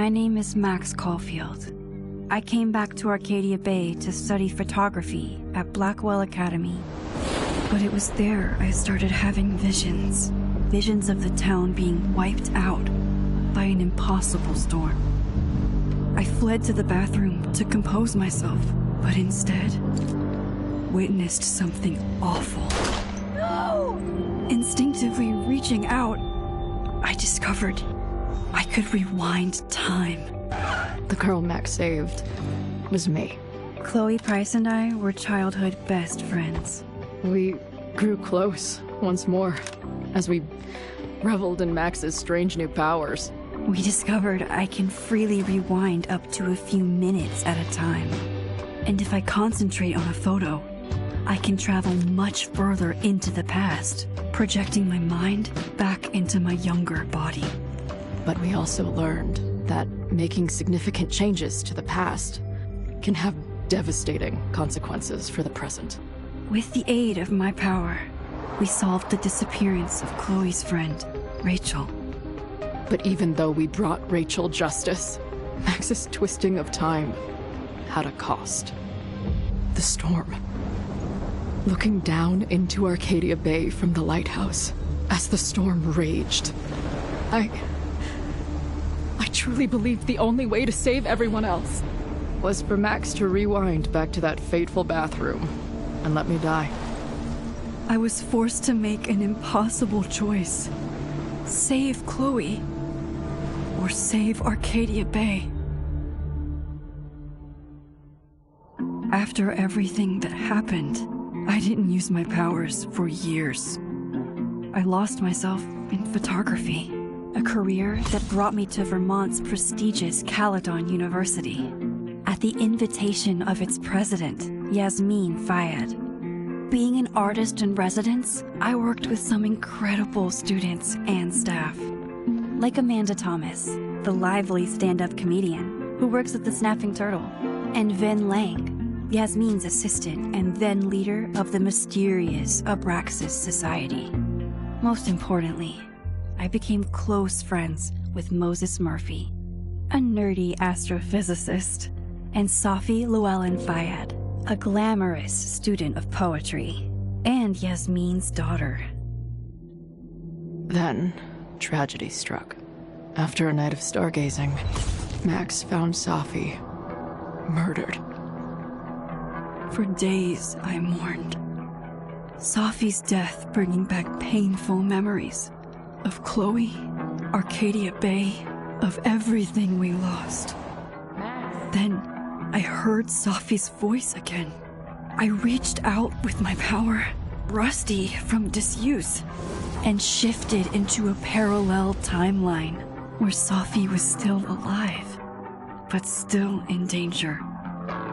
My name is Max Caulfield. I came back to Arcadia Bay to study photography at Blackwell Academy. But it was there I started having visions. Visions of the town being wiped out by an impossible storm. I fled to the bathroom to compose myself, but instead witnessed something awful. No! Instinctively reaching out, I discovered I could rewind time. The girl Max saved was me. Chloe Price and I were childhood best friends. We grew close once more as we reveled in Max's strange new powers. We discovered I can freely rewind up to a few minutes at a time. And if I concentrate on a photo, I can travel much further into the past, projecting my mind back into my younger body. But we also learned that making significant changes to the past can have devastating consequences for the present. With the aid of my power, we solved the disappearance of Chloe's friend, Rachel. But even though we brought Rachel justice, Max's twisting of time had a cost. The storm. Looking down into Arcadia Bay from the lighthouse as the storm raged, I truly believed the only way to save everyone else was for Max to rewind back to that fateful bathroom and let me die. I was forced to make an impossible choice. Save Chloe, or save Arcadia Bay. After everything that happened, I didn't use my powers for years. I lost myself in photography, a career that brought me to Vermont's prestigious Caledon University, at the invitation of its president, Yasmin Fayed. Being an artist in residence, I worked with some incredible students and staff, like Amanda Thomas, the lively stand-up comedian who works at the Snapping Turtle, and Vin Lang, Yasmin's assistant and then leader of the mysterious Abraxas Society. Most importantly, I became close friends with Moses Murphy, a nerdy astrophysicist, and Safi Llewellyn Fayed, a glamorous student of poetry, and Yasmin's daughter. Then, tragedy struck. After a night of stargazing, Max found Safi murdered. For days, I mourned. Safi's death bringing back painful memories of Chloe, Arcadia Bay, of everything we lost. Then, I heard Safi's voice again. I reached out with my power, rusty from disuse, and shifted into a parallel timeline where Safi was still alive, but still in danger.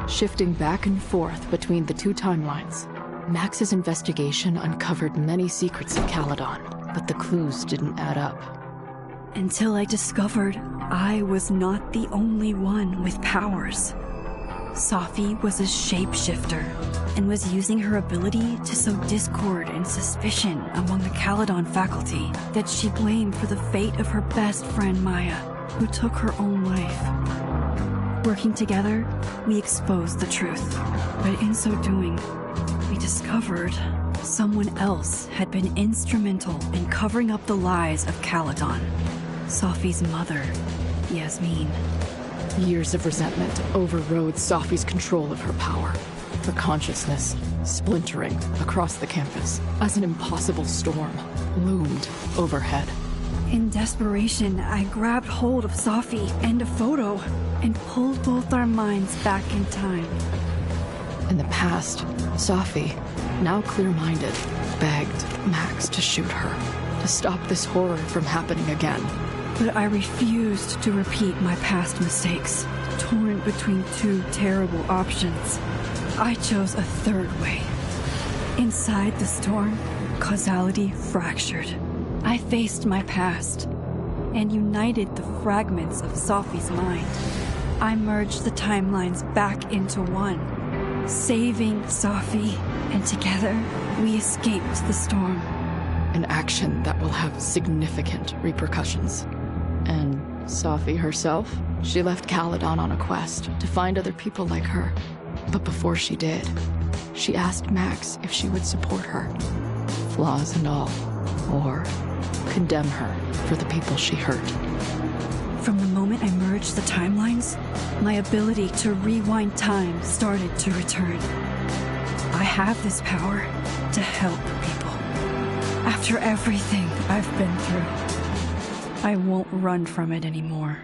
Shifting back and forth between the two timelines, Max's investigation uncovered many secrets of Caledon, but the clues didn't add up. Until I discovered I was not the only one with powers. Safi was a shapeshifter and was using her ability to sow discord and suspicion among the Caledon faculty that she blamed for the fate of her best friend Maya, who took her own life. Working together, we exposed the truth, but in so doing, we discovered someone else had been instrumental in covering up the lies of Caledon. Safi's mother, Yasmin. Years of resentment overrode Safi's control of her power. Her consciousness splintering across the campus as an impossible storm loomed overhead. In desperation, I grabbed hold of Safi and a photo and pulled both our minds back in time. In the past, Safi, now clear-minded, begged Max to shoot her, to stop this horror from happening again. But I refused to repeat my past mistakes, torn between two terrible options. I chose a third way. Inside the storm, causality fractured. I faced my past and united the fragments of Safi's mind. I merged the timelines back into one, saving Safi, and together we escaped the storm. An action that will have significant repercussions. And Safi herself She left Caledon on a quest to find other people like her. But before she did, she asked Max if she would support her, flaws and all, or condemn her for the people she hurt. From the moment I merged the timelines, my ability to rewind time started to return. I have this power to help people. After everything I've been through, I won't run from it anymore.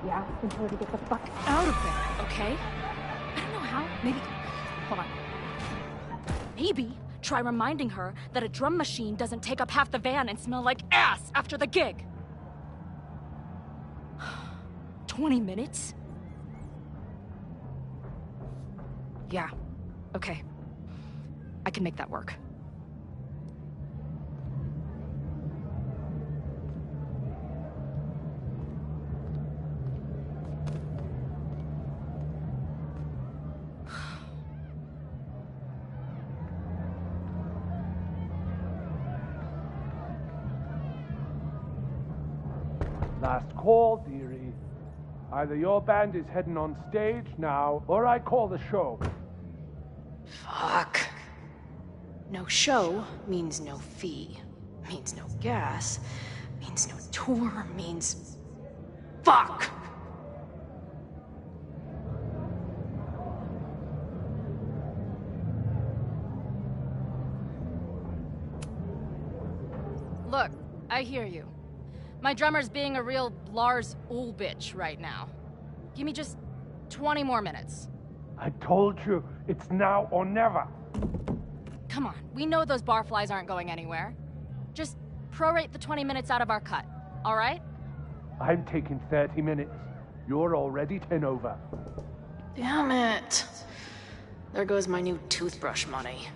Yeah, asking her to get the fuck out of there, okay? I don't know how. Maybe... Hold on. Maybe try reminding her that a drum machine doesn't take up half the van and smell like ass after the gig. 20 minutes? Yeah. Okay. I can make that work. Last call, dearie. Either your band is heading on stage now, or I call the show. Fuck. No show means no fee. Means no gas. Means no tour. Means... Fuck! Look, I hear you. My drummer's being a real Lars Ulrich right now. Give me just 20 more minutes. I told you, it's now or never. Come on, we know those barflies aren't going anywhere. Just prorate the 20 minutes out of our cut, all right? I'm taking 30 minutes. You're already 10 over. Damn it. There goes my new toothbrush money.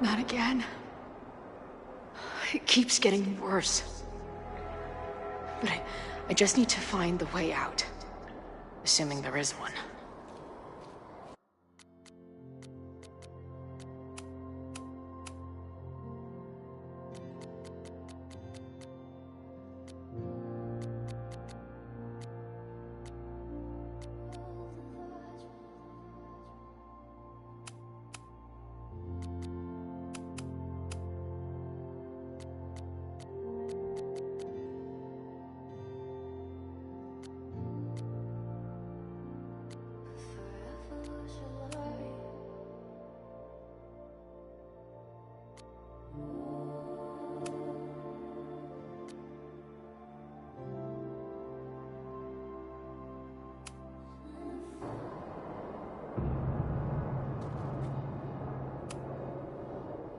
Not again. It keeps getting worse. but I just need to find the way out. Assuming there is one.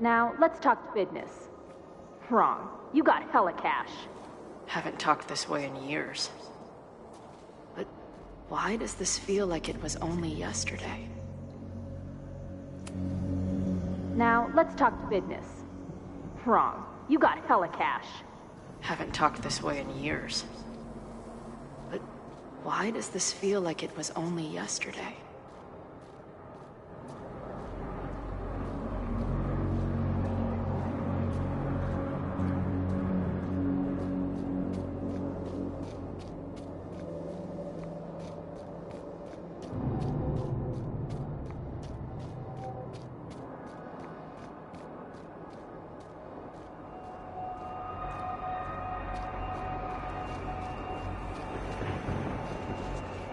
Now, let's talk business. Wrong. You got hella cash. Haven't talked this way in years. But why does this feel like it was only yesterday? Now, let's talk business. Wrong. You got hella cash. Haven't talked this way in years. But why does this feel like it was only yesterday?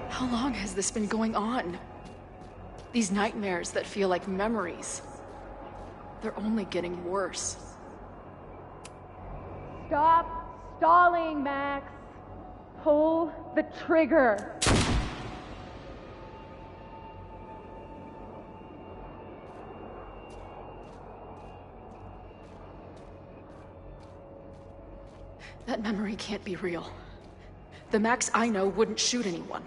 How long has this been going on? These nightmares that feel like memories. They're only getting worse. Stop stalling, Max. Pull the trigger. That memory can't be real. The Max I know wouldn't shoot anyone.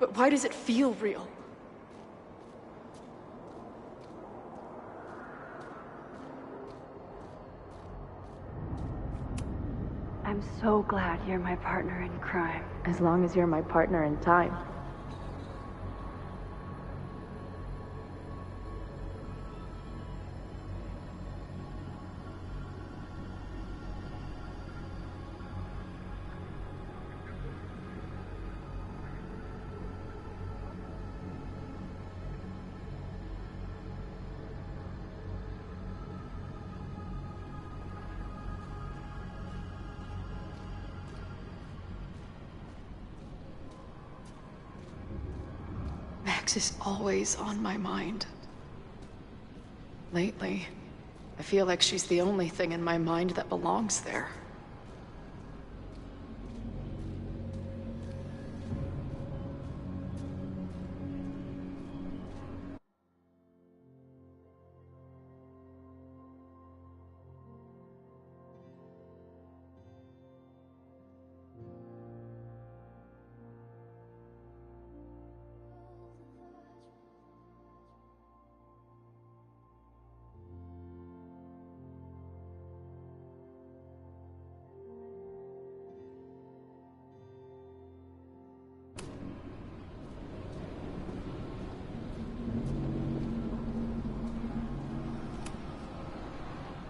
But why does it feel real? I'm so glad you're my partner in crime. As long as you're my partner in time. Max is always on my mind. Lately, I feel like she's the only thing in my mind that belongs there.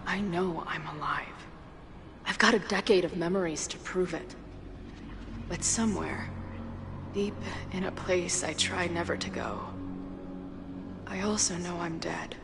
I know I'm alive. I've got a decade of memories to prove it. But somewhere, deep in a place I try never to go, I also know I'm dead.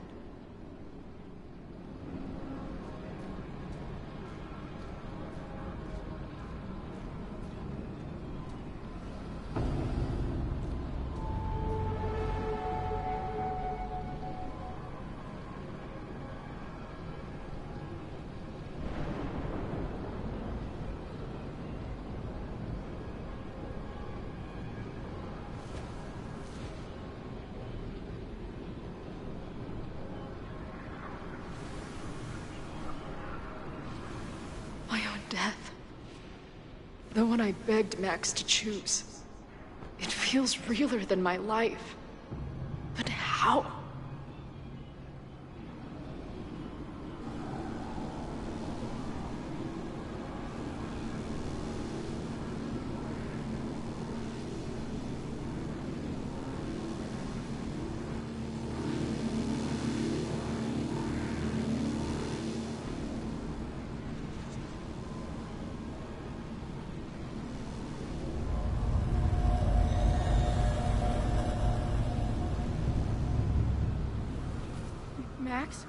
Death. The one I begged Max to choose. It feels realer than my life. But how? Max?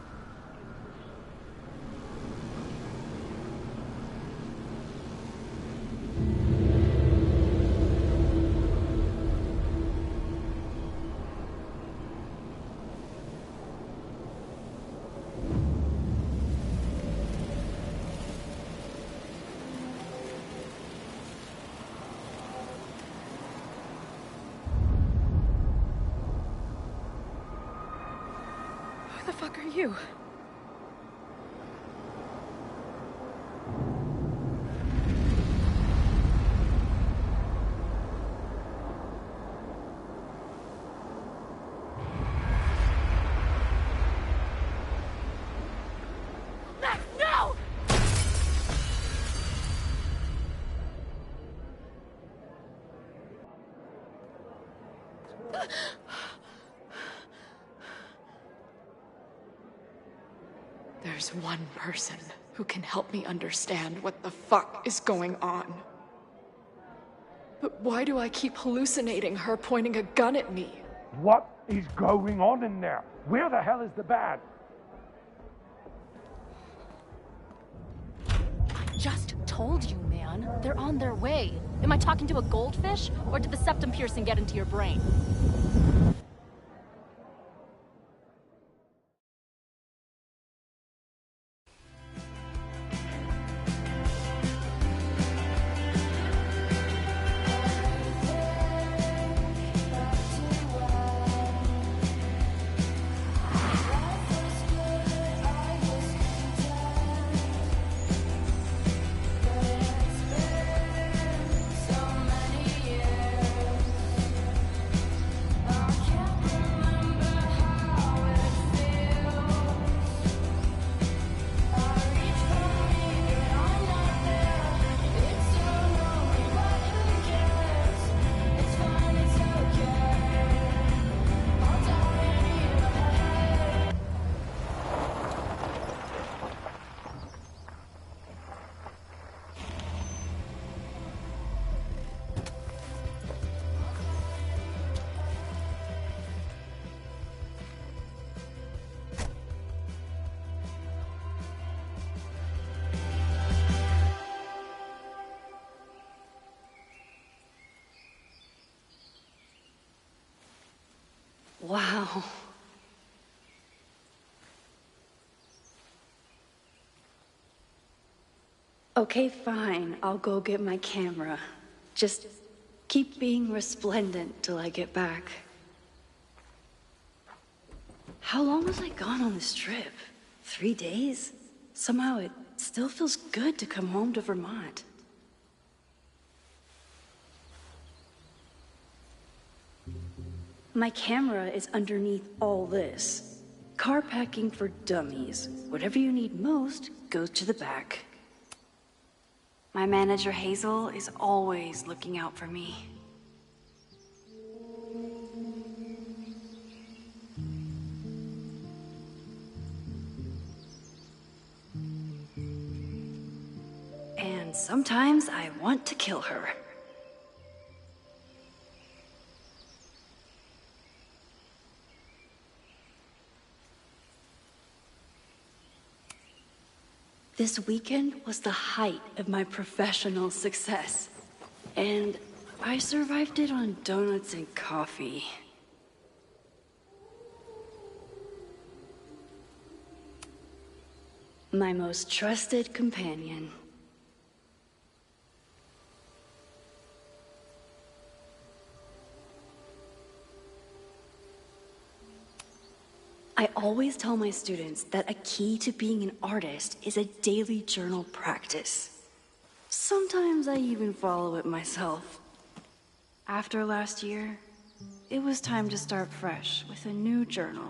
Who the fuck are you? Max, no! There's one person who can help me understand what the fuck is going on. But why do I keep hallucinating her pointing a gun at me? What is going on in there? Where the hell is the band? I just told you, man. They're on their way. Am I talking to a goldfish, or did the septum piercing get into your brain? Wow. Okay, fine. I'll go get my camera. Just keep being resplendent till I get back. How long was I gone on this trip? 3 days? Somehow it still feels good to come home to Vermont. My camera is underneath all this. Car packing for dummies. Whatever you need most goes to the back. My manager Hazel is always looking out for me. And sometimes I want to kill her. This weekend was the height of my professional success, and I survived it on donuts and coffee. My most trusted companion. I always tell my students that a key to being an artist is a daily journal practice. Sometimes I even follow it myself. After last year, it was time to start fresh with a new journal.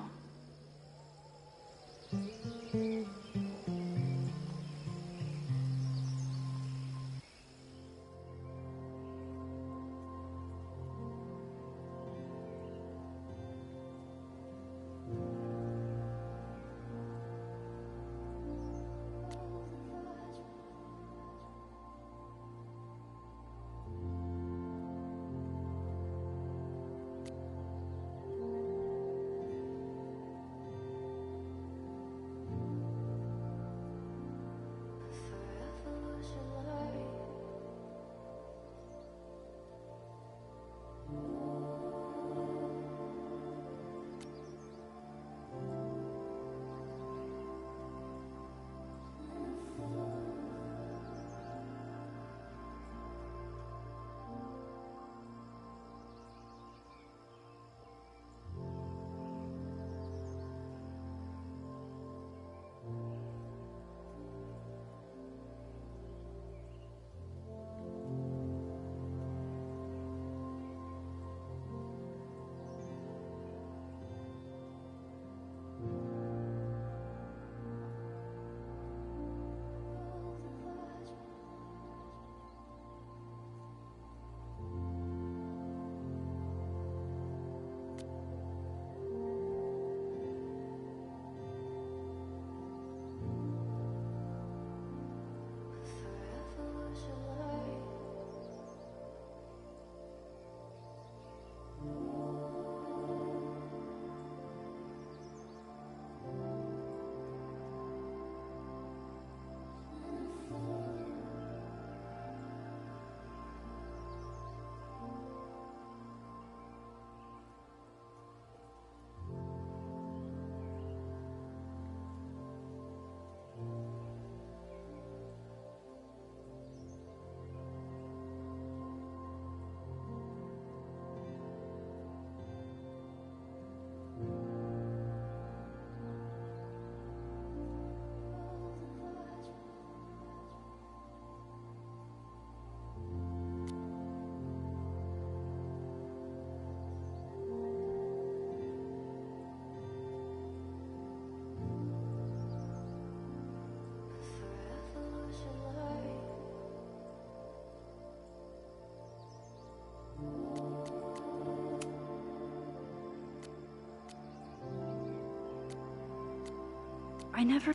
I never...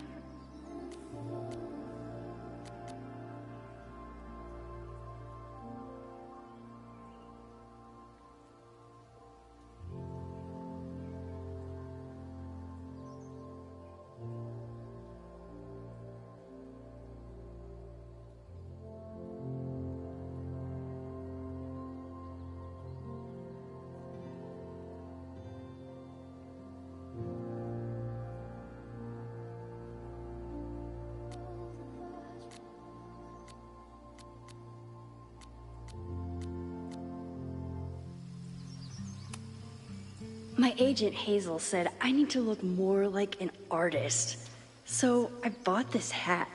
My agent Hazel said I need to look more like an artist. So I bought this hat.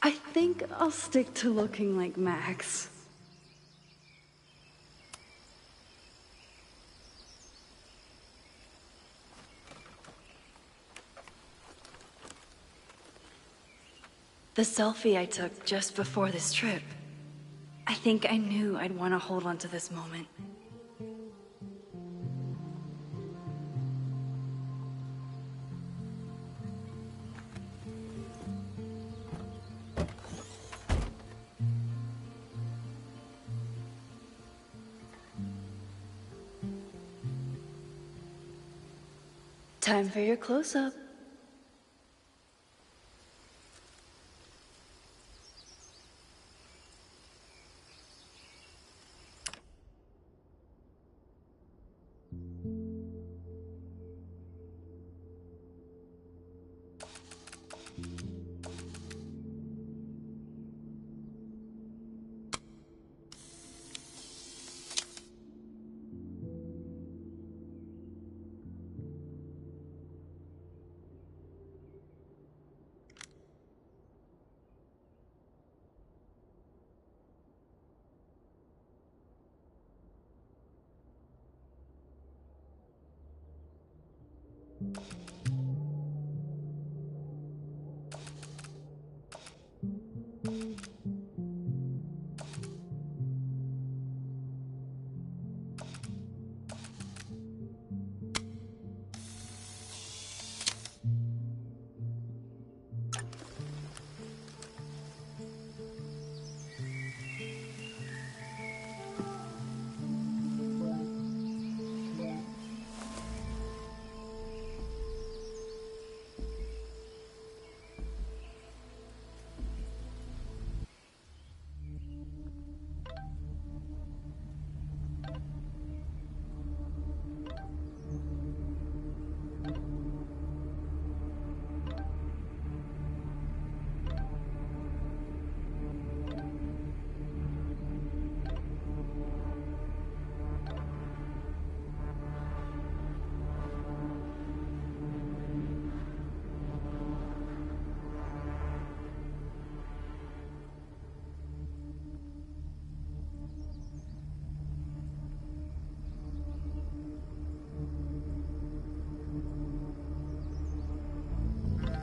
I think I'll stick to looking like Max. The selfie I took just before this trip. I think I knew I'd want to hold on to this moment. Time for your close-up.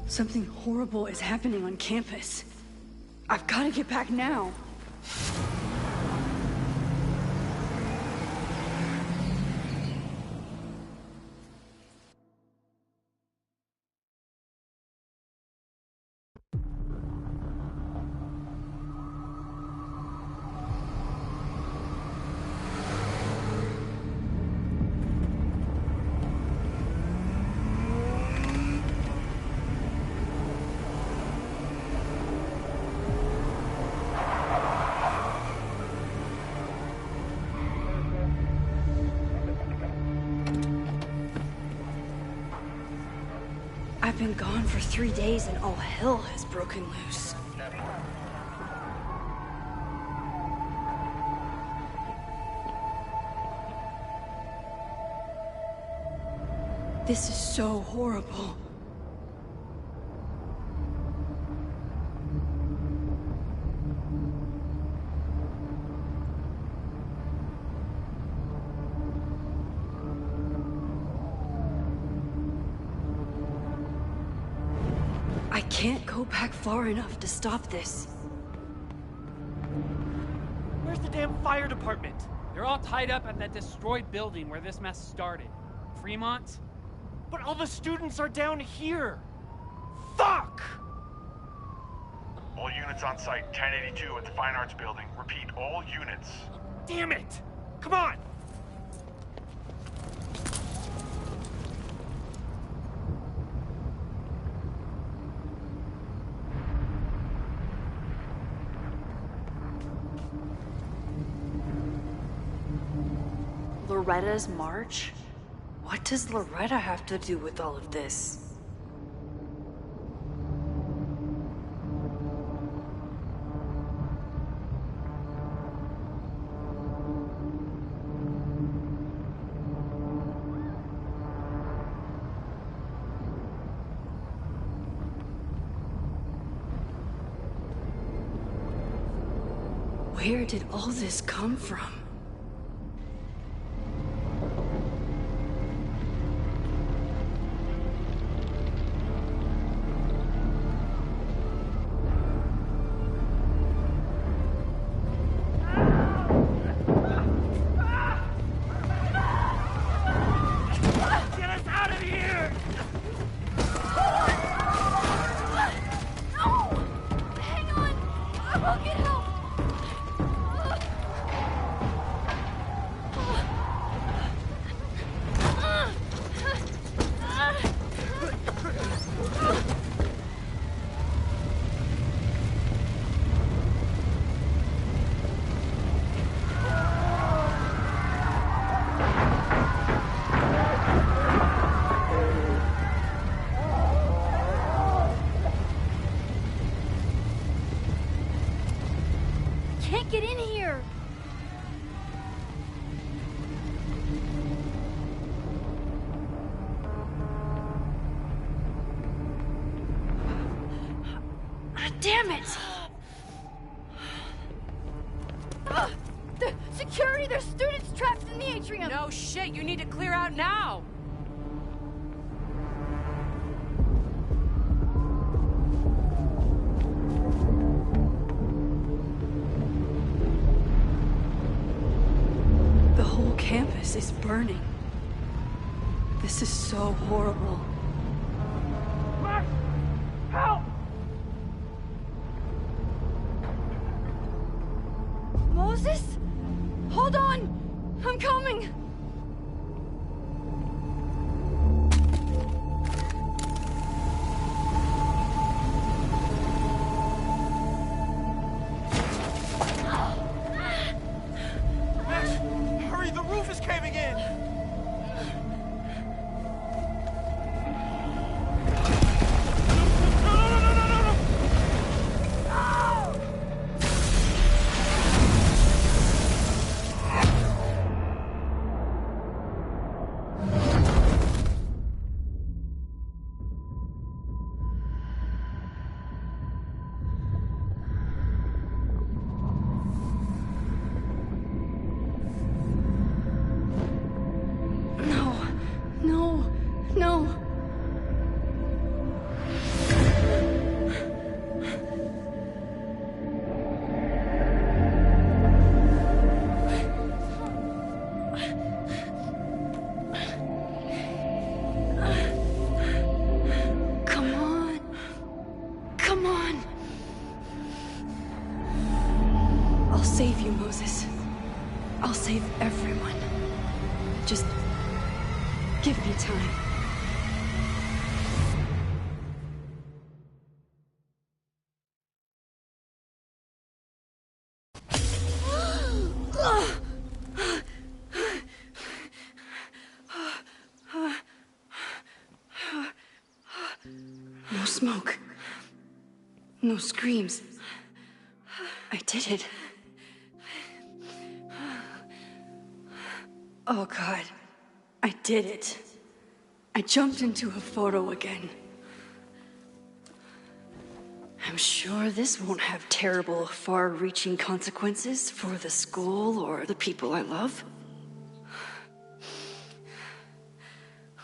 Something horrible is happening on campus. I've got to get back now. I've been gone for 3 days and all hell has broken loose. This is so horrible. I can't go back far enough to stop this. Where's the damn fire department? They're all tied up at that destroyed building where this mess started. Fremont? But all the students are down here! Fuck! All units on site, 1082 at the Fine Arts Building. Repeat, all units. Damn it! Come on! Loretta's march? What does Loretta have to do with all of this? Where did all this come from? Get us out of here! No! Hang on! I will get help! Can't get in here! Damn it! The security! There's students trapped in the atrium! No shit, you need to clear out now! The whole campus is burning. This is so horrible. Max! Help! Moses? Hold on! I'm coming! Max, hurry! The roof is caving in! No. Come on. Come on. I'll save you, Moses. I'll save everyone. Just give me time. No smoke. No screams. I did it. Oh God. I did it. I jumped into a photo again. I'm sure this won't have terrible, far-reaching consequences for the school or the people I love.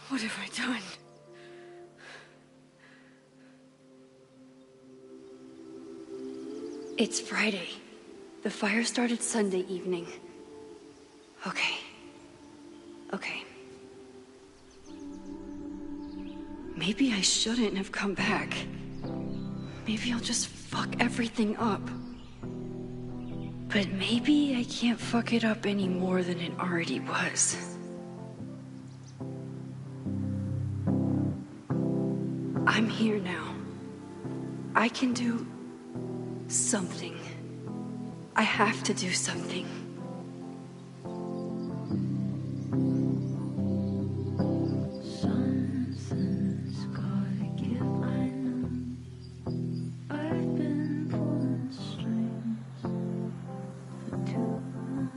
What have I done? It's Friday. The fire started Sunday evening. Okay. Maybe I shouldn't have come back. maybe I'll just fuck everything up. But maybe I can't fuck it up any more than it already was. I'm here now. I can do something. I have to do something. Something's gotta give, I know. I've been pulling strings for too long.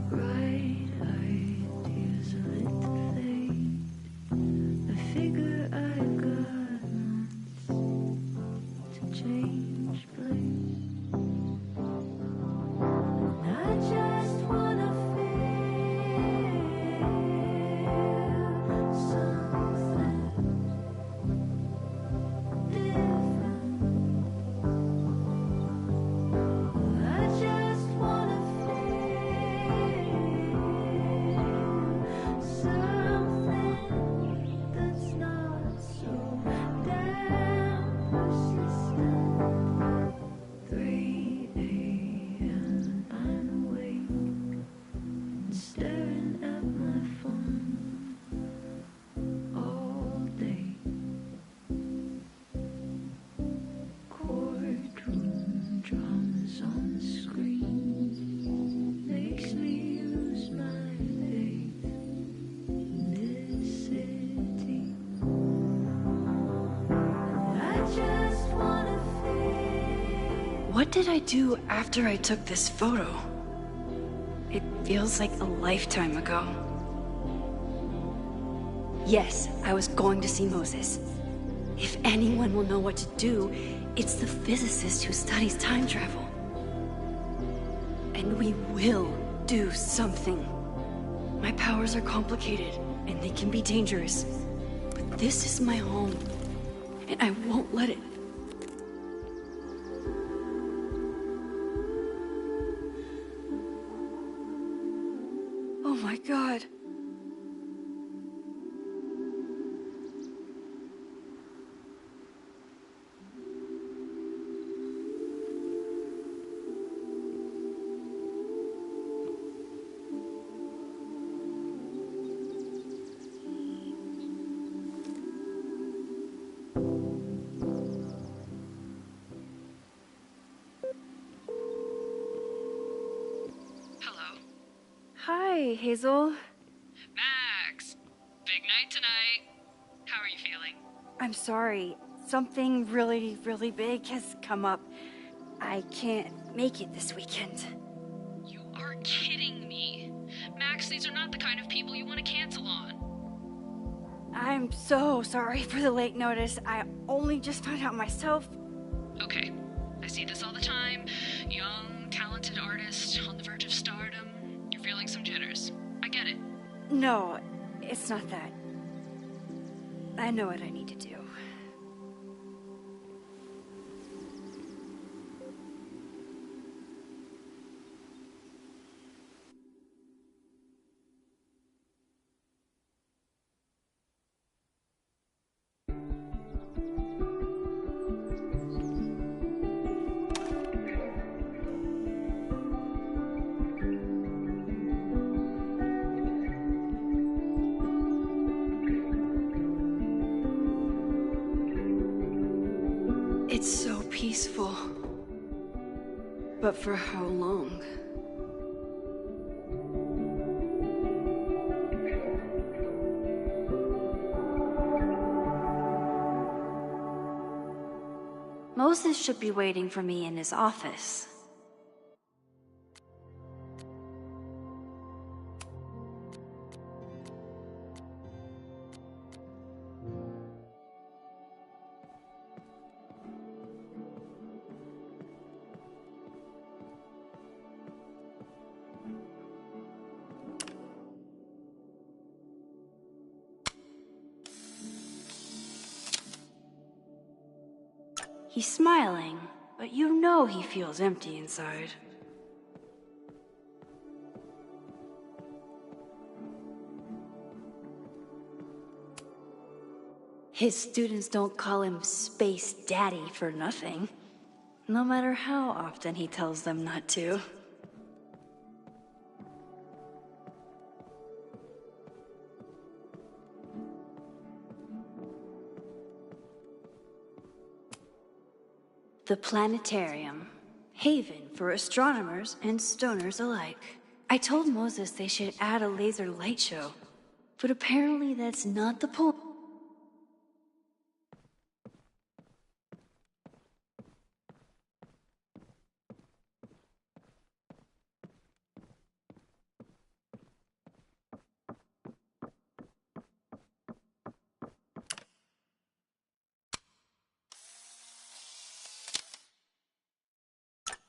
Bright ideas are lit to fade. I figure I've got months to change place. And I just wanna feel something different. I just wanna feel something that's not so damn persistent. 3 a.m. I'm awake and staring at my phone all day. Courtroom dramas on the screen makes me lose my faith in this city. I just wanna feel. What did I do after I took this photo? It feels like a lifetime ago. Yes, I was going to see Moses. If anyone will know what to do, it's the physicist who studies time travel. And we will do something. My powers are complicated, and they can be dangerous. But this is my home, and I won't let it. Oh my God. Hello. Hi, Hazel. Max! Big night tonight. How are you feeling? I'm sorry. Something really, really big has come up. I can't make it this weekend. You are kidding me. Max, these are not the kind of people you want to cancel on. I'm so sorry for the late notice. I only just found out myself. Okay, I see this all the time. Young, talented artist on the verge of stardom. You're feeling some jitters. I get it. No, it's not that. I know what I need to do. It's so peaceful. But for how long? Moses should be waiting for me in his office. He's smiling, but you know he feels empty inside. His students don't call him Space Daddy for nothing. No matter how often he tells them not to. The planetarium. Haven for astronomers and stoners alike. I told Moses they should add a laser light show, but apparently that's not the point.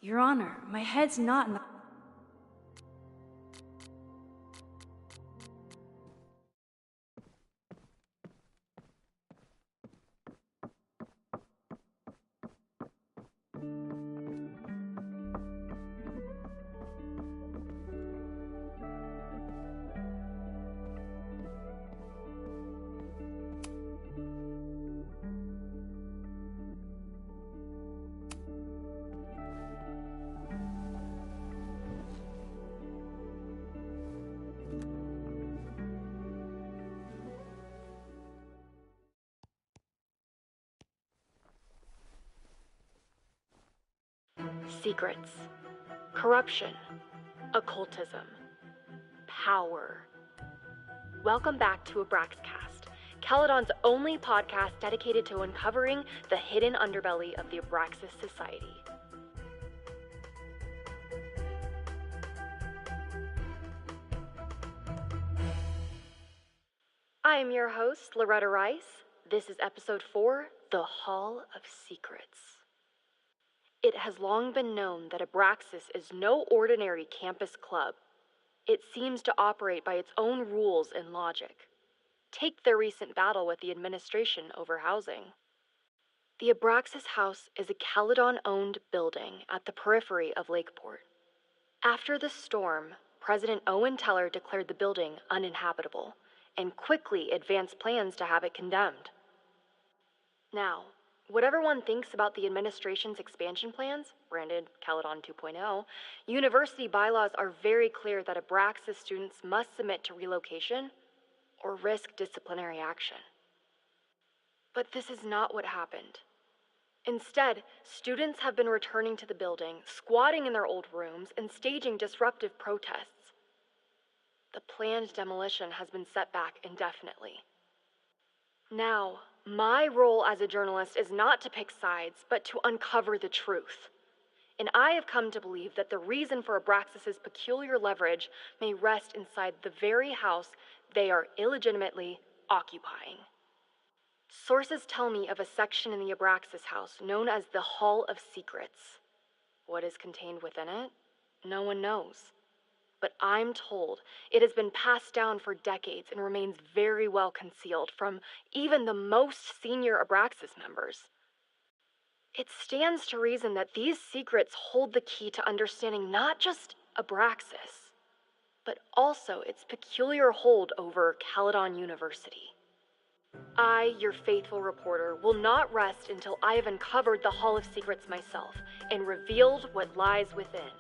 Your Honor, my head's not in the... Secrets, corruption, occultism, power. Welcome back to Abraxcast, Caledon's only podcast dedicated to uncovering the hidden underbelly of the Abraxas Society. I am your host, Loretta Rice. This is episode 4, The Hall of Secrets. It has long been known that Abraxas is no ordinary campus club. It seems to operate by its own rules and logic. Take their recent battle with the administration over housing. The Abraxas House is a Caledon-owned building at the periphery of Lakeport. After the storm, President Owen Teller declared the building uninhabitable and quickly advanced plans to have it condemned. Now, whatever one thinks about the administration's expansion plans, branded Caledon 2.0, university bylaws are very clear that Abraxas students must submit to relocation or risk disciplinary action. But this is not what happened. Instead, students have been returning to the building, squatting in their old rooms, and staging disruptive protests. The planned demolition has been set back indefinitely. Now, my role as a journalist is not to pick sides, but to uncover the truth. And I have come to believe that the reason for Abraxas's peculiar leverage may rest inside the very house they are illegitimately occupying. Sources tell me of a section in the Abraxas house known as the Hall of Secrets. What is contained within it? No one knows. But I'm told it has been passed down for decades and remains very well concealed from even the most senior Abraxas members. It stands to reason that these secrets hold the key to understanding not just Abraxas, but also its peculiar hold over Caledon University. I, your faithful reporter, will not rest until I have uncovered the Hall of Secrets myself and revealed what lies within.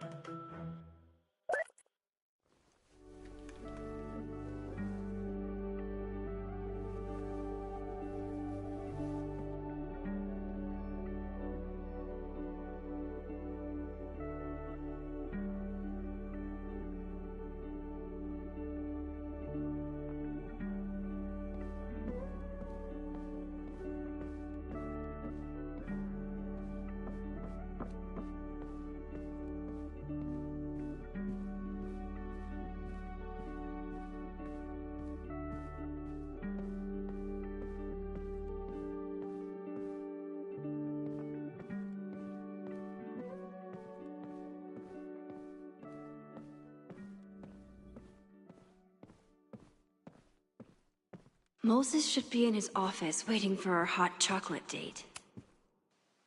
Moses should be in his office waiting for our hot chocolate date.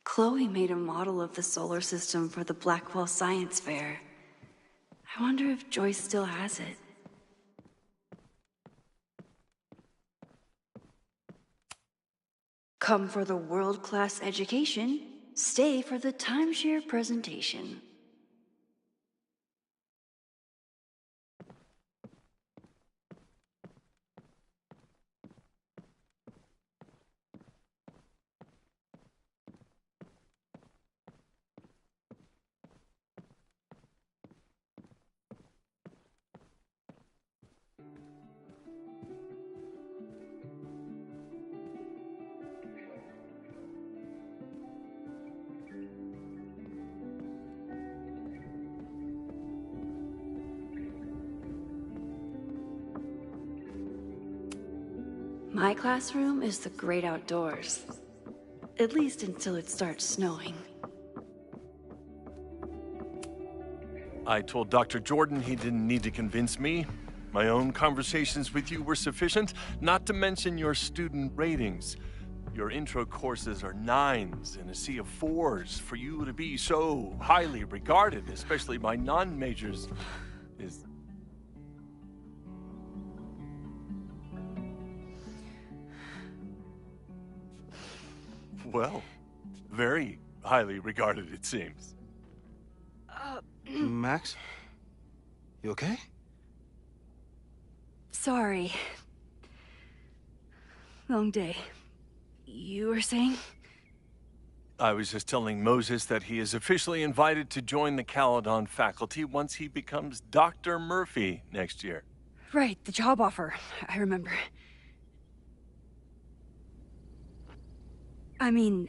Chloe made a model of the solar system for the Blackwell Science Fair. I wonder if Joyce still has it. Come for the world-class education, stay for the timeshare presentation. My classroom is the great outdoors. At least until it starts snowing. I told Dr. Jordan he didn't need to convince me. My own conversations with you were sufficient, not to mention your student ratings. Your intro courses are 9s in a sea of 4s. For you to be so highly regarded, especially by non-majors, is... well, very highly regarded, it seems. Max? You okay? Sorry. Long day. You were saying? I was just telling Moses that he is officially invited to join the Caledon faculty once he becomes Dr. Murphy next year. Right, the job offer. I remember. I mean...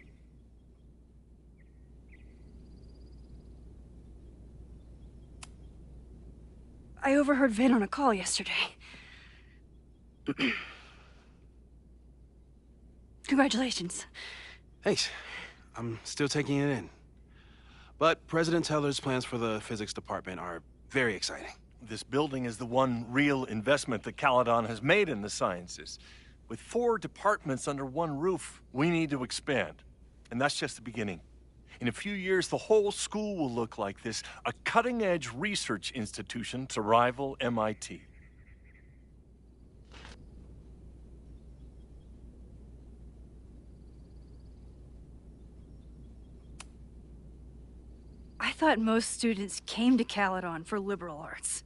I overheard Vin on a call yesterday. Congratulations. Thanks. I'm still taking it in. But President Teller's plans for the physics department are very exciting. This building is the one real investment that Caledon has made in the sciences. With 4 departments under one roof, we need to expand. And that's just the beginning. In a few years, the whole school will look like this, a cutting-edge research institution to rival MIT. I thought most students came to Caledon for liberal arts.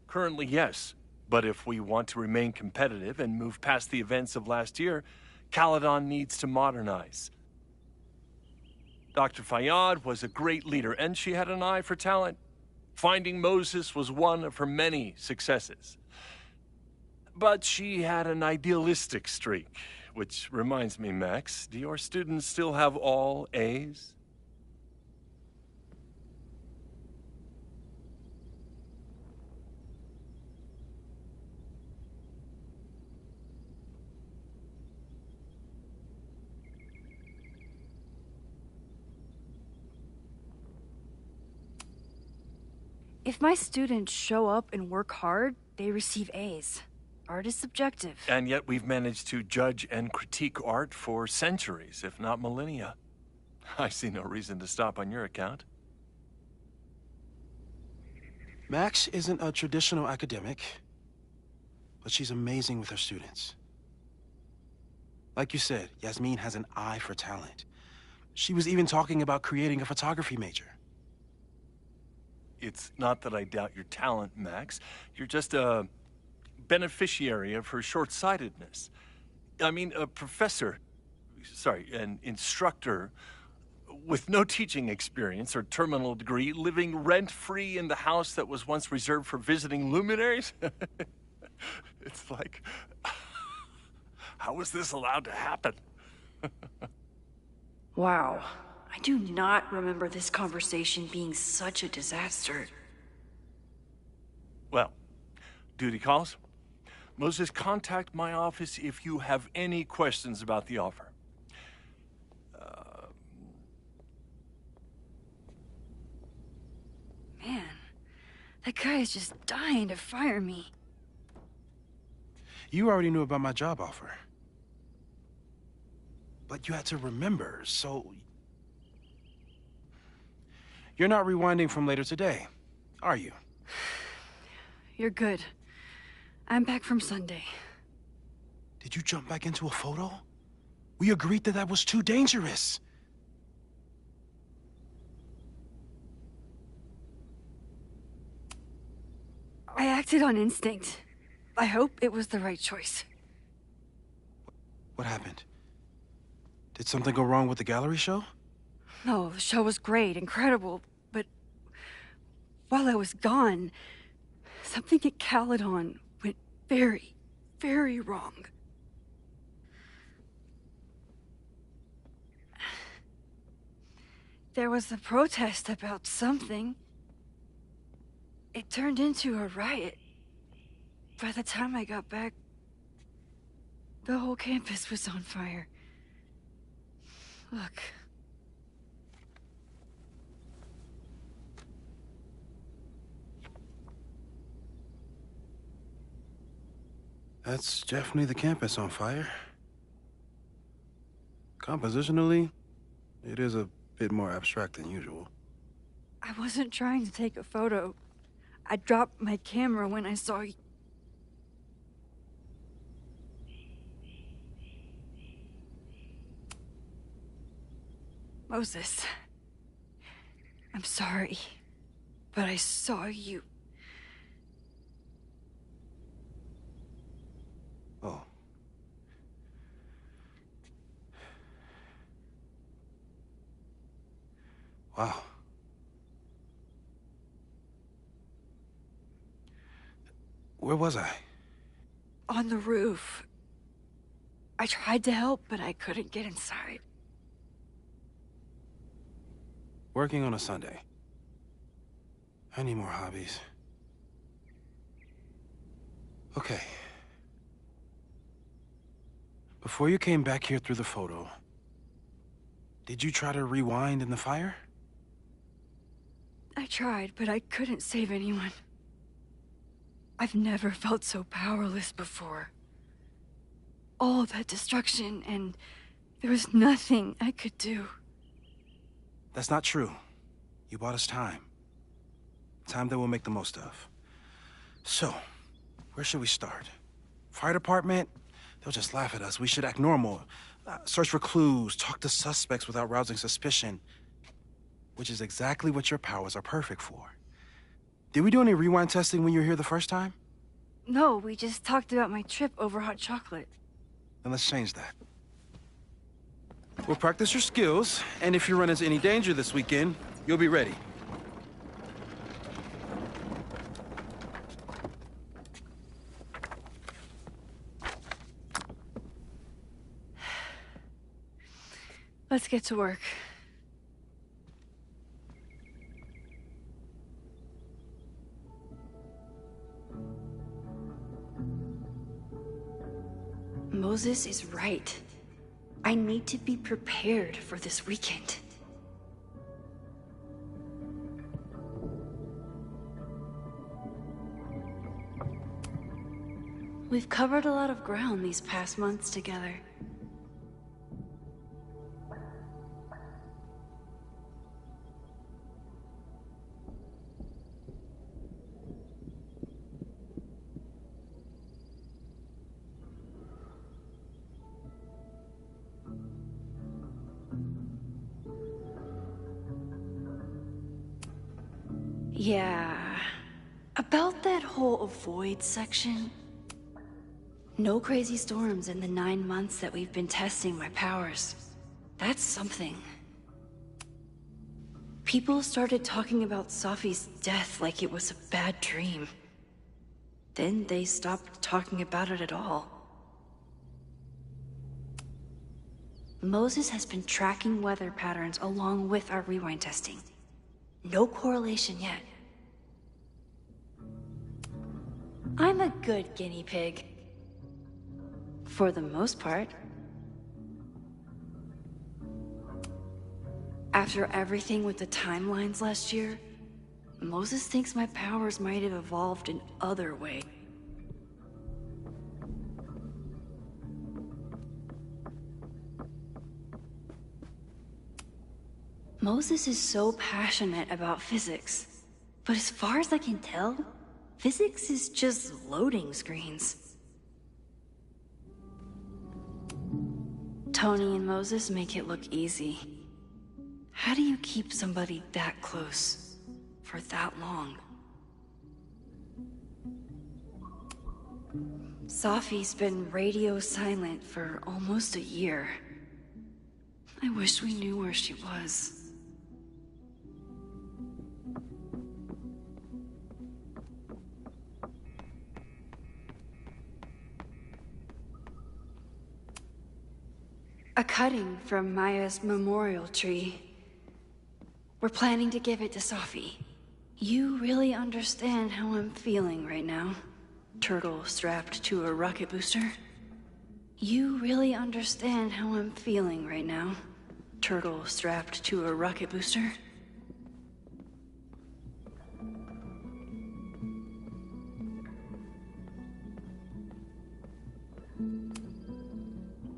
Currently, yes. But if we want to remain competitive and move past the events of last year, Caledon needs to modernize. Dr. Fayyad was a great leader, and she had an eye for talent. Finding Moses was one of her many successes. But she had an idealistic streak, which reminds me, Max, do your students still have all A's? If my students show up and work hard, they receive A's. Art is subjective. And yet we've managed to judge and critique art for centuries, if not millennia. I see no reason to stop on your account. Max isn't a traditional academic, but she's amazing with her students. Like you said, Yasmin has an eye for talent. She was even talking about creating a photography major. It's not that I doubt your talent, Max. You're just a beneficiary of her short-sightedness. I mean, a professor, an instructor with no teaching experience or terminal degree, living rent-free in the house that was once reserved for visiting luminaries? It's like, how was this allowed to happen? Wow. I do not remember this conversation being such a disaster. Well, duty calls. Moses, contact my office if you have any questions about the offer. Man, that guy is just dying to fire me. You already knew about my job offer. But you had to remember, so... You're not rewinding from later today, are you? You're good. I'm back from Sunday. Did you jump back into a photo? We agreed that that was too dangerous. I acted on instinct. I hope it was the right choice. What happened? Did something go wrong with the gallery show? No, the show was great, incredible, but while I was gone, something at Caledon went very, very wrong. There was a protest about something. It turned into a riot. By the time I got back, the whole campus was on fire. Look. That's definitely the campus on fire. Compositionally, it is a bit more abstract than usual. I wasn't trying to take a photo. I dropped my camera when I saw you. Moses, I'm sorry, but I saw you. Oh. Wow. Where was I? On the roof. I tried to help, but I couldn't get inside. Working on a Sunday. I need more hobbies. Okay. Before you came back here through the photo, did you try to rewind in the fire? I tried, but I couldn't save anyone. I've never felt so powerless before. All that destruction, and there was nothing I could do. That's not true. You bought us time. Time that we'll make the most of. So, where should we start? Fire department? They'll just laugh at us. We should act normal. Search for clues, talk to suspects without rousing suspicion. Which is exactly what your powers are perfect for. Did we do any rewind testing when you were here the first time? No, we just talked about my trip over hot chocolate. Then let's change that. We'll practice your skills, and if you run into any danger this weekend, you'll be ready. Let's get to work. Moses is right. I need to be prepared for this weekend. We've covered a lot of ground these past months together. Yeah, about that whole avoid section. No crazy storms in the 9 months that we've been testing my powers. That's something. People started talking about Safi's death like it was a bad dream. Then they stopped talking about it at all. Moses has been tracking weather patterns along with our rewind testing. No correlation yet. I'm a good guinea pig. For the most part. After everything with the timelines last year, Moses thinks my powers might have evolved in other ways. Moses is so passionate about physics, but as far as I can tell, physics is just loading screens. Tony and Moses make it look easy. How do you keep somebody that close for that long? Safi's been radio silent for almost a year. I wish we knew where she was. A cutting from Maya's memorial tree. We're planning to give it to Safi. You really understand how I'm feeling right now? Turtle strapped to a rocket booster? You really understand how I'm feeling right now? Turtle strapped to a rocket booster?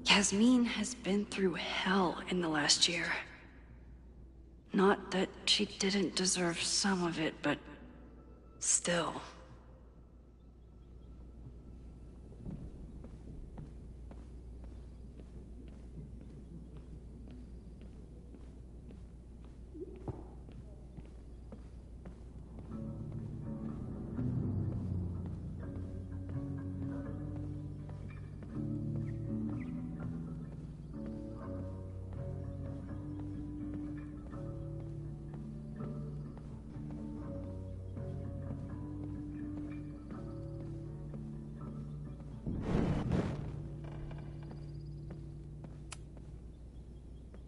Yasmin has been through hell in the last year. Not that she didn't deserve some of it, but still.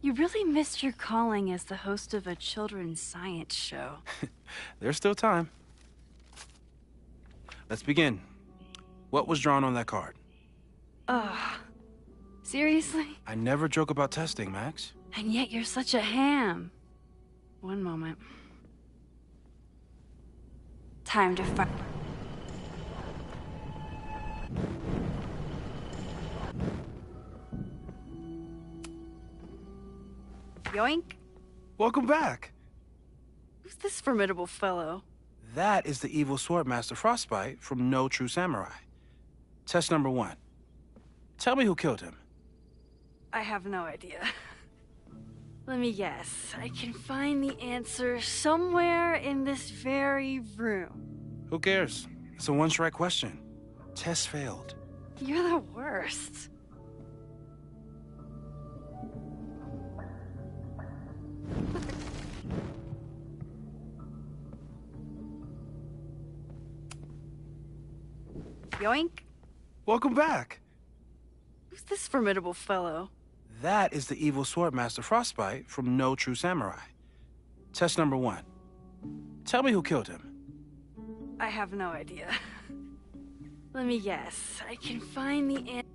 You really missed your calling as the host of a children's science show. There's still time. Let's begin. What was drawn on that card? Seriously? I never joke about testing, Max. And yet you're such a ham. One moment. Time to fight. Yoink. Welcome back. Who's this formidable fellow? That is the evil Swordmaster Frostbite from No True Samurai. Test number 1. Tell me who killed him. I have no idea. Let me guess. I can find the answer somewhere in this very room. Who cares? It's a one-strike question. Test failed. You're the worst. Yoink. Welcome back. Who's this formidable fellow? That is the evil Swordmaster Frostbite from No True Samurai. Test number 1. Tell me who killed him. I have no idea. Let me guess. I can find the answer.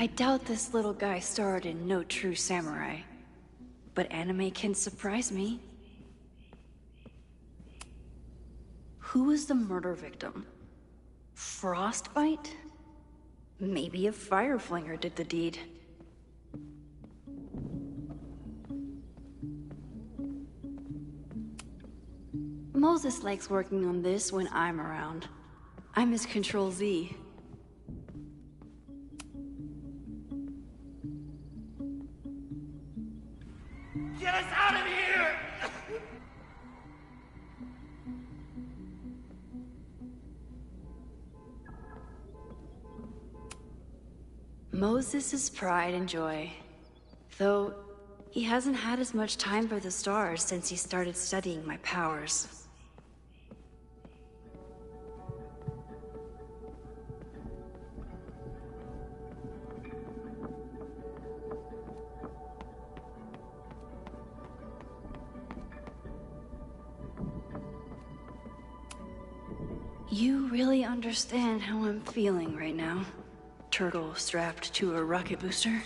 I doubt this little guy starred in No True Samurai, but anime can surprise me. Who was the murder victim? Frostbite? Maybe a fire flinger did the deed. Moses likes working on this when I'm around. I'm his Control Z. Get us out of here! Moses' pride and joy. Though, he hasn't had as much time for the stars since he started studying my powers. You really understand how I'm feeling right now? Turtle strapped to a rocket booster?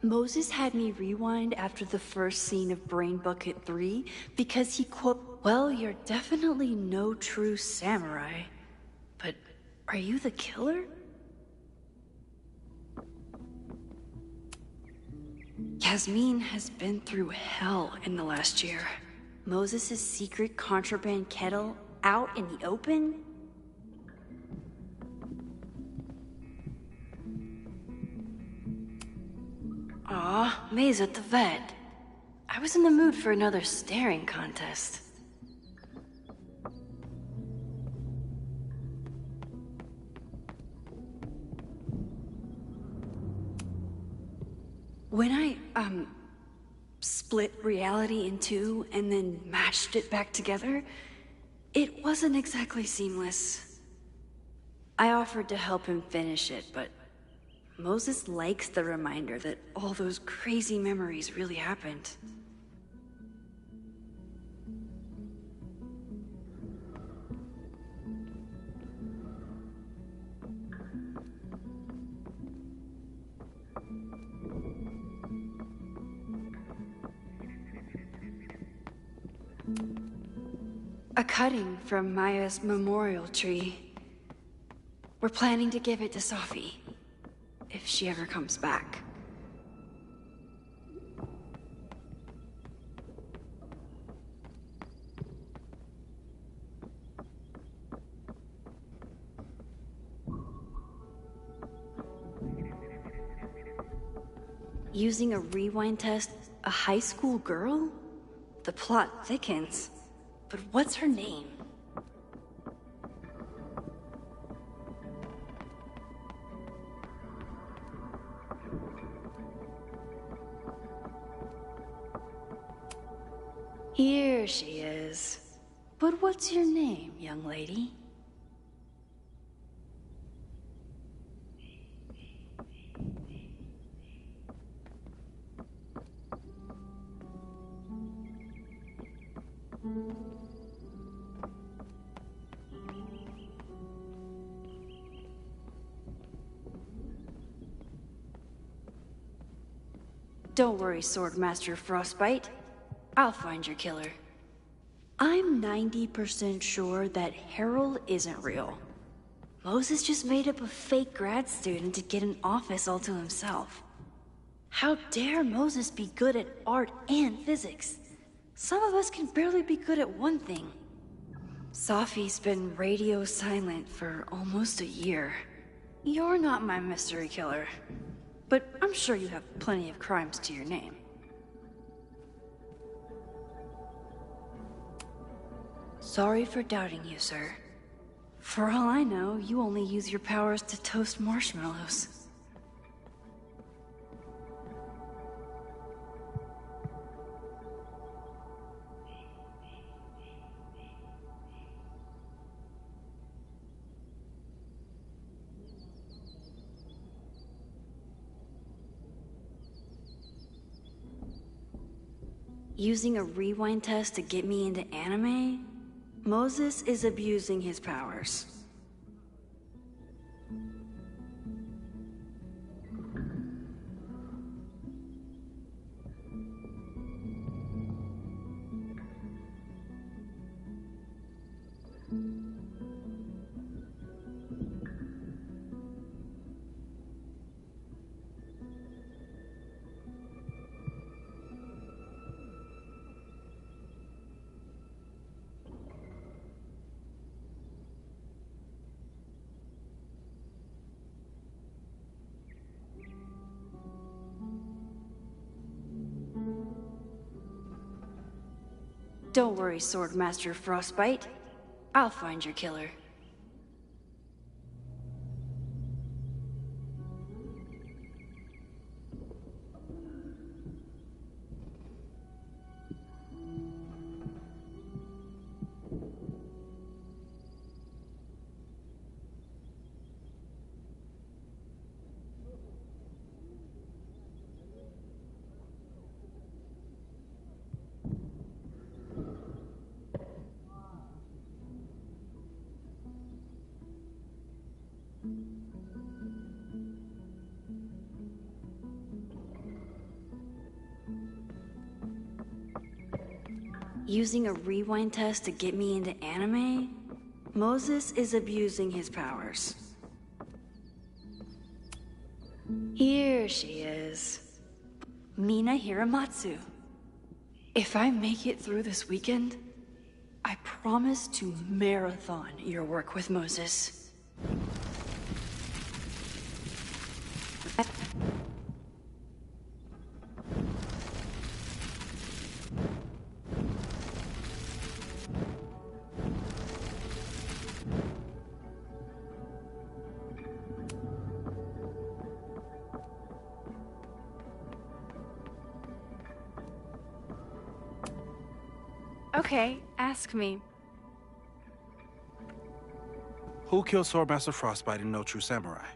Moses had me rewind after the first scene of Brain Bucket 3 because he quote, "Well, you're definitely no true samurai. But are you the killer?" Yasmin has been through hell in the last year. Moses' secret contraband kettle out in the open? Aw, May's at the vet. I was in the mood for another staring contest. When I, split reality in two and then mashed it back together, it wasn't exactly seamless. I offered to help him finish it, but Moses likes the reminder that all those crazy memories really happened. A cutting from Maya's memorial tree. We're planning to give it to Sophie, if she ever comes back. Using a rewind test, a high school girl? The plot thickens. But what's her name? Here she is. But what's your name, young lady? Don't worry, Swordmaster Frostbite. I'll find your killer. I'm 90% sure that Harold isn't real. Moses just made up a fake grad student to get an office all to himself. How dare Moses be good at art and physics? Some of us can barely be good at one thing. Sophie's been radio silent for almost a year. You're not my mystery killer. But I'm sure you have plenty of crimes to your name. Sorry for doubting you, sir. For all I know, you only use your powers to toast marshmallows. Using a rewind test to get me into anime? Moses is abusing his powers. Don't worry, Swordmaster Frostbite. I'll find your killer. Using a rewind test to get me into anime? Moses is abusing his powers. Here she is. Mina Hiramatsu. If I make it through this weekend, I promise to marathon your work with Moses. Okay, ask me. Who killed Swordmaster Frostbite in No True Samurai?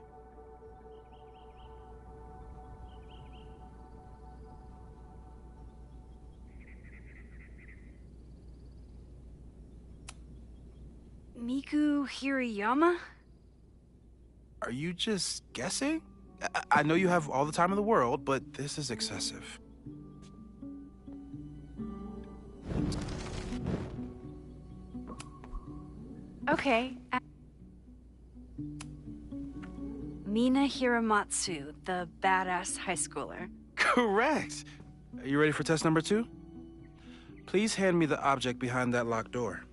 Miku Hirayama? Are you just guessing? I know you have all the time in the world, but this is excessive. Okay. Mina Hiramatsu, the badass high schooler. Correct! Are you ready for test number 2? Please hand me the object behind that locked door.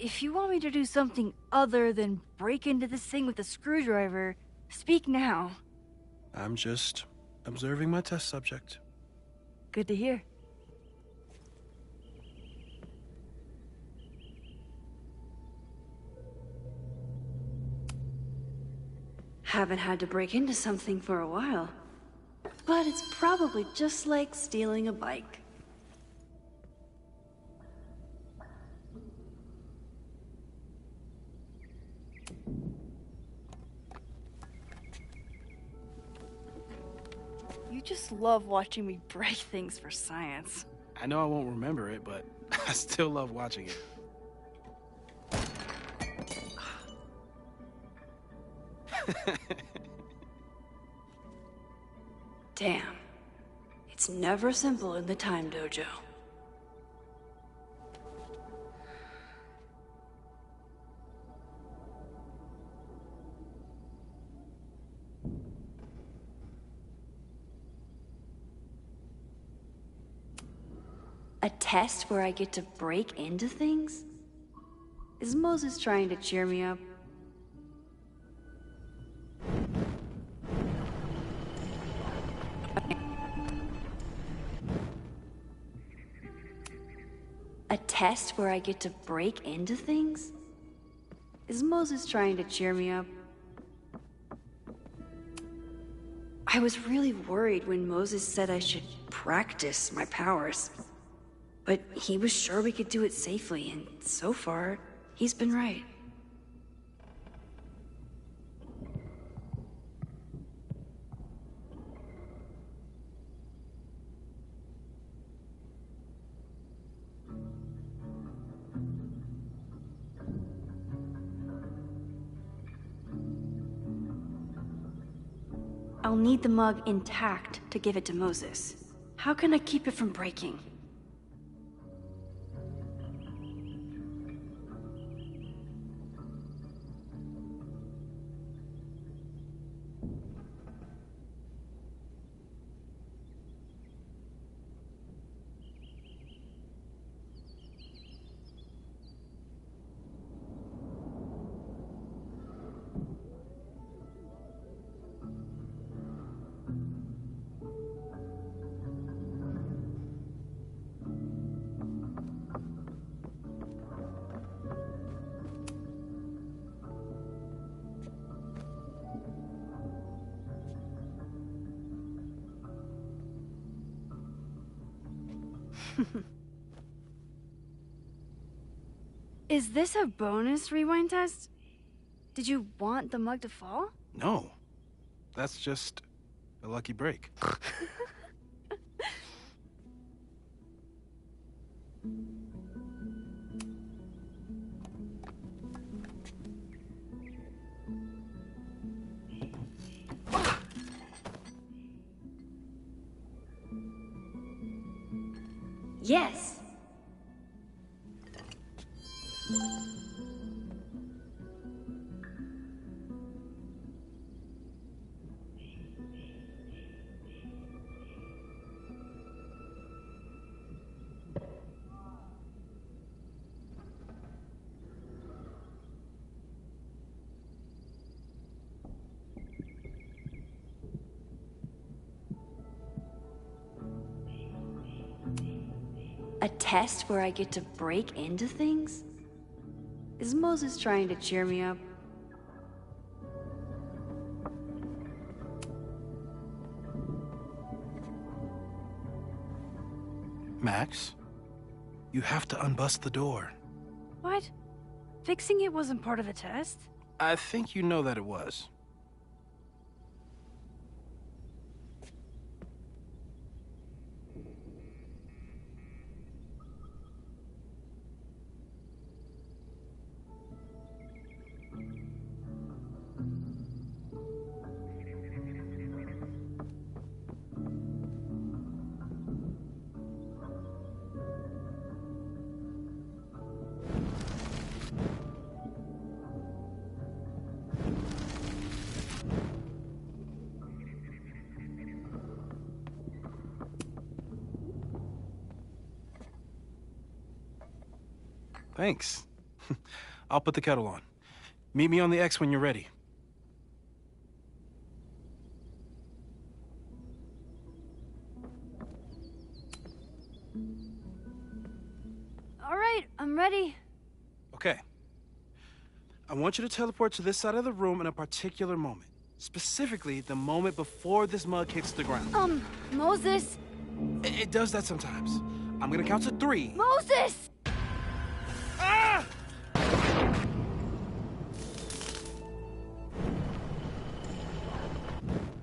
If you want me to do something other than break into this thing with a screwdriver, speak now. I'm just observing my test subject. Good to hear. Haven't had to break into something for a while. But it's probably just like stealing a bike. You just love watching me break things for science. I know I won't remember it, but I still love watching it. Damn. It's never simple in the Time Dojo. A test where I get to break into things? Is Moses trying to cheer me up? A test where I get to break into things? Is Moses trying to cheer me up? I was really worried when Moses said I should practice my powers. But he was sure we could do it safely, and so far, he's been right. I'll need the mug intact to give it to Moses. How can I keep it from breaking? Is this a bonus rewind test? Did you want the mug to fall? No. That's just a lucky break. Yes. A test where I get to break into things? Is Moses trying to cheer me up? Max, you have to unbust the door. What? Fixing it wasn't part of the test? I think you know that it was. Thanks. I'll put the kettle on. Meet me on the X when you're ready. All right, I'm ready. Okay. I want you to teleport to this side of the room in a particular moment. Specifically, the moment before this mug hits the ground. Moses! It does that sometimes. I'm gonna count to 3. Moses! Ah!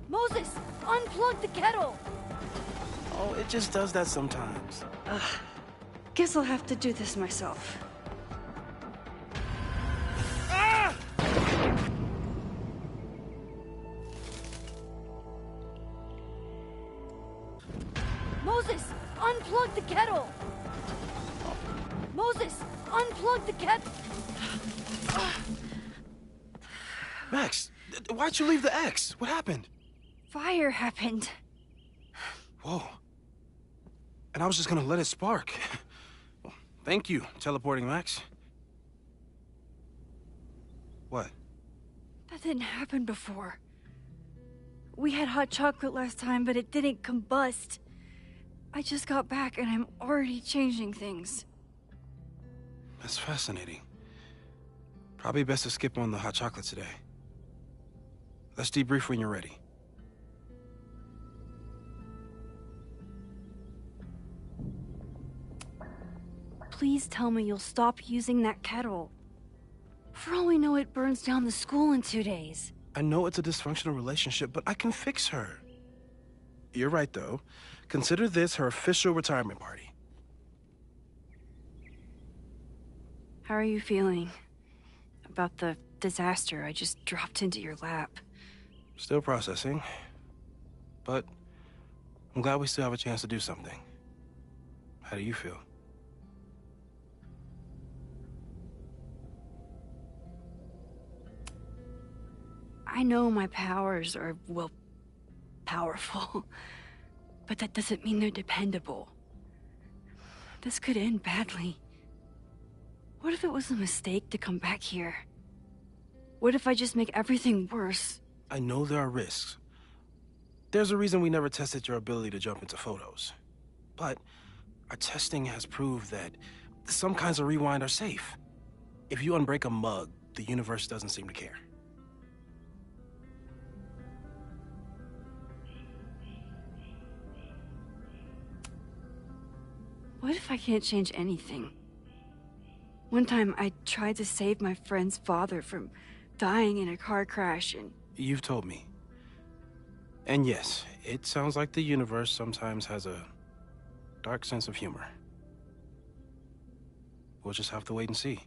Moses! Unplug the kettle! Oh, it just does that sometimes. Guess I'll have to do this myself. Ah! Moses! Unplug the kettle! Moses! Unplug the kettle! Max, why'd you leave the X? What happened? Fire happened. Whoa. And I was just gonna let it spark. Well, thank you, teleporting Max. What? That didn't happen before. We had hot chocolate last time, but it didn't combust. I just got back and I'm already changing things. That's fascinating. Probably best to skip on the hot chocolate today. Let's debrief when you're ready. Please tell me you'll stop using that kettle. For all we know, it burns down the school in 2 days. I know it's a dysfunctional relationship, but I can fix her. You're right, though. Consider this her official retirement party. How are you feeling about the disaster I just dropped into your lap? Still processing. But I'm glad we still have a chance to do something. How do you feel? I know my powers are, well, powerful. But that doesn't mean they're dependable. This could end badly. What if it was a mistake to come back here? What if I just make everything worse? I know there are risks. There's a reason we never tested your ability to jump into photos. But our testing has proved that some kinds of rewind are safe. If you unbreak a mug, the universe doesn't seem to care. What if I can't change anything? One time, I tried to save my friend's father from dying in a car crash and... You've told me. And yes, it sounds like the universe sometimes has a dark sense of humor. We'll just have to wait and see.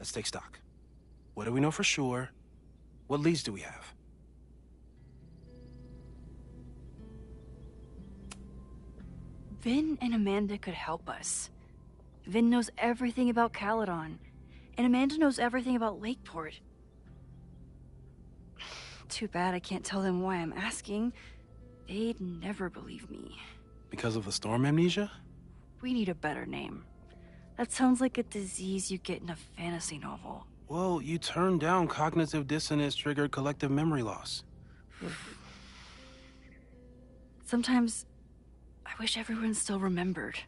Let's take stock. What do we know for sure? What leads do we have? Vin and Amanda could help us. Vin knows everything about Caledon, and Amanda knows everything about Lakeport. Too bad I can't tell them why I'm asking. They'd never believe me. Because of the storm amnesia? We need a better name. That sounds like a disease you get in a fantasy novel. Well, you turned down cognitive dissonance triggered collective memory loss. Sometimes, I wish everyone still remembered.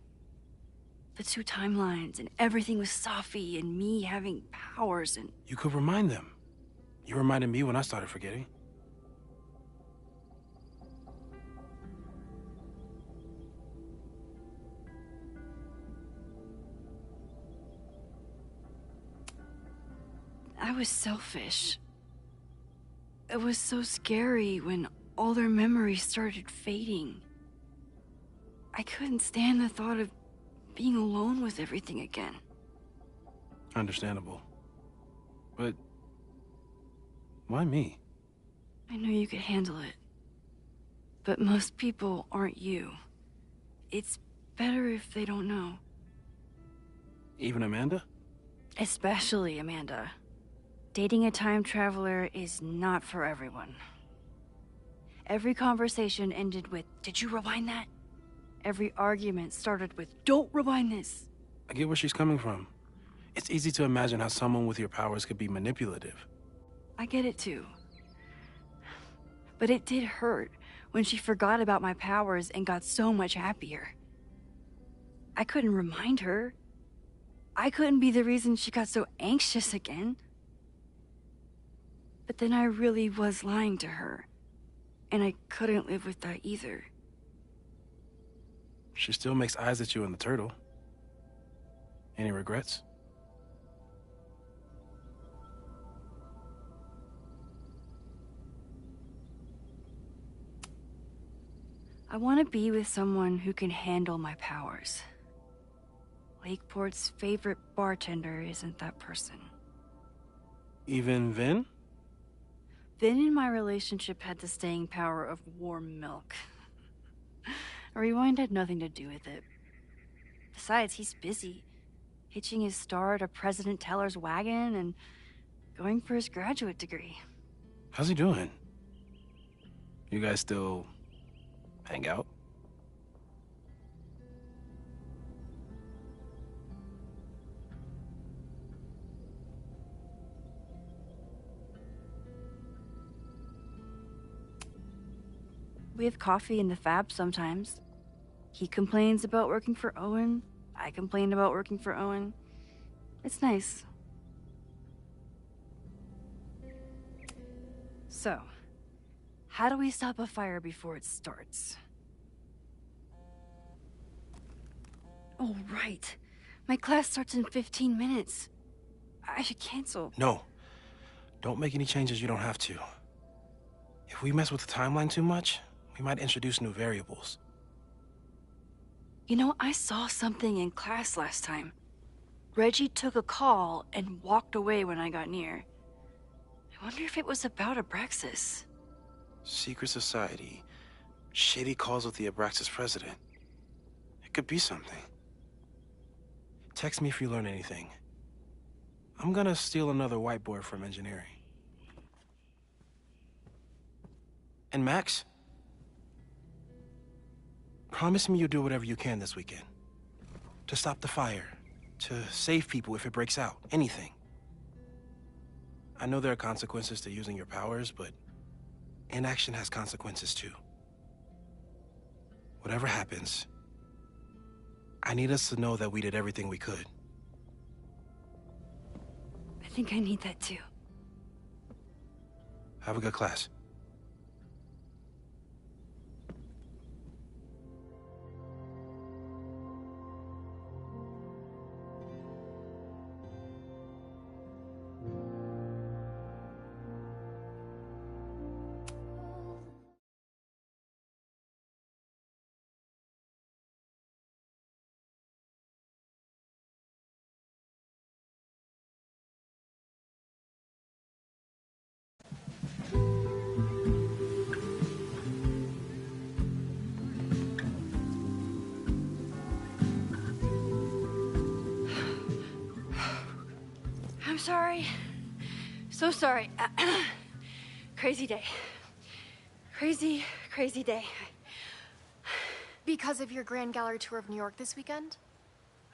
The two timelines, and everything with Safi, and me having powers, and... You could remind them. You reminded me when I started forgetting. I was selfish. It was so scary when all their memories started fading. I couldn't stand the thought of being alone with everything again. Understandable. But why me? I know you could handle it. But most people aren't you. It's better if they don't know. Even Amanda? Especially Amanda. Dating a time traveler is not for everyone. Every conversation ended with, "Did you rewind that?" Every argument started with, "Don't rewind this." I get where she's coming from. It's easy to imagine how someone with your powers could be manipulative. I get it too. But it did hurt when she forgot about my powers and got so much happier. I couldn't remind her. I couldn't be the reason she got so anxious again. But then I really was lying to her, and I couldn't live with that either. She still makes eyes at you and the turtle. Any regrets? I want to be with someone who can handle my powers. Lakeport's favorite bartender isn't that person. Even Vin? Vin and my relationship had the staying power of warm milk. A rewind had nothing to do with it. Besides, he's busy, hitching his star to President Teller's wagon and going for his graduate degree. How's he doing? You guys still hang out? We have coffee in the Fab sometimes. He complains about working for Owen. I complain about working for Owen. It's nice. So, how do we stop a fire before it starts? Oh, right. My class starts in 15 minutes. I should cancel. No. Don't make any changes you don't have to. If we mess with the timeline too much, we might introduce new variables. You know, I saw something in class last time. Reggie took a call and walked away when I got near. I wonder if it was about Abraxas. Secret society. Shady calls with the Abraxas president. It could be something. Text me if you learn anything. I'm gonna steal another whiteboard from engineering. And Max? Promise me you'll do whatever you can this weekend. To stop the fire. To save people if it breaks out. Anything. I know there are consequences to using your powers, but inaction has consequences too. Whatever happens, I need us to know that we did everything we could. I think I need that too. Have a good class. sorry. So sorry. Crazy day. Crazy, crazy day. Because of your Grand Gallery tour of New York this weekend?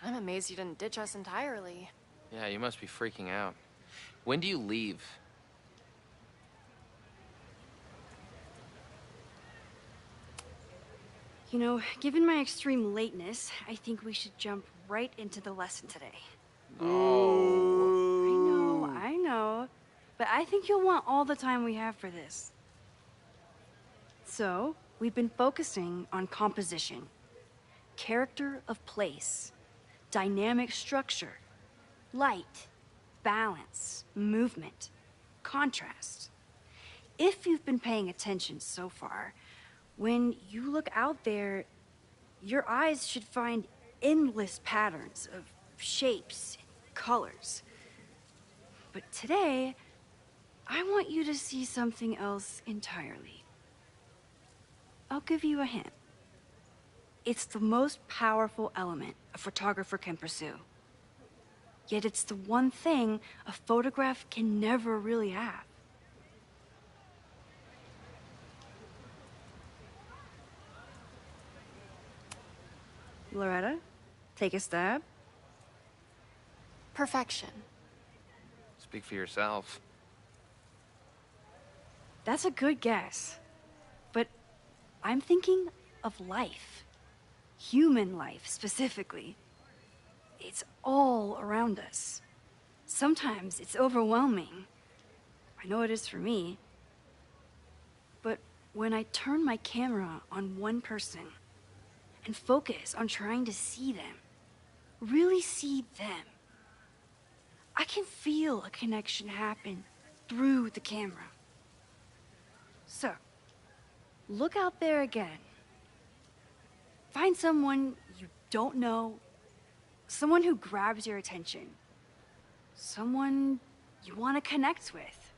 I'm amazed you didn't ditch us entirely. Yeah, you must be freaking out. When do you leave? You know, given my extreme lateness, I think we should jump right into the lesson today. Oh. I know. But I think you'll want all the time we have for this. So, we've been focusing on composition, character of place, dynamic structure, light, balance, movement, contrast. If you've been paying attention so far, when you look out there, your eyes should find endless patterns of shapes and colors. But today, I want you to see something else entirely. I'll give you a hint. It's the most powerful element a photographer can pursue. Yet it's the one thing a photograph can never really have. Loretta, take a stab. Perfection. Speak for yourself. That's a good guess. But I'm thinking of life. Human life, specifically. It's all around us. Sometimes it's overwhelming. I know it is for me. But when I turn my camera on one person and focus on trying to see them, really see them, I can feel a connection happen through the camera. So, look out there again. Find someone you don't know, someone who grabs your attention, someone you want to connect with.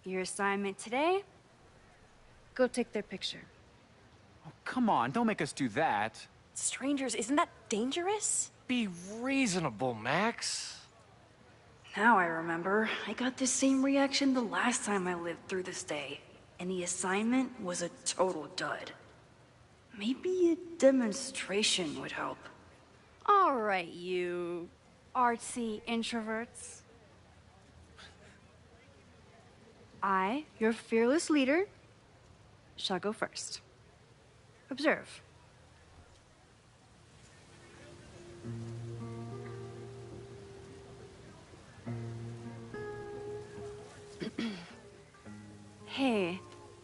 Your assignment today? Go take their picture. Oh, come on, don't make us do that. Strangers, isn't that dangerous? Be reasonable, Max. Now I remember. I got the same reaction the last time I lived through this day, and the assignment was a total dud. Maybe a demonstration would help. All right, you artsy introverts. I, your fearless leader, shall go first. Observe. Hey,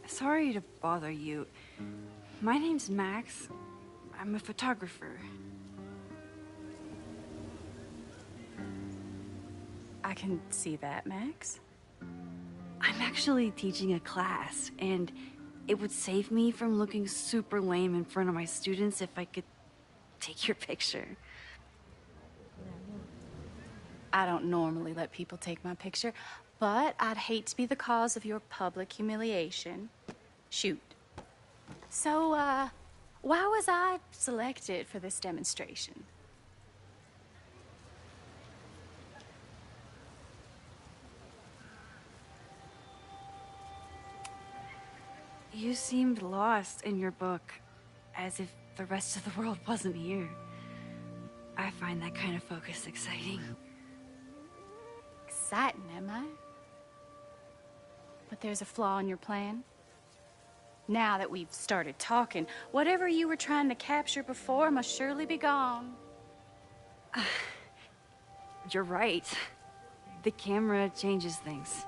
sorry to bother you. My name's Max. I'm a photographer. I can see that, Max. I'm actually teaching a class, and it would save me from looking super lame in front of my students if I could take your picture. I don't normally let people take my picture, but I'd hate to be the cause of your public humiliation. Shoot. So, why was I selected for this demonstration? You seemed lost in your book, as if the rest of the world wasn't here. I find that kind of focus exciting. Exciting, am I? But there's a flaw in your plan. Now that we've started talking, whatever you were trying to capture before must surely be gone. You're right. The camera changes things.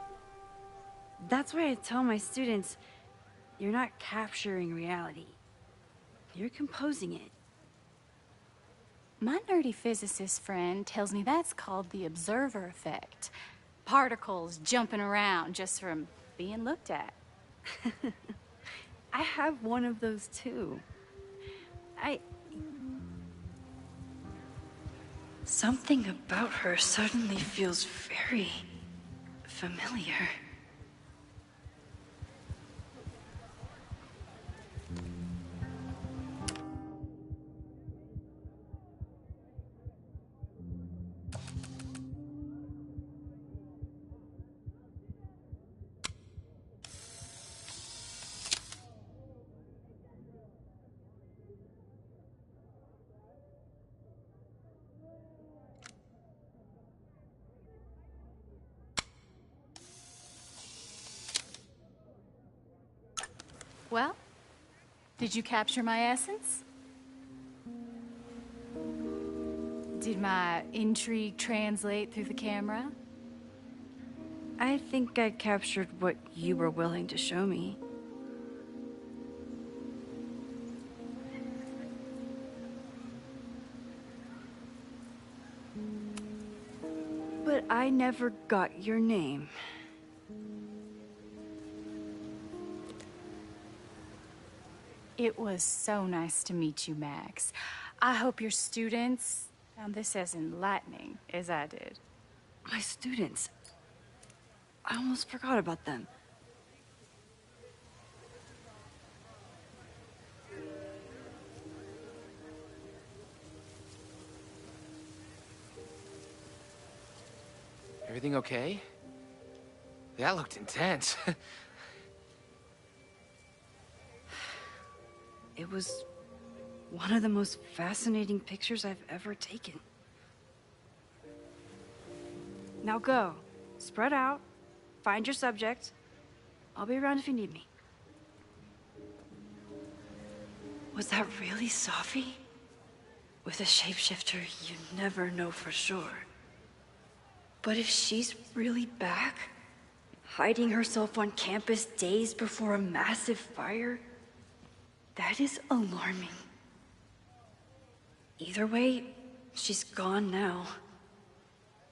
That's why I tell my students, you're not capturing reality. You're composing it. My nerdy physicist friend tells me that's called the observer effect. Particles jumping around just from being looked at. I have one of those too. Something about her suddenly feels very familiar. Well, did you capture my essence? Did my intrigue translate through the camera? I think I captured what you were willing to show me. But I never got your name. It was so nice to meet you, Max. I hope your students found this as enlightening as I did. My students. I almost forgot about them. Everything okay? That looked intense. It was one of the most fascinating pictures I've ever taken. Now go. Spread out. Find your subject. I'll be around if you need me. Was that really Safi? With a shapeshifter, you never know for sure. But if she's really back, hiding herself on campus days before a massive fire, that is alarming. Either way, she's gone now.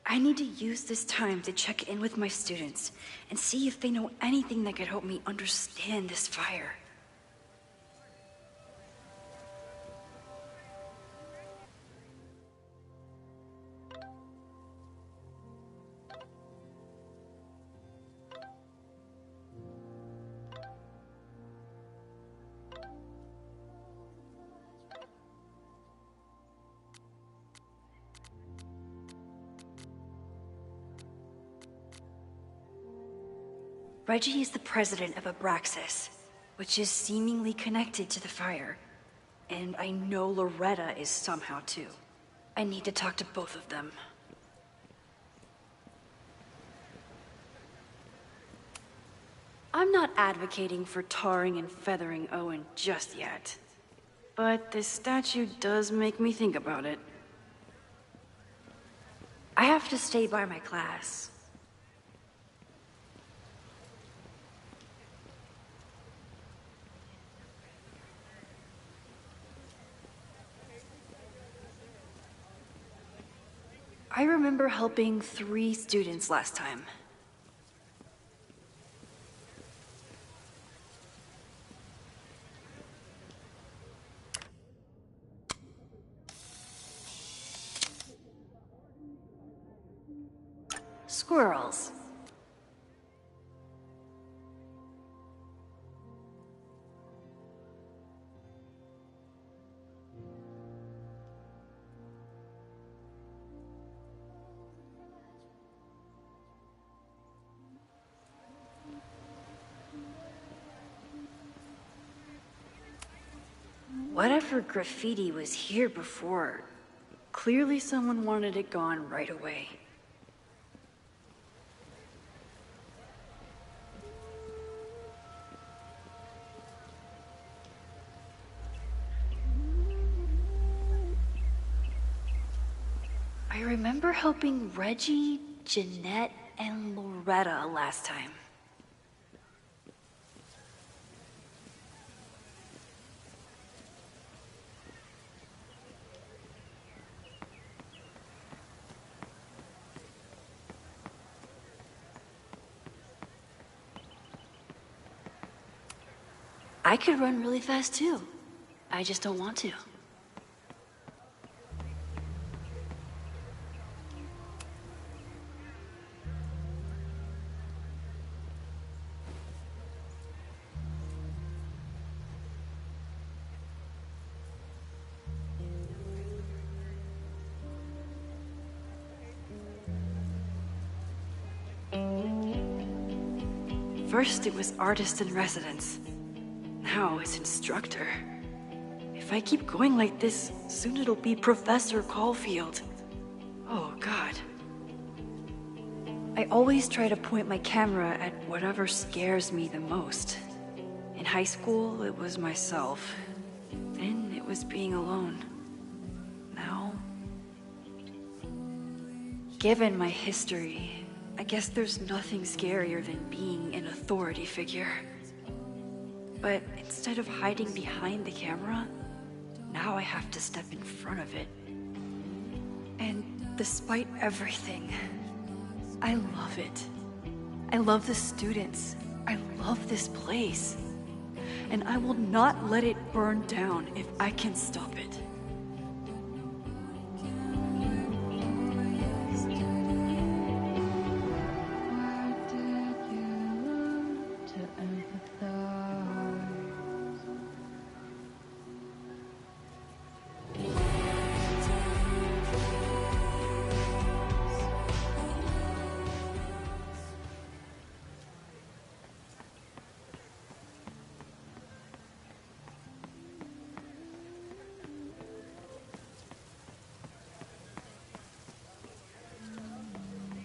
I need to use this time to check in with my students and see if they know anything that could help me understand this fire. Reggie is the president of Abraxas, which is seemingly connected to the fire. And I know Loretta is somehow too. I need to talk to both of them. I'm not advocating for tarring and feathering Owen just yet. But this statue does make me think about it. I have to stay by my class. I remember helping 3 students last time. Squirrels. Whatever graffiti was here before, clearly someone wanted it gone right away. I remember helping Reggie, Jeanette, and Loretta last time. I could run really fast too. I just don't want to. First it was artist in residence. Now it's instructor. If I keep going like this, soon it'll be Professor Caulfield. Oh, God. I always try to point my camera at whatever scares me the most. In high school, it was myself. Then it was being alone. Now, given my history, I guess there's nothing scarier than being an authority figure. But instead of hiding behind the camera, now I have to step in front of it. And despite everything, I love it. I love the students. I love this place. And I will not let it burn down if I can stop it.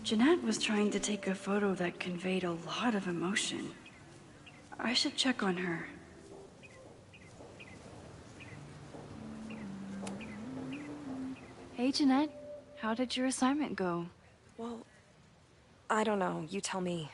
Jeanette was trying to take a photo that conveyed a lot of emotion. I should check on her. Hey, Jeanette. How did your assignment go? Well, I don't know. You tell me.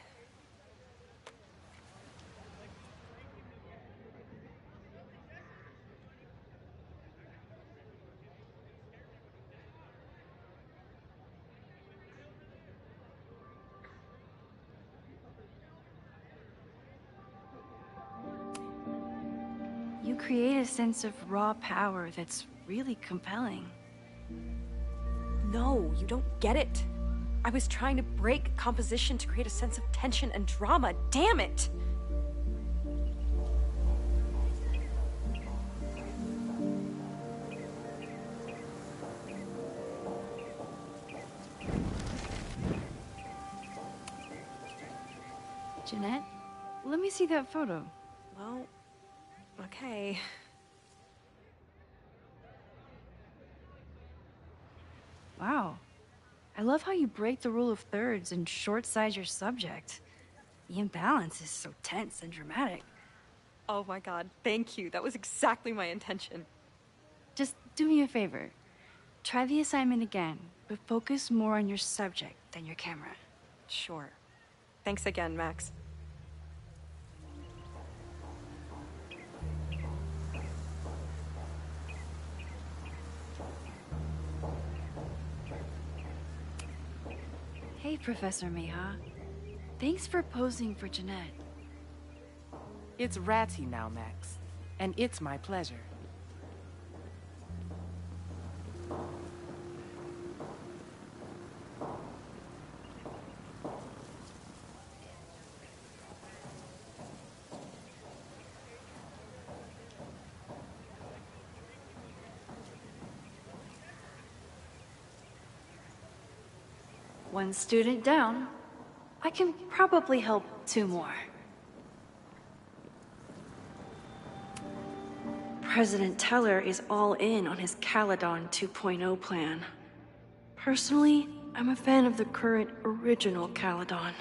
You create a sense of raw power that's really compelling. No, you don't get it. I was trying to break composition to create a sense of tension and drama. Damn it! Jeanette, let me see that photo. Well, okay. Wow. I love how you break the rule of thirds and short-size your subject. The imbalance is so tense and dramatic. Oh my god, thank you. That was exactly my intention. Just do me a favor. Try the assignment again, but focus more on your subject than your camera. Sure. Thanks again, Max. Hey, Professor Miha. Thanks for posing for Jeanette. It's Ratty now, Max. And it's my pleasure. One student down. I can probably help 2 more. President Teller is all in on his Caledon 2.0 plan. Personally, I'm a fan of the current original Caledon.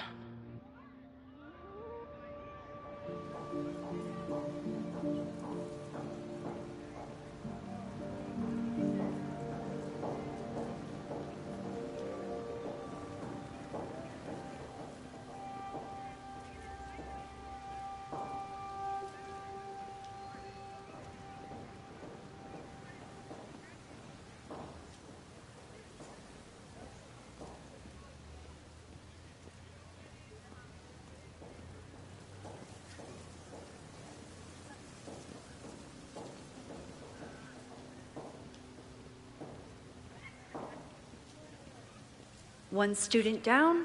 One student down,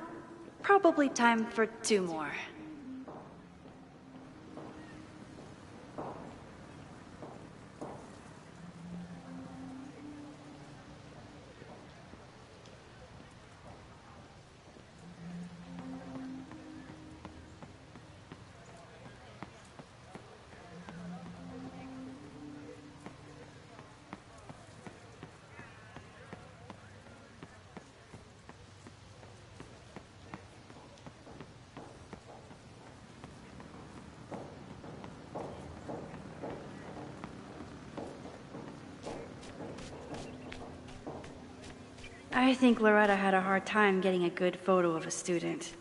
probably time for 2 more. I think Loretta had a hard time getting a good photo of a student.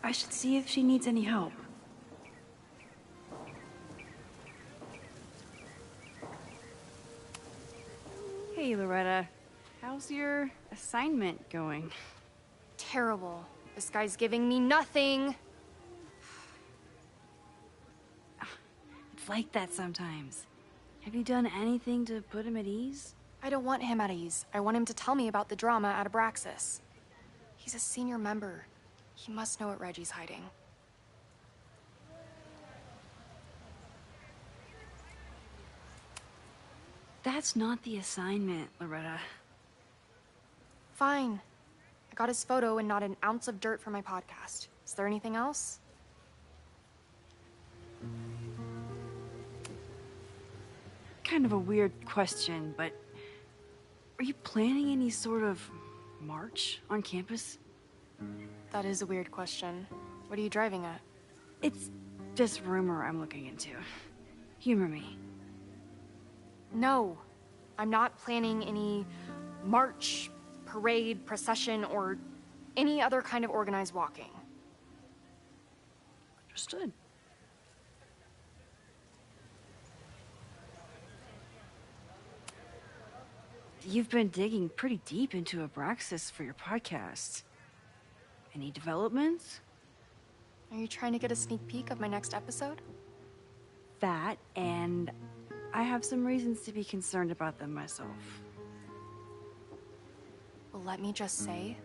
I should see if she needs any help. Hey, Loretta. How's your assignment going? Terrible. This guy's giving me nothing. It's like that sometimes. Have you done anything to put him at ease? I don't want him at ease. I want him to tell me about the drama at Abraxas. He's a senior member. He must know what Reggie's hiding. That's not the assignment, Loretta. Fine. I got his photo and not an ounce of dirt for my podcast. Is there anything else? Kind of a weird question, but are you planning any sort of march on campus? That is a weird question. What are you driving at? It's just rumor I'm looking into. Humor me. No, I'm not planning any march, parade, procession, or any other kind of organized walking. Understood. You've been digging pretty deep into Abraxas for your podcast. Any developments? Are you trying to get a sneak peek of my next episode? That, and I have some reasons to be concerned about them myself. Well, let me just say,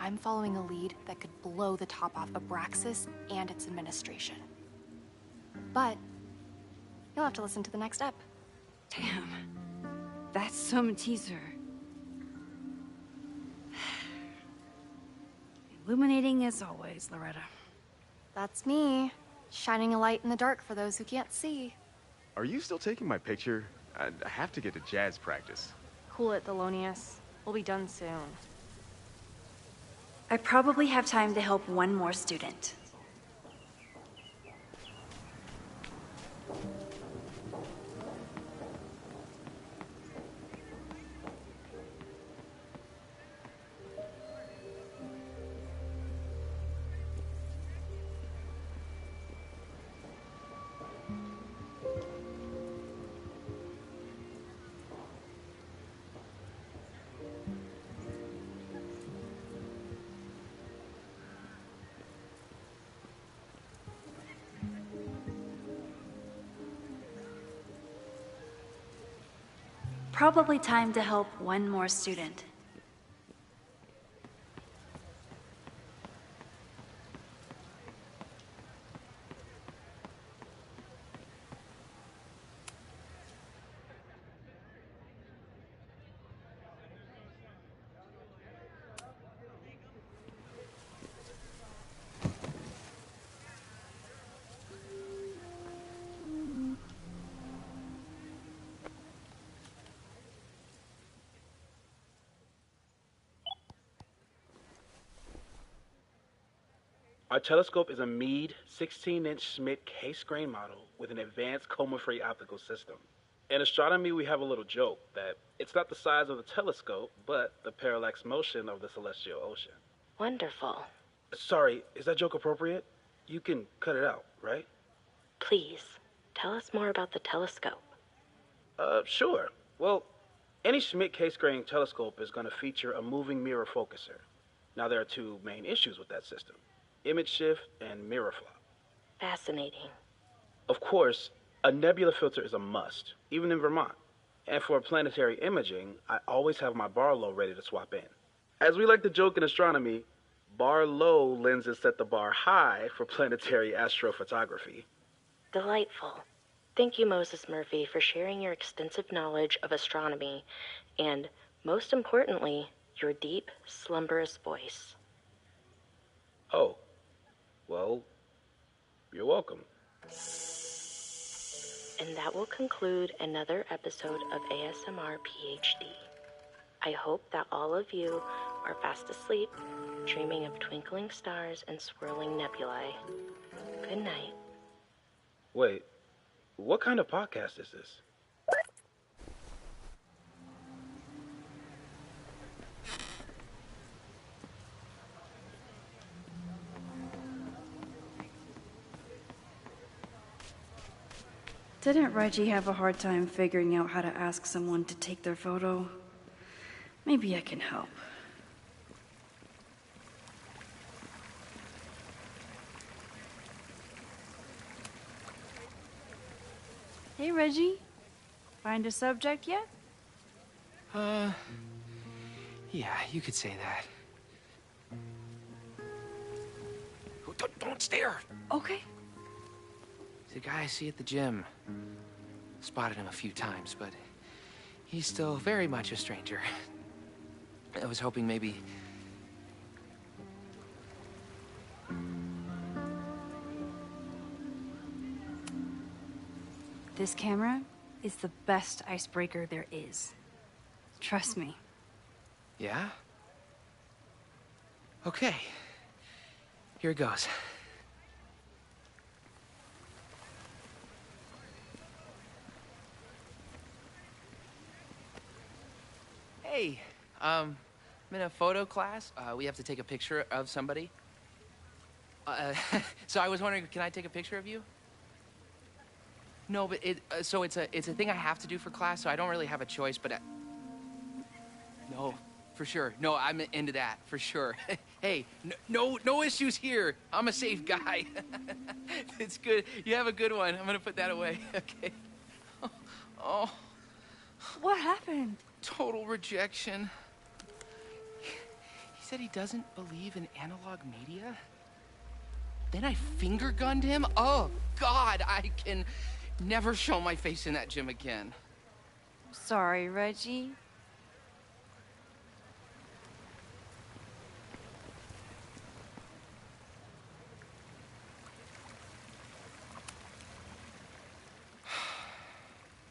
I'm following a lead that could blow the top off Abraxas and its administration. But you'll have to listen to the next ep. Damn. That's some teaser. Illuminating as always, Loretta. That's me, shining a light in the dark for those who can't see. Are you still taking my picture? I have to get to jazz practice. Cool it, Thelonious. We'll be done soon. I probably have time to help one more student. Probably time to help one more student. Our telescope is a Meade 16-inch Schmidt case-grain model with an advanced coma-free optical system. In astronomy, we have a little joke that it's not the size of the telescope, but the parallax motion of the celestial ocean. Wonderful. Sorry, is that joke appropriate? You can cut it out, right? Please, tell us more about the telescope. Sure. Well, any Schmidt case-grain telescope is going to feature a moving mirror focuser. Now, there are two main issues with that system: image shift and mirror flop. Fascinating. Of course, a nebula filter is a must, even in Vermont. And for planetary imaging, I always have my Barlow ready to swap in. As we like to joke in astronomy, Barlow lenses set the bar high for planetary astrophotography. Delightful. Thank you, Moses Murphy, for sharing your extensive knowledge of astronomy and, most importantly, your deep, slumberous voice. Oh, well, you're welcome. And that will conclude another episode of ASMR PhD. I hope that all of you are fast asleep, dreaming of twinkling stars and swirling nebulae. Good night. Wait, what kind of podcast is this? Didn't Reggie have a hard time figuring out how to ask someone to take their photo? Maybe I can help. Hey, Reggie. Find a subject yet? Yeah, you could say that. Don't stare! Okay. He's a guy I see at the gym. Spotted him a few times, but he's still very much a stranger. I was hoping maybe... This camera is the best icebreaker there is. Trust me. Yeah? Okay. Here it goes. Hey, I'm in a photo class. We have to take a picture of somebody. So I was wondering, can I take a picture of you? No, but so it's a thing I have to do for class, so I don't really have a choice, but no, for sure. No, I'm into that, for sure. Hey, no issues here. I'm a safe guy. It's good. You have a good one. I'm gonna put that away. Okay. Oh. What happened? Total rejection. He said he doesn't believe in analog media. Then I finger gunned him? Oh, God, I can never show my face in that gym again. Sorry, Reggie.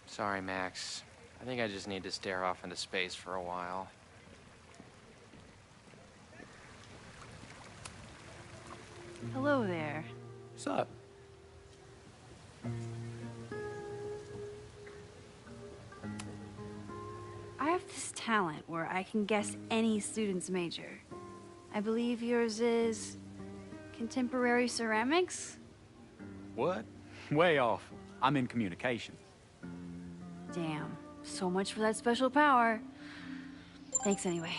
Sorry, Max. I think I just need to stare off into space for a while. Hello there. What's up? I have this talent where I can guess any student's major. I believe yours is contemporary ceramics? What? Way off. I'm in communication. Damn. So much for that special power. Thanks anyway.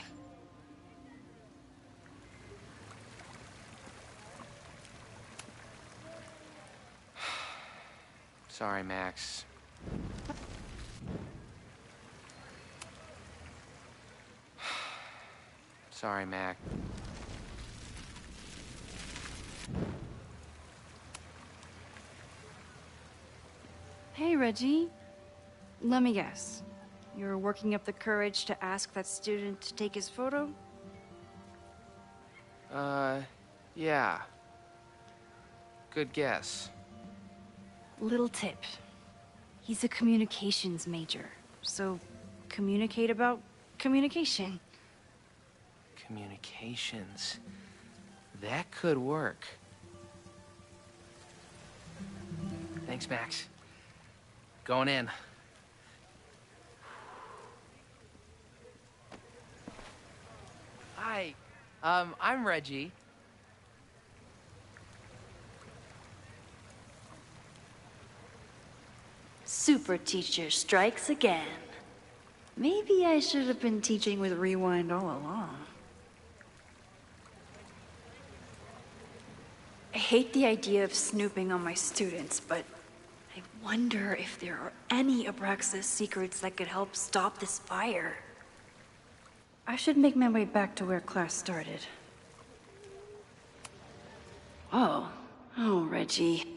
Sorry, Max. Sorry, Mac. Hey, Reggie. Let me guess. You're working up the courage to ask that student to take his photo? Yeah. Good guess. Little tip. He's a communications major, so communicate about communication. Communications. That could work. Thanks, Max. Going in. Hi. I'm Reggie. Super teacher strikes again. Maybe I should have been teaching with Rewind all along. I hate the idea of snooping on my students, but I wonder if there are any Abraxas secrets that could help stop this fire. I should make my way back to where class started. Oh, Reggie.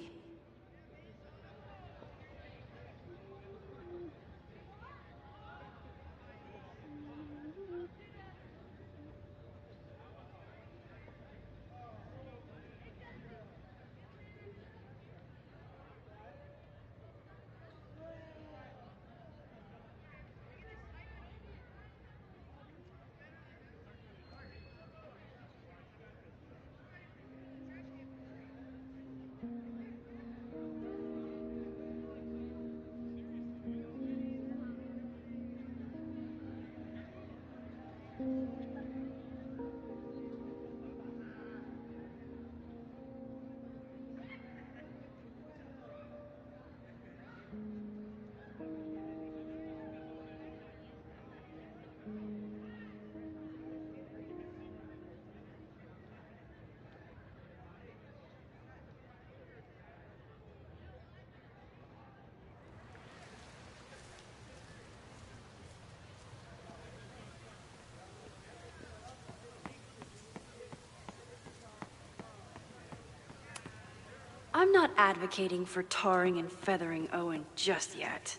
I'm not advocating for tarring and feathering Owen just yet.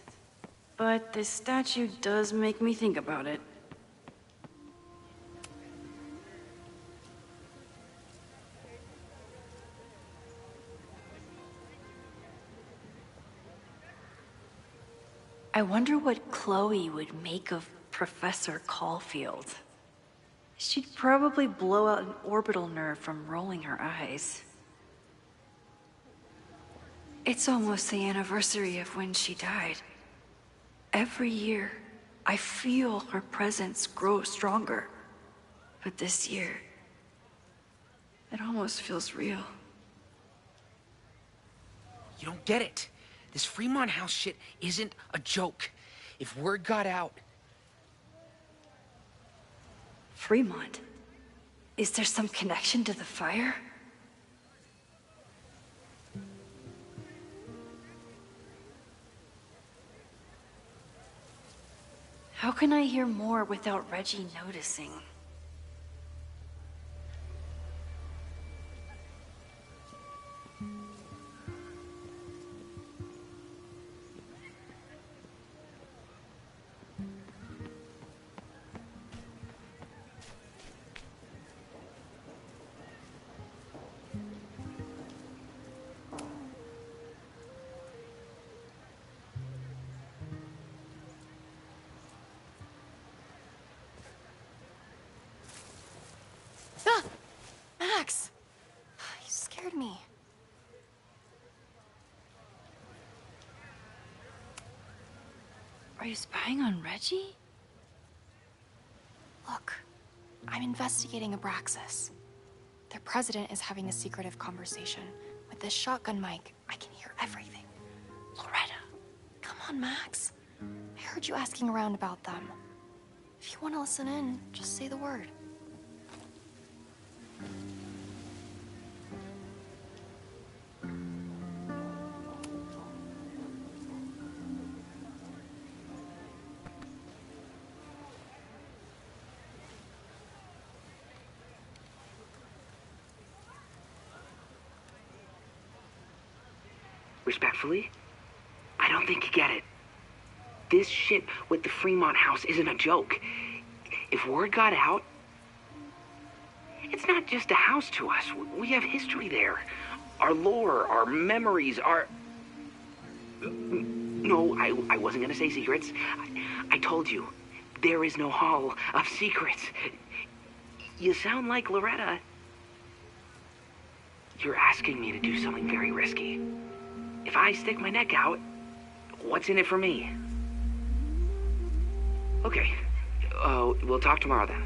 But this statue does make me think about it. I wonder what Chloe would make of Professor Caulfield. She'd probably blow out an orbital nerve from rolling her eyes. It's almost the anniversary of when she died. Every year, I feel her presence grow stronger. But this year, it almost feels real. You don't get it. This Fremont House shit isn't a joke. If word got out... Fremont? Is there some connection to the fire? How can I hear more without Reggie noticing? Ah! Max! You scared me. Are you spying on Reggie? Look, I'm investigating Abraxas. Their president is having a secretive conversation. With this shotgun mic, I can hear everything. Loretta, come on, Max. I heard you asking around about them. If you want to listen in, just say the word. Respectfully, I don't think you get it. This shit with the Fremont House isn't a joke. If word got out, it's not just a house to us. We have history there. Our lore, our memories, our... No, I wasn't gonna say secrets. I told you, there is no Hall of Secrets. You sound like Loretta. You're asking me to do something very risky. If I stick my neck out, what's in it for me? Okay. We'll talk tomorrow then.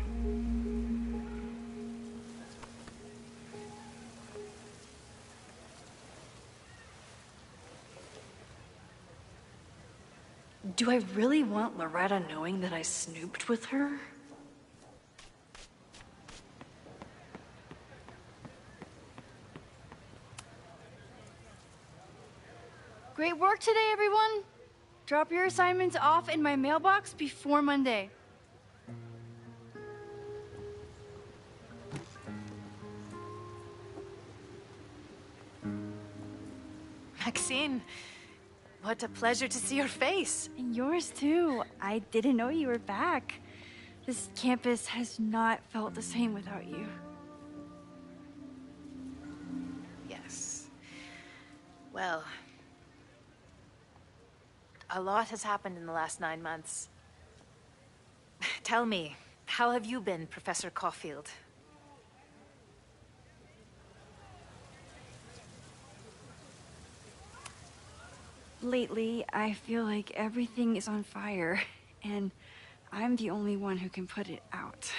Do I really want Loretta knowing that I snooped with her? Great work today, everyone! Drop your assignments off in my mailbox before Monday. Maxine, what a pleasure to see your face. And yours too. I didn't know you were back. This campus has not felt the same without you. Yes. Well, a lot has happened in the last 9 months. Tell me, how have you been, Professor Caulfield? Lately, I feel like everything is on fire, and I'm the only one who can put it out.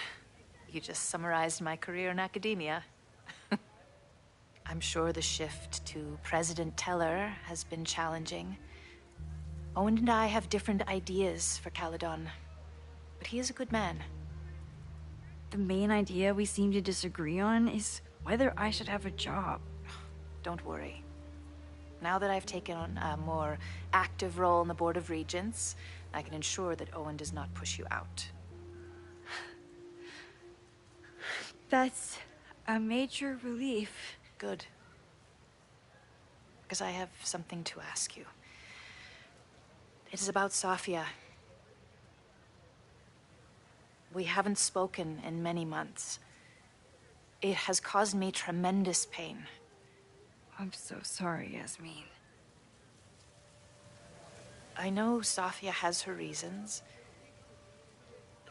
You just summarized my career in academia. I'm sure the shift to President Teller has been challenging. Owen and I have different ideas for Caledon, but he is a good man. The main idea we seem to disagree on is whether I should have a job. Don't worry. Now that I've taken on a more active role in the Board of Regents, I can ensure that Owen does not push you out. That's a major relief. Good. because I have something to ask you. It is about Sofia. We haven't spoken in many months. It has caused me tremendous pain. I'm so sorry, Yasmin. I know Sofia has her reasons.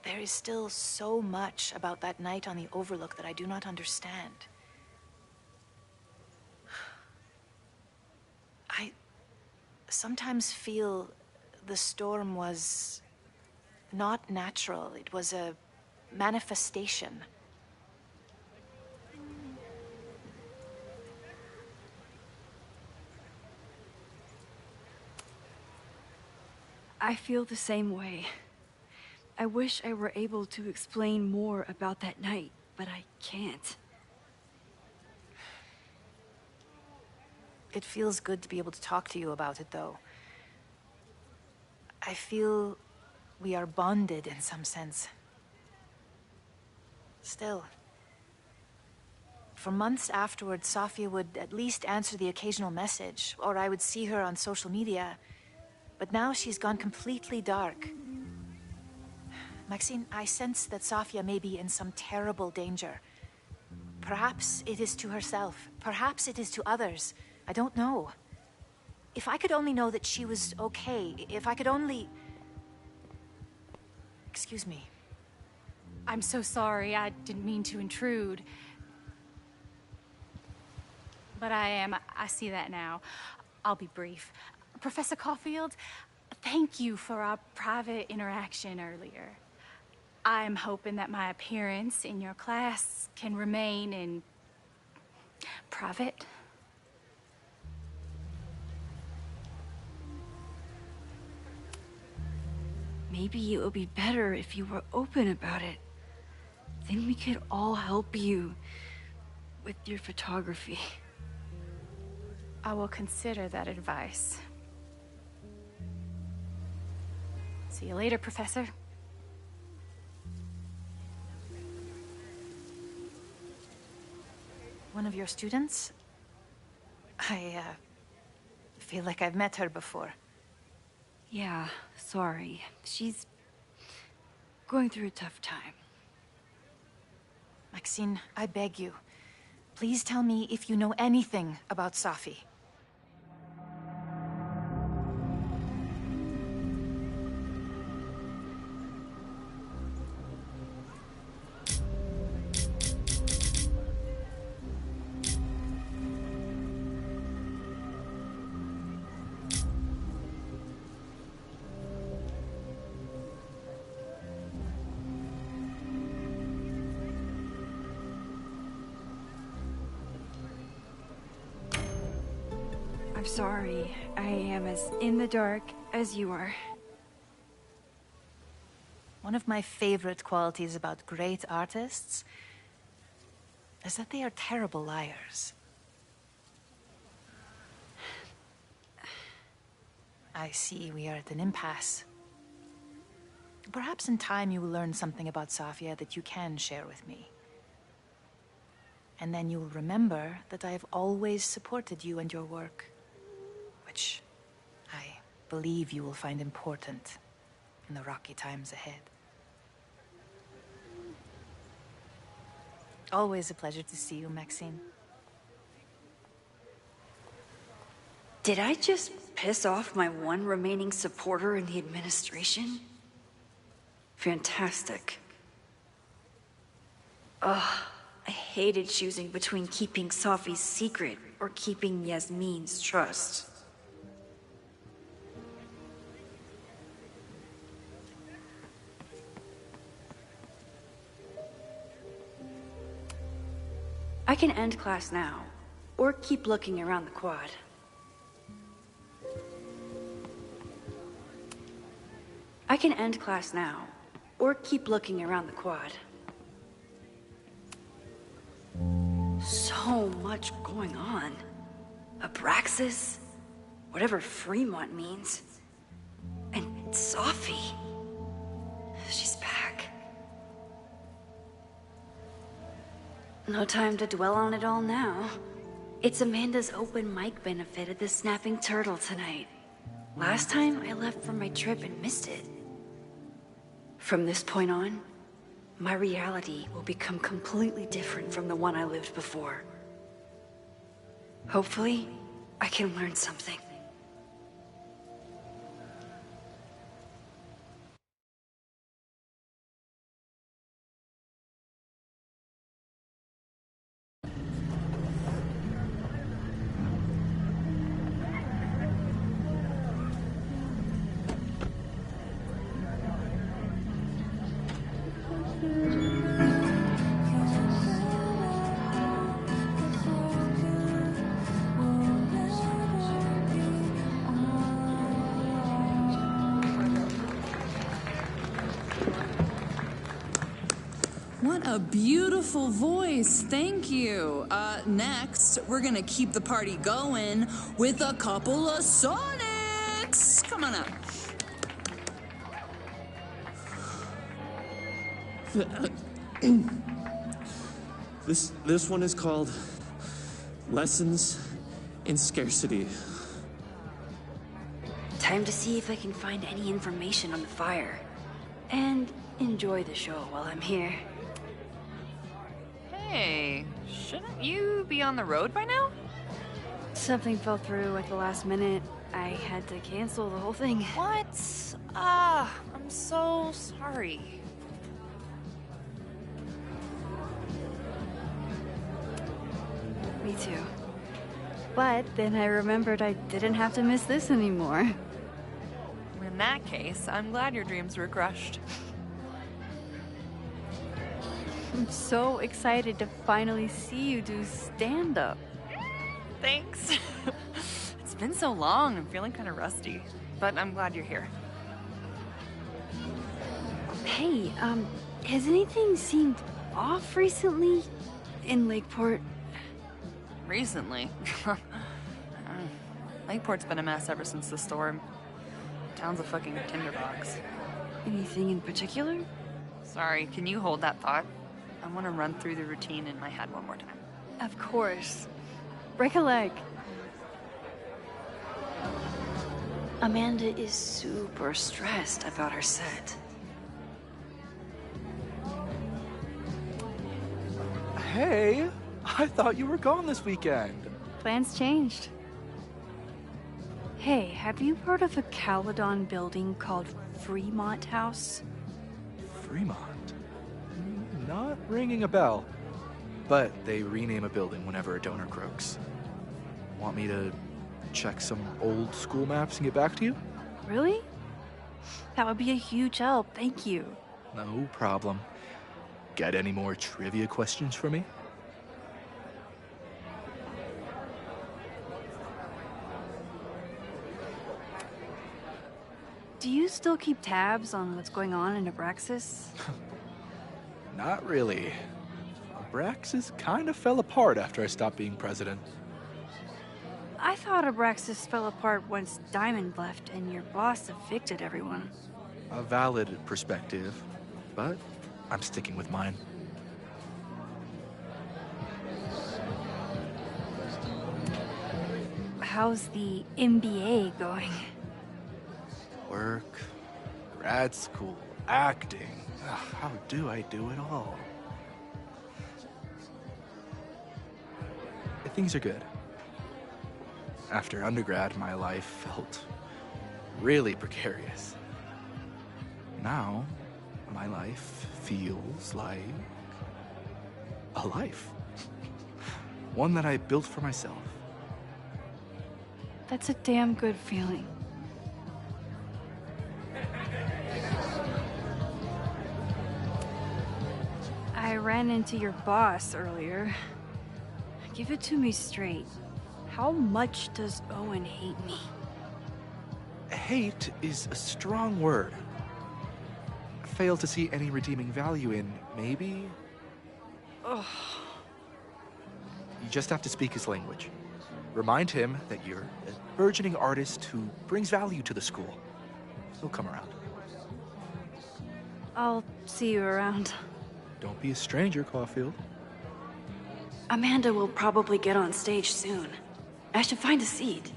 There is still so much about that night on the Overlook that I do not understand. I sometimes feel the storm was not natural. It was a manifestation. I feel the same way. I wish I were able to explain more about that night, but I can't. It feels good to be able to talk to you about it, though. I feel we are bonded in some sense. Still, for months afterwards, Sofia would at least answer the occasional message, or I would see her on social media. But now she's gone completely dark. Maxine, I sense that Sofia may be in some terrible danger. Perhaps it is to herself. Perhaps it is to others. I don't know. If I could only know that she was okay, if I could only... Excuse me. I'm so sorry. I didn't mean to intrude. But I see that now. I'll be brief. Professor Caulfield, thank you for our private interaction earlier. I'm hoping that my appearance in your class can remain in private. Maybe it would be better if you were open about it. Then we could all help you with your photography. I will consider that advice. See you later, Professor. One of your students? I feel like I've met her before. Yeah, sorry. She's going through a tough time. Maxine, I beg you. Please tell me if you know anything about Safi. I'm sorry. I am as in the dark as you are. One of my favorite qualities about great artists is that they are terrible liars. I see we are at an impasse. Perhaps in time you will learn something about Sofia that you can share with me. And then you will remember that I have always supported you and your work, which I believe you will find important in the rocky times ahead. Always a pleasure to see you, Maxine. Did I just piss off my one remaining supporter in the administration? Fantastic. Ugh, I hated choosing between keeping Safi's secret or keeping Yasmin's trust. I can end class now, or keep looking around the quad. I can end class now, or keep looking around the quad. So much going on. Abraxas, whatever Fremont means, and Safi. She's back. No time to dwell on it all now. It's Amanda's open mic benefit at the Snapping Turtle tonight. Last time I left for my trip and missed it. From this point on, my reality will become completely different from the one I lived before. Hopefully, I can learn something. What a beautiful voice. Thank you. Next, we're gonna keep the party going with a couple of sonnets. Come on up. This one is called Lessons in Scarcity. Time to see if I can find any information on the fire. And enjoy the show while I'm here. Hey, shouldn't you be on the road by now? Something fell through at the last minute. I had to cancel the whole thing. What? I'm so sorry. Me too. But then I remembered I didn't have to miss this anymore. In that case, I'm glad your dreams were crushed. I'm so excited to finally see you do stand-up. Thanks. It's been so long, I'm feeling kind of rusty. But I'm glad you're here. Hey, has anything seemed off recently in Lakeport? Recently? Lakeport's been a mess ever since the storm. Town's a fucking tinderbox. Anything in particular? Sorry, can you hold that thought? I want to run through the routine in my head one more time. Of course. Break a leg. Amanda is super stressed about her set. Hey, I thought you were gone this weekend. Plans changed. Hey, have you heard of a Caledon building called Fremont House? Fremont? Not ringing a bell. But they rename a building whenever a donor croaks. Want me to check some old school maps and get back to you? Really? That would be a huge help, thank you. No problem. Got any more trivia questions for me? Do you still keep tabs on what's going on in Abraxas? Not really. Abraxas kind of fell apart after I stopped being president. I thought Abraxas fell apart once Diamond left and your boss evicted everyone. A valid perspective, but I'm sticking with mine. How's the MBA going? Work, grad school, acting. How do I do it all? Things are good. After undergrad, my life felt really precarious. Now, my life feels like a life. One that I built for myself. That's a damn good feeling. I ran into your boss earlier. Give it to me straight. How much does Owen hate me? Hate is a strong word. Fail to see any redeeming value in, maybe? Ugh. You just have to speak his language. Remind him that you're a burgeoning artist who brings value to the school. He'll come around. I'll see you around. Don't be a stranger, Caulfield. Amanda will probably get on stage soon. I should find a seat.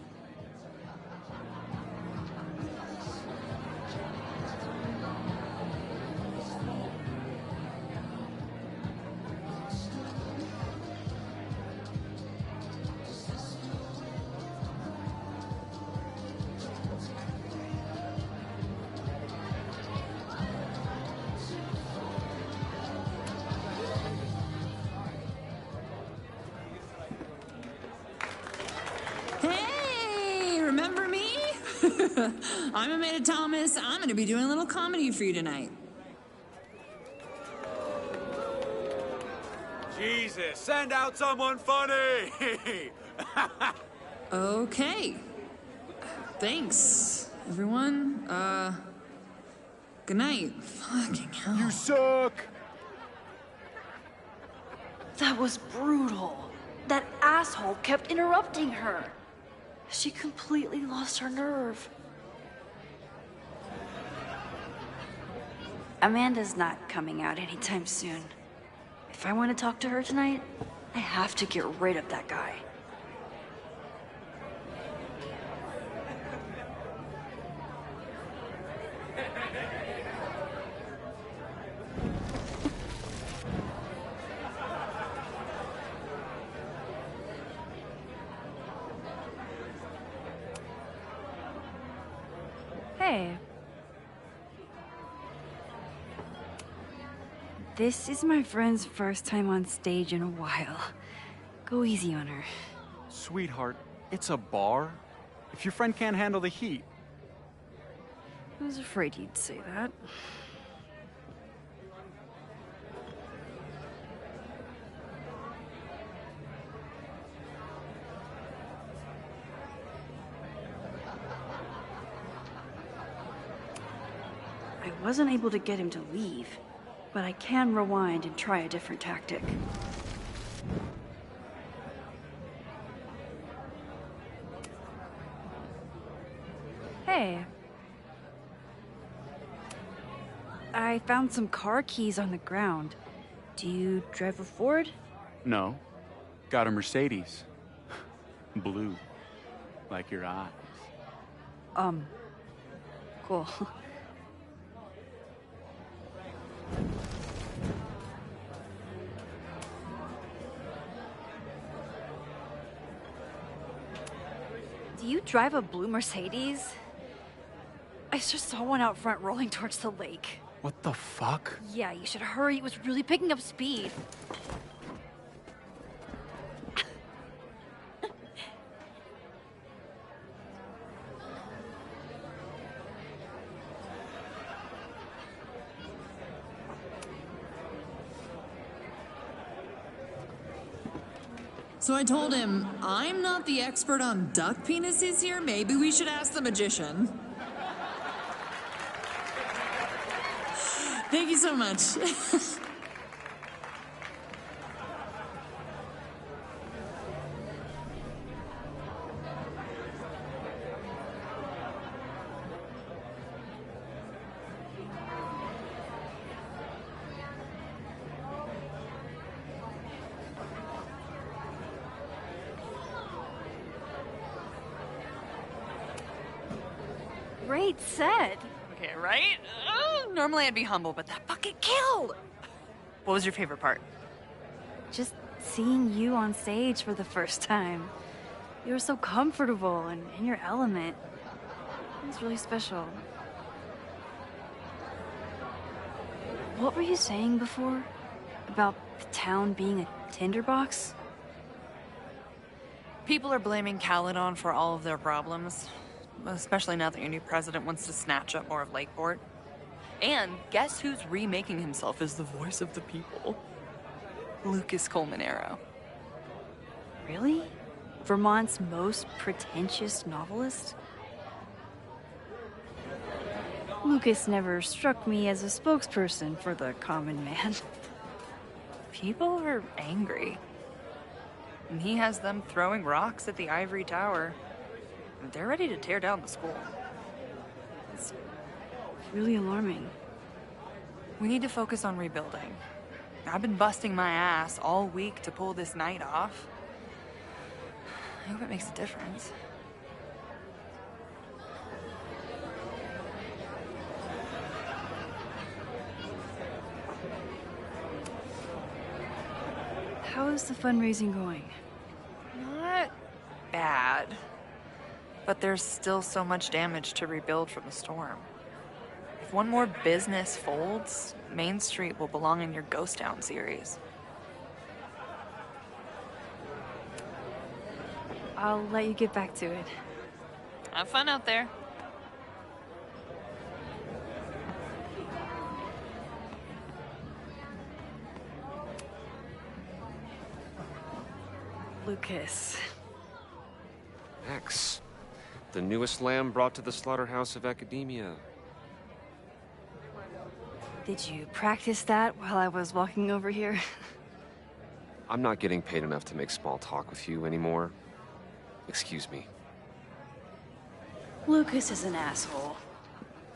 Hey, remember me? I'm Amanda Thomas. I'm gonna be doing a little comedy for you tonight. Jesus, send out someone funny! Okay. Thanks, everyone. Good night. Fucking hell. You suck! That was brutal. That asshole kept interrupting her. She completely lost her nerve. Amanda's not coming out anytime soon. If I want to talk to her tonight, I have to get rid of that guy. Hey. This is my friend's first time on stage in a while. Go easy on her. Sweetheart, it's a bar. If your friend can't handle the heat. I was afraid you'd say that. I wasn't able to get him to leave, but I can rewind and try a different tactic. Hey. I found some car keys on the ground. Do you drive a Ford? No. Got a Mercedes. Blue. Like your eyes. Cool. Do you drive a blue Mercedes? I just saw one out front rolling towards the lake. What the fuck? Yeah, you should hurry. It was really picking up speed. So I told him, I'm not the expert on duck penises here. Maybe we should ask the magician. Thank you so much. Great set. Okay, right? Normally I'd be humble, but that fucking killed! What was your favorite part? Just seeing you on stage for the first time. You were so comfortable and in your element. It was really special. What were you saying before? About the town being a tinderbox? People are blaming Caledon for all of their problems. Especially now that your new president wants to snatch up more of Lakeport. And guess who's remaking himself as the voice of the people? Lucas Colmenero. Really? Vermont's most pretentious novelist? Lucas never struck me as a spokesperson for the common man. People are angry. And he has them throwing rocks at the Ivory Tower. They're ready to tear down the school. It's really alarming. We need to focus on rebuilding. I've been busting my ass all week to pull this night off. I hope it makes a difference. How is the fundraising going? Not bad. But there's still so much damage to rebuild from the storm. If one more business folds, Main Street will belong in your Ghost Town series. I'll let you get back to it. Have fun out there. Lucas. Max, the newest lamb brought to the slaughterhouse of academia. Did you practice that while I was walking over here? I'm not getting paid enough to make small talk with you anymore. Excuse me. Lucas is an asshole.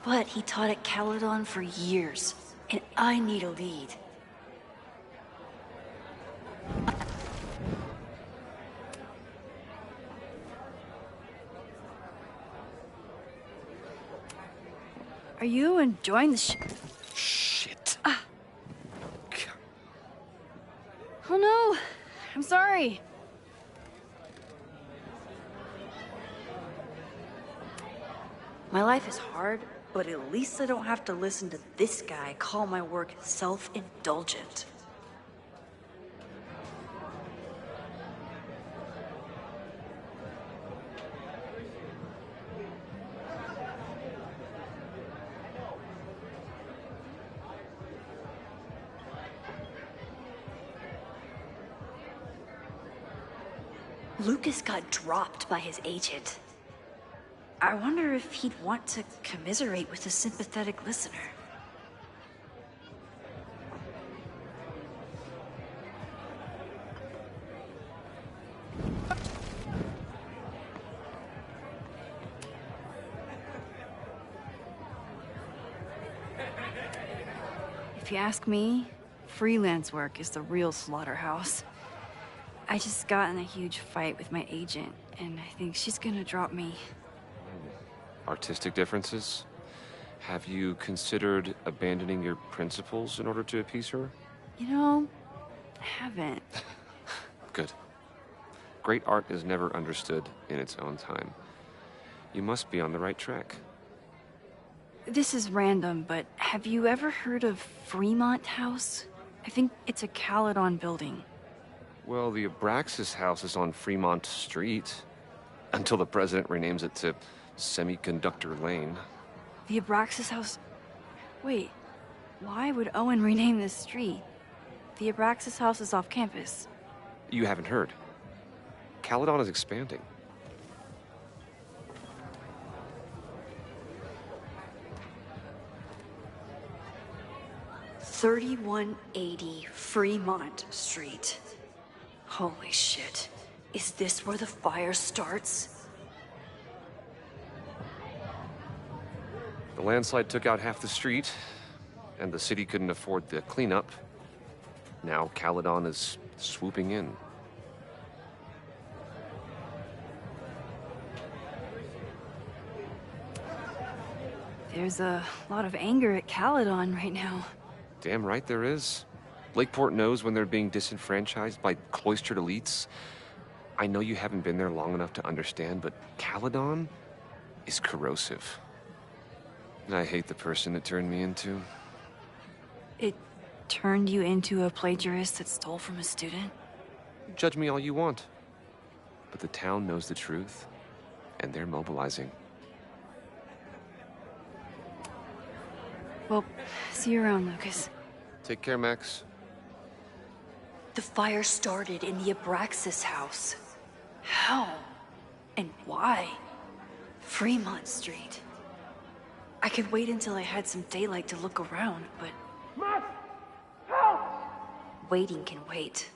But he taught at Caledon for years, and I need a lead. Are you enjoying the Shit. Oh no! I'm sorry. My life is hard, but at least I don't have to listen to this guy call my work self-indulgent. Lucas got dropped by his agent. I wonder if he'd want to commiserate with a sympathetic listener. If you ask me, freelance work is the real slaughterhouse. I just got in a huge fight with my agent, and I think she's gonna drop me. Artistic differences? Have you considered abandoning your principles in order to appease her? You know, I haven't. Good. Great art is never understood in its own time. You must be on the right track. This is random, but have you ever heard of Fremont House? I think it's a Caledon building. Well, the Abraxas house is on Fremont Street. Until the president renames it to Semiconductor Lane. The Abraxas House... Wait, why would Owen rename this street? The Abraxas House is off campus. You haven't heard. Caledon is expanding. $3180 Fremont Street. Holy shit. Is this where the fire starts? The landslide took out half the street, and the city couldn't afford the cleanup. Now Caledon is swooping in. There's a lot of anger at Caledon right now. Damn right there is. Lakeport knows when they're being disenfranchised by cloistered elites. I know you haven't been there long enough to understand, but Caledon is corrosive. And I hate the person it turned me into. It turned you into a plagiarist that stole from a student? Judge me all you want. But the town knows the truth, and they're mobilizing. Well, see you around, Lucas. Take care, Max. The fire started in the Abraxas house. How? And why? Fremont Street. I could wait until I had some daylight to look around, but... Max! Help! Waiting can wait.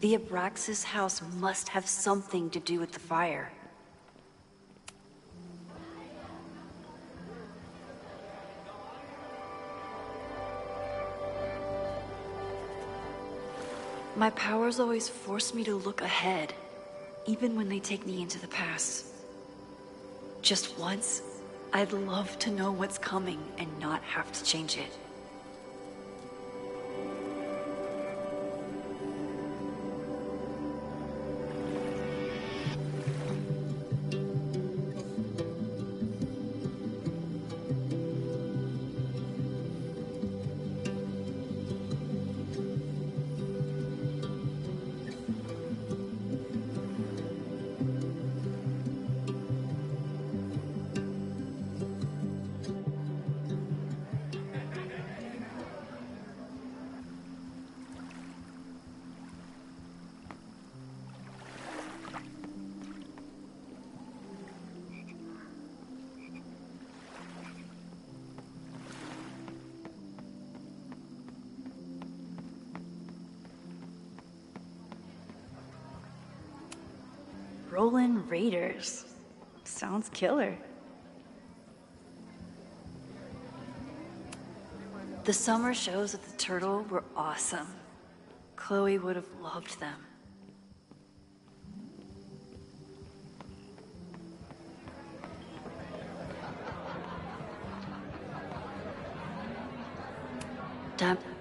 The Abraxas house must have something to do with the fire. My powers always force me to look ahead, even when they take me into the past. Just once, I'd love to know what's coming and not have to change it. Rollin' Raiders. Sounds killer. The summer shows at the Turtle were awesome. Chloe would have loved them.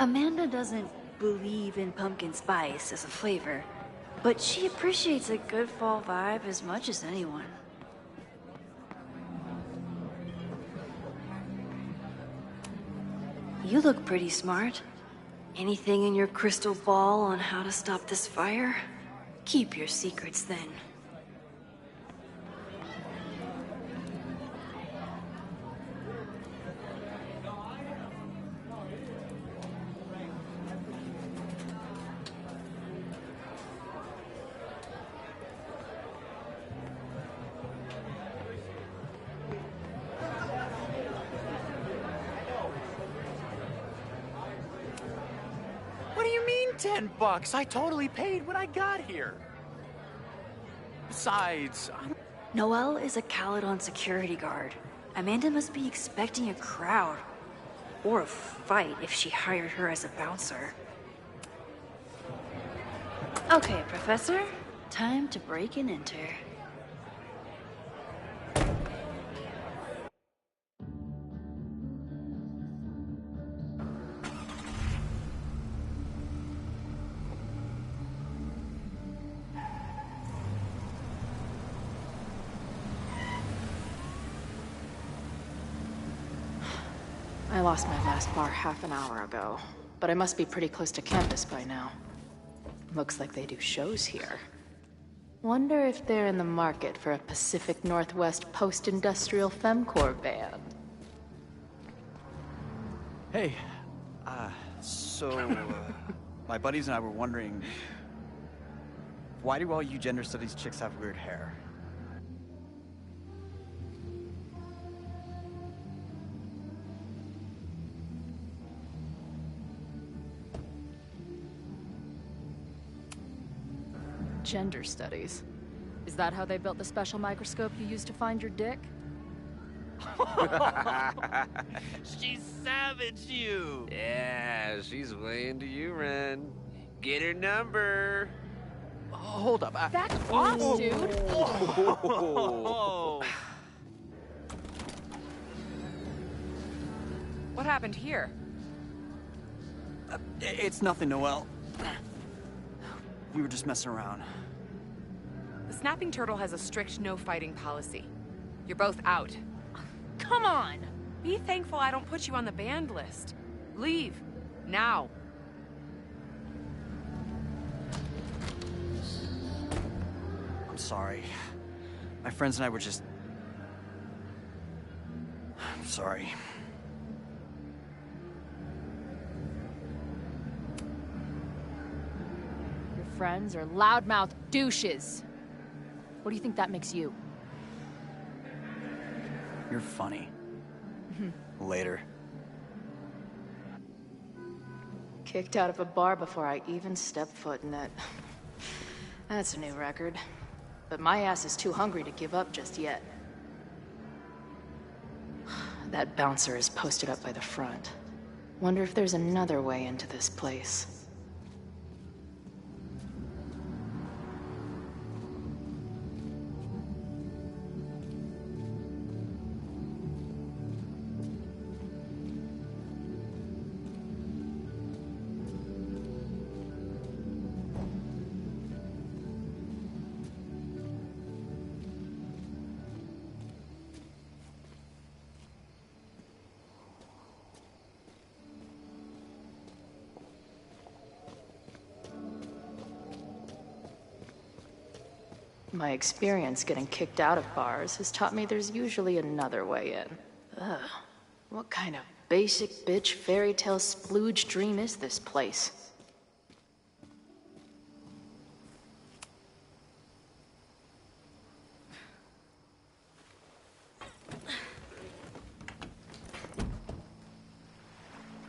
Amanda doesn't believe in pumpkin spice as a flavor, but she appreciates a good fall vibe as much as anyone. You look pretty smart. Anything in your crystal ball on how to stop this fire? Keep your secrets then. What do you mean $10? I totally paid when I got here. Besides, Noelle is a Caledon security guard. Amanda must be expecting a crowd. Or a fight if she hired her as a bouncer. Okay, Professor. Time to break and enter. I lost my last bar half an hour ago, but I must be pretty close to campus by now. Looks like they do shows here. Wonder if they're in the market for a Pacific Northwest post-industrial femcorps band. hey, my buddies and I were wondering, why do all you gender studies chicks have weird hair? Gender studies. Is that how they built the special microscope you used to find your dick? She savaged you! Yeah, she's way into you, Ren. Get her number. Hold up. Back off, dude! What happened here? It's nothing, Noelle. We were just messing around. The Snapping Turtle has a strict no-fighting policy. You're both out. Come on! Be thankful I don't put you on the banned list. Leave. Now. I'm sorry. My friends and I were just... I'm sorry. Your friends are loudmouth douches. What do you think that makes you? You're funny. Later. Kicked out of a bar before I even stepped foot in it. That's a new record. But my ass is too hungry to give up just yet. That bouncer is posted up by the front. Wonder if there's another way into this place. My experience getting kicked out of bars has taught me there's usually another way in. Ugh. What kind of basic bitch fairy tale splooge dream is this place?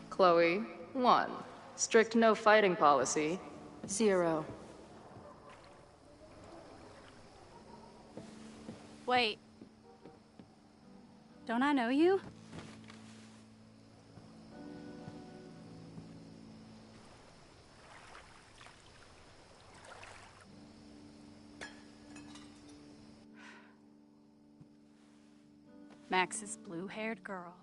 Chloe, 1. Strict no fighting policy. 0. Wait. Don't I know you? Max's blue-haired girl.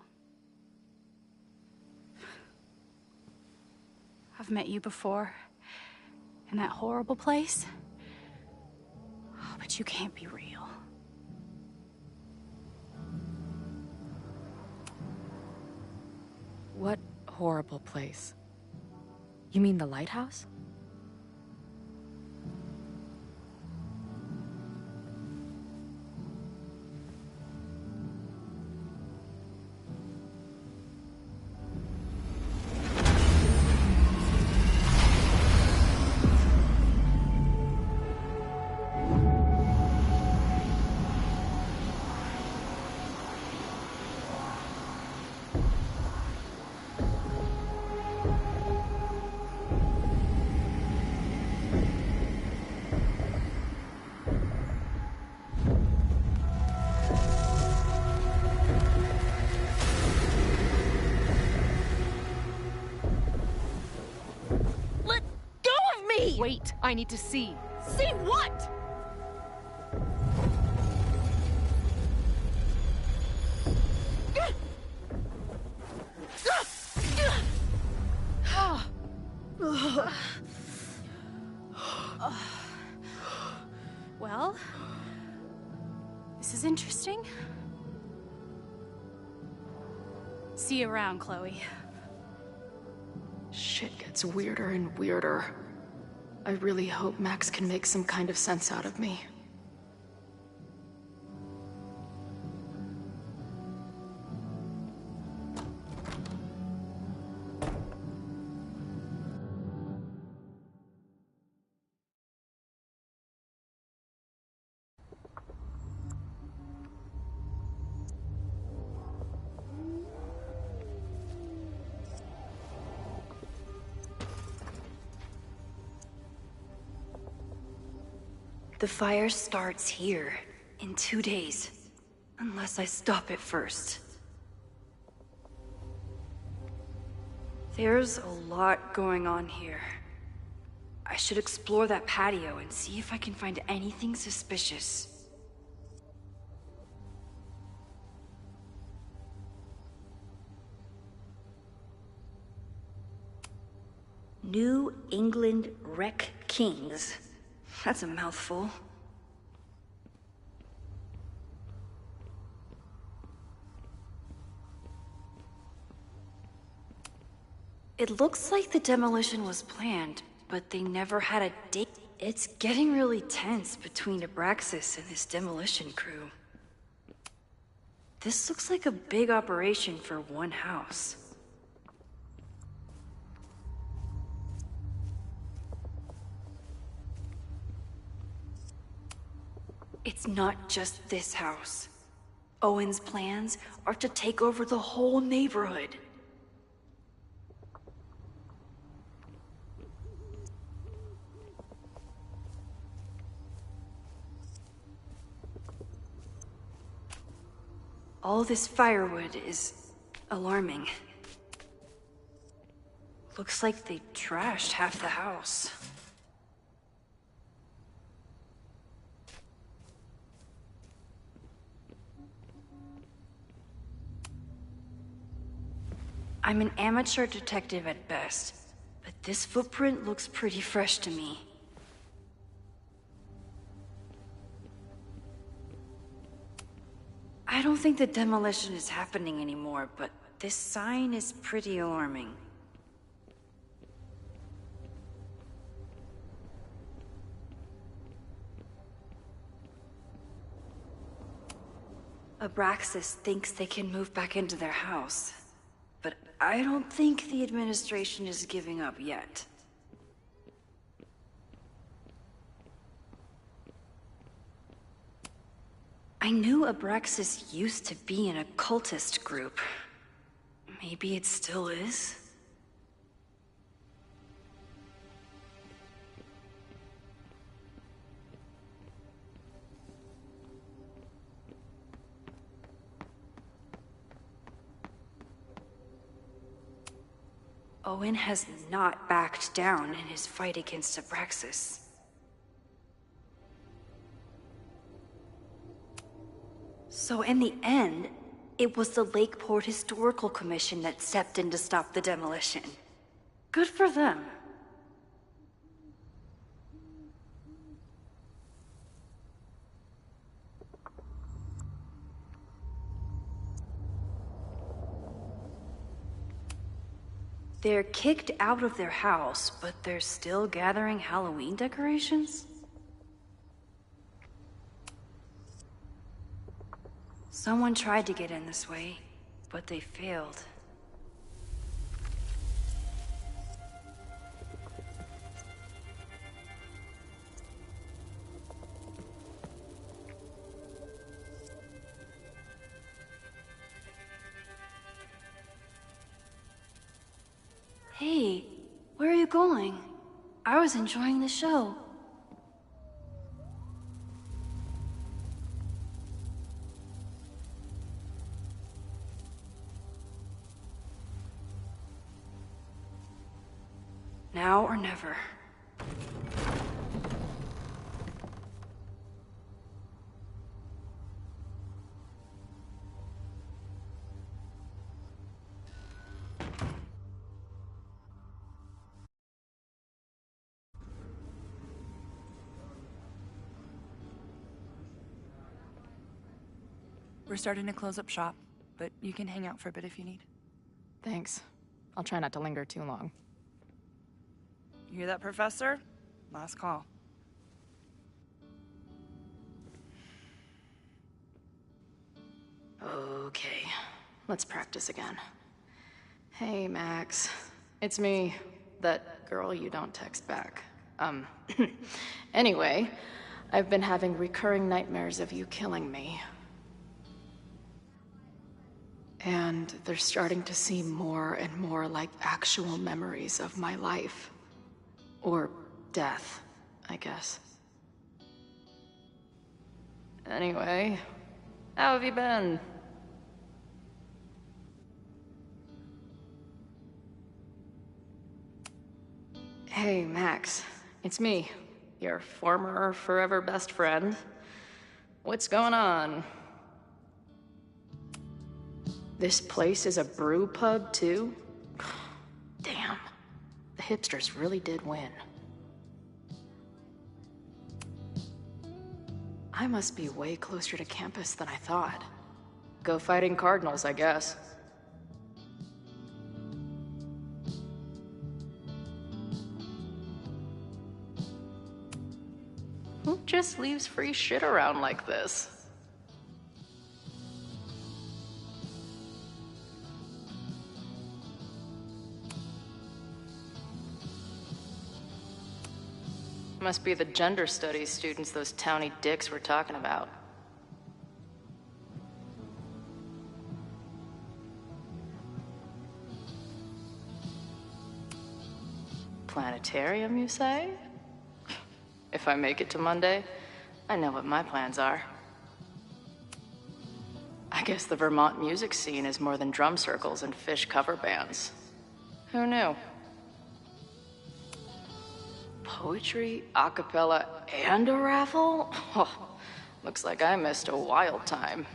I've met you before. In that horrible place. Oh, but you can't be real. What horrible place? You mean the lighthouse? Wait, I need to see. See what? Well, this is interesting. See you around, Chloe. Shit gets weirder and weirder. I really hope Max can make some kind of sense out of me. The fire starts here, in 2 days. Unless I stop it first. There's a lot going on here. I should explore that patio and see if I can find anything suspicious. New England Wreck Kings. That's a mouthful. It looks like the demolition was planned, but they never had a date. It's getting really tense between Abraxas and his demolition crew. This looks like a big operation for one house. It's not just this house. Owen's plans are to take over the whole neighborhood. All this firewood is alarming. Looks like they trashed half the house. I'm an amateur detective at best, but this footprint looks pretty fresh to me. I don't think the demolition is happening anymore, but this sign is pretty alarming. Abraxas thinks they can move back into their house, but I don't think the administration is giving up yet. I knew Abraxas used to be an occultist group. Maybe it still is? Owen has not backed down in his fight against Abraxas. So in the end, it was the Lakeport Historical Commission that stepped in to stop the demolition. Good for them. They're kicked out of their house, but they're still gathering Halloween decorations? Someone tried to get in this way, but they failed. Hey, where are you going? I was enjoying the show. Now or never. We're starting to close up shop, but you can hang out for a bit if you need. Thanks. I'll try not to linger too long. You hear that, Professor? Last call. Okay, let's practice again. Hey, Max. It's me, that girl you don't text back. Anyway, I've been having recurring nightmares of you killing me. And they're starting to seem more and more like actual memories of my life. Or death, I guess. Anyway, how have you been? Hey, Max. It's me, your former forever best friend. What's going on? This place is a brew pub, too? Damn. The hipsters really did win. I must be way closer to campus than I thought. Go fighting Cardinals, I guess. Who just leaves free shit around like this? Must be the gender studies students those towny dicks were talking about. Planetarium, you say? If I make it to Monday, I know what my plans are. I I guess the Vermont music scene is more than drum circles and Fish cover bands. Who knew? Poetry, a cappella, and a raffle? Oh, looks like I missed a wild time.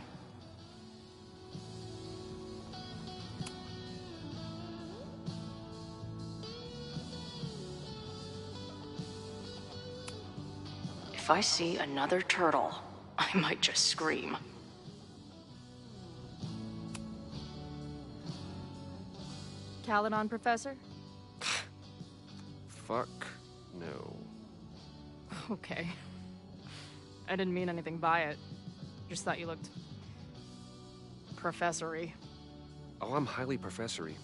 If I see another turtle, I might just scream. Caledon, Professor? Fuck no. Okay. I didn't mean anything by it. Just thought you looked... professory. Oh, I'm highly professory.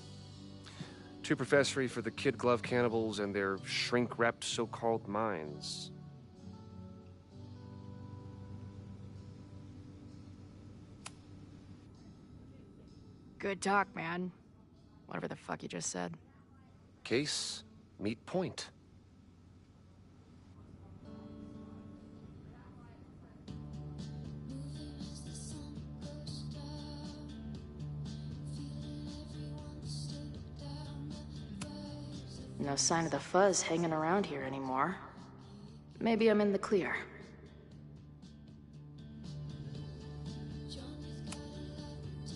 Too professory for the kid glove cannibals and their shrink-wrapped so-called minds. Good talk, man. Whatever the fuck you just said. Case, meet point. No sign of the fuzz hanging around here anymore. Maybe I'm in the clear.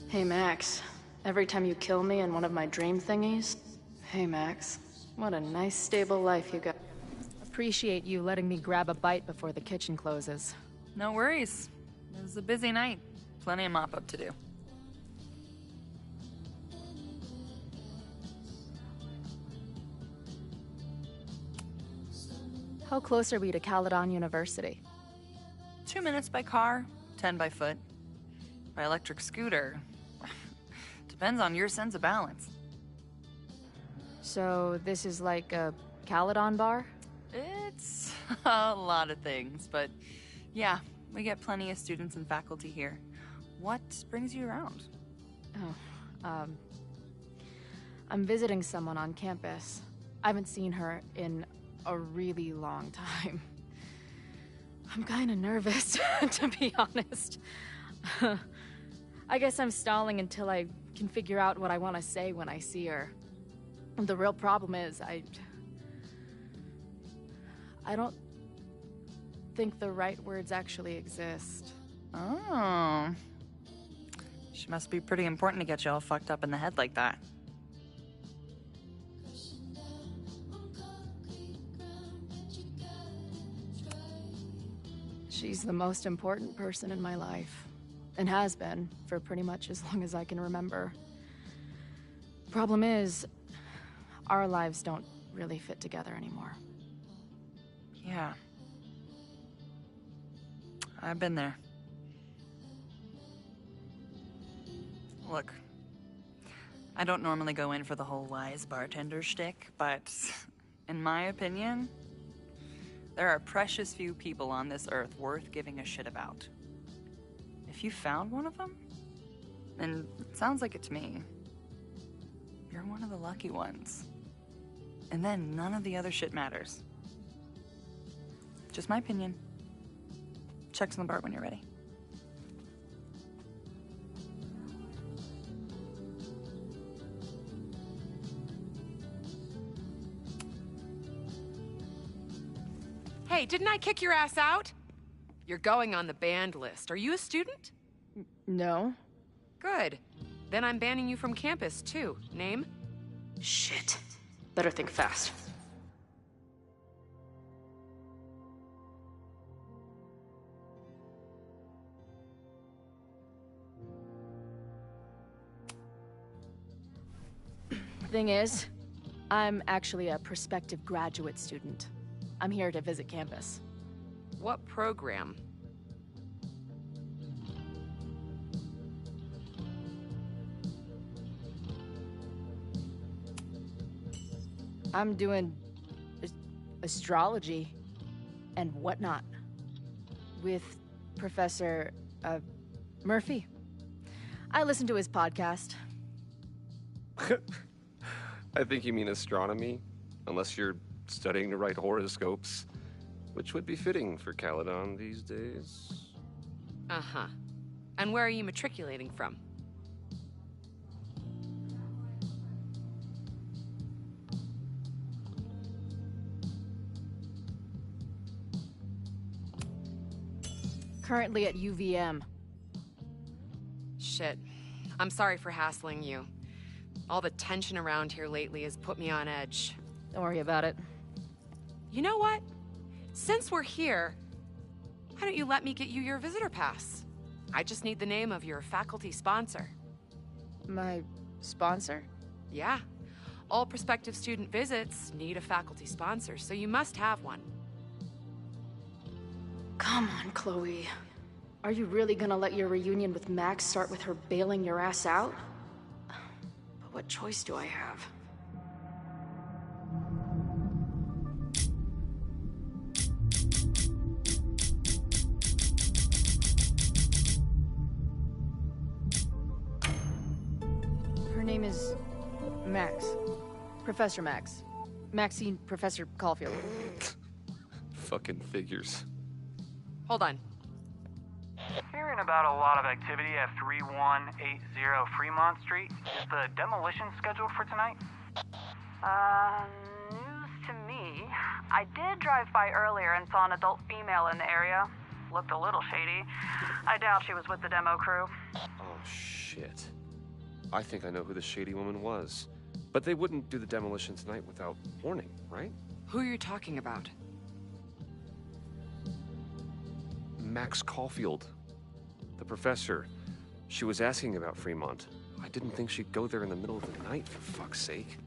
Hey, Max. Every time you kill me in one of my dream thingies... Hey, Max. What a nice, stable life you got. Appreciate you letting me grab a bite before the kitchen closes. No worries. It was a busy night. Plenty of mop-up to do. How close are we to Caledon University? 2 minutes by car, 10 by foot. By electric scooter. Depends on your sense of balance. So this is like a Caledon bar? It's a lot of things, but yeah, we get plenty of students and faculty here. What brings you around? Oh, I'm visiting someone on campus. I haven't seen her in a really long time. I'm kind of nervous, to be honest. I guess I'm stalling until I can figure out what I want to say when I see her. The real problem is, I don't think the right words actually exist. Oh. She must be pretty important to get you all fucked up in the head like that. She's the most important person in my life. And has been for pretty much as long as I can remember. Problem is, our lives don't really fit together anymore. Yeah. I've been there. Look, I don't normally go in for the whole wise bartender shtick, but in my opinion, there are precious few people on this earth worth giving a shit about. If you found one of them, and it sounds like it to me, you're one of the lucky ones. And then none of the other shit matters. Just my opinion. Check's on the bar when you're ready. Hey, didn't I kick your ass out? You're going on the banned list. Are you a student? No. Good. Then I'm banning you from campus, too. Name? Shit. Better think fast. Thing is, I'm actually a prospective graduate student. I'm here to visit campus. What program? I'm doing astrology and whatnot with Professor Murphy. I listen to his podcast. I think you mean astronomy, unless you're studying to write horoscopes, which would be fitting for Caledon these days. Uh-huh. And where are you matriculating from? Currently at UVM. Shit. I'm sorry for hassling you. All the tension around here lately has put me on edge. Don't worry about it. You know what? Since we're here, why don't you let me get you your visitor pass? I just need the name of your faculty sponsor. My sponsor? Yeah. All prospective student visits need a faculty sponsor, so you must have one. Come on, Chloe. Are you really gonna let your reunion with Max start with her bailing your ass out? But what choice do I have? Her name is Max. Professor Max. Maxine Professor Caulfield. Fucking figures. Hold on. Hearing about a lot of activity at 3180 Fremont Street. Is the demolition scheduled for tonight? News to me. I did drive by earlier and saw an adult female in the area. Looked a little shady. I doubt she was with the demo crew. Oh, shit. I think I know who the shady woman was. But they wouldn't do the demolition tonight without warning, right? Who are you talking about? Max Caulfield. The professor. She was asking about Fremont. I didn't think she'd go there in the middle of the night, for fuck's sake.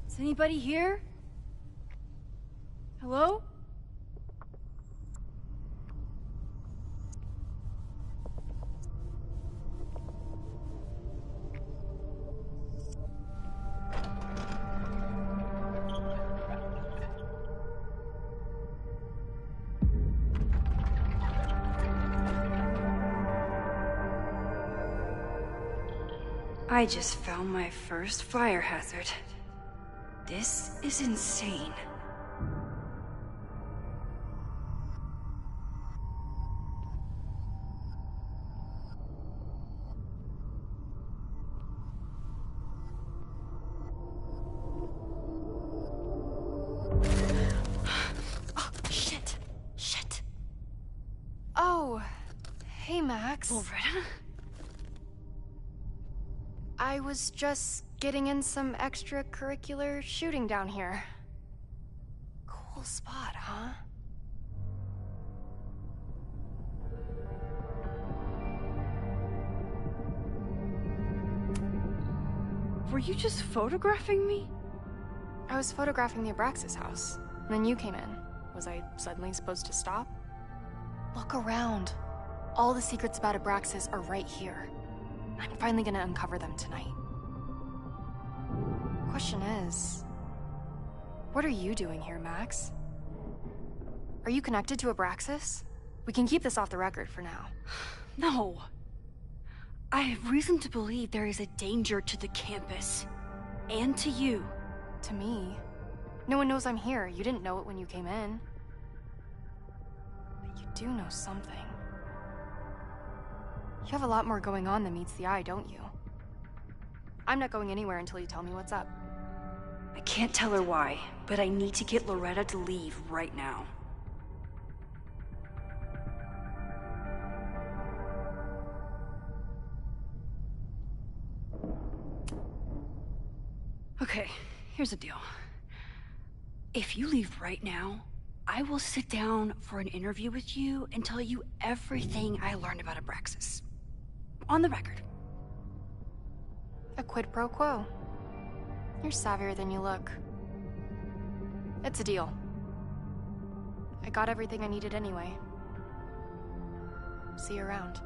Is anybody here? Hello? I just found my first fire hazard. This is insane. Oh, shit. Shit. Oh, hey, Max. Loretta? I was just getting in some extracurricular shooting down here. Cool spot, huh? Were you just photographing me? I was photographing the Abraxas house, and then you came in. Was I suddenly supposed to stop? Look around. All the secrets about Abraxas are right here. I'm finally gonna uncover them tonight. Question is, what are you doing here, Max? Are you connected to Abraxas? We can keep this off the record for now. No. I have reason to believe there is a danger to the campus. And to you. To me? No one knows I'm here. You didn't know it when you came in. But you do know something. You have a lot more going on than meets the eye, don't you? I'm not going anywhere until you tell me what's up. I can't tell her why, but I need to get Loretta to leave right now. Okay, here's the deal. If you leave right now, I will sit down for an interview with you and tell you everything I learned about Abraxas. On the record. A quid pro quo. You're savvier than you look. It's a deal. I got everything I needed anyway. See you around.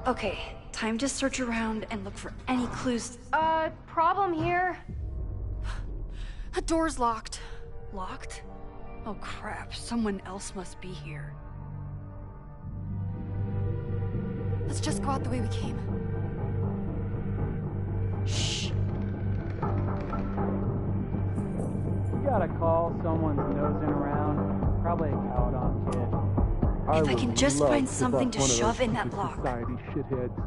Okay, Time to search around and look for any clues. Problem here. The door's locked. Locked? Oh crap, someone else must be here. Let's just go out the way we came. Shh. You gotta call someone's nosing around. Probably a Caledon kid. If I can just find something to shove in that lock. Society shitheads.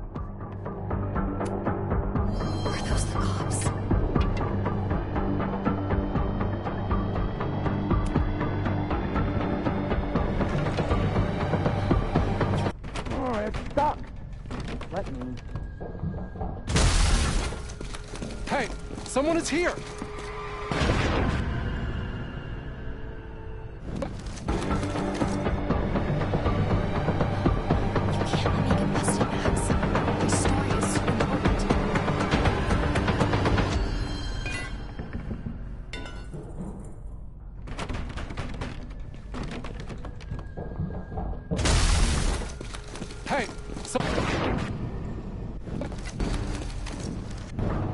Are those the cops? Oh, it's stuck. Let me. Hey, someone is here! Hey,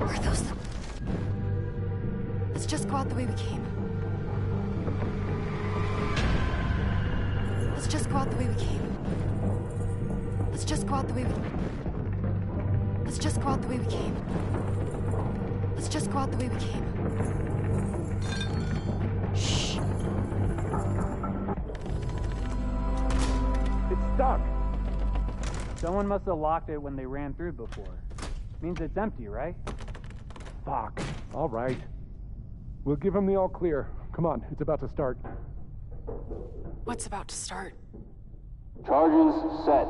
Are those the... Let's just go out the way we came. Let's just go out the way we came. Let's just go out the way we... Let's just go out the way we came. Let's just go out the way we came. Shh. It's stuck. Someone must have locked it when they ran through before. Means it's empty, right? Fuck. All right. We'll give him the all clear. Come on, it's about to start. What's about to start? Charges set.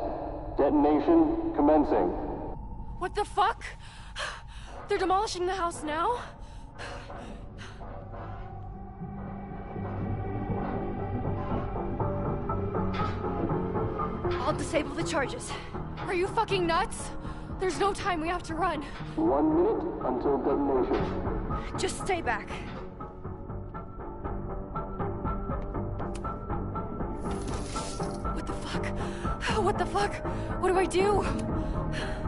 Detonation commencing. What the fuck? They're demolishing the house now? I'll disable the charges. Are you fucking nuts? There's no time, we have to run. 1 minute until detonation. Just stay back. What the fuck? What the fuck? What do I do?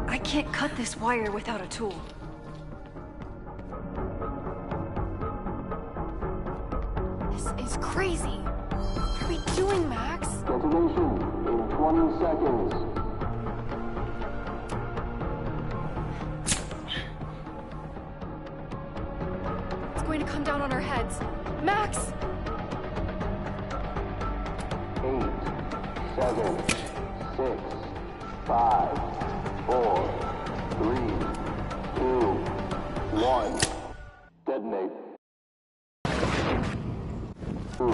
I can't cut this wire without a tool. This is crazy. What are we doing, Max? Detonation in 20 seconds. It's going to come down on our heads. Max! 8, 7, 6, 5, 4, 3, 2, 1. Detonate. 2.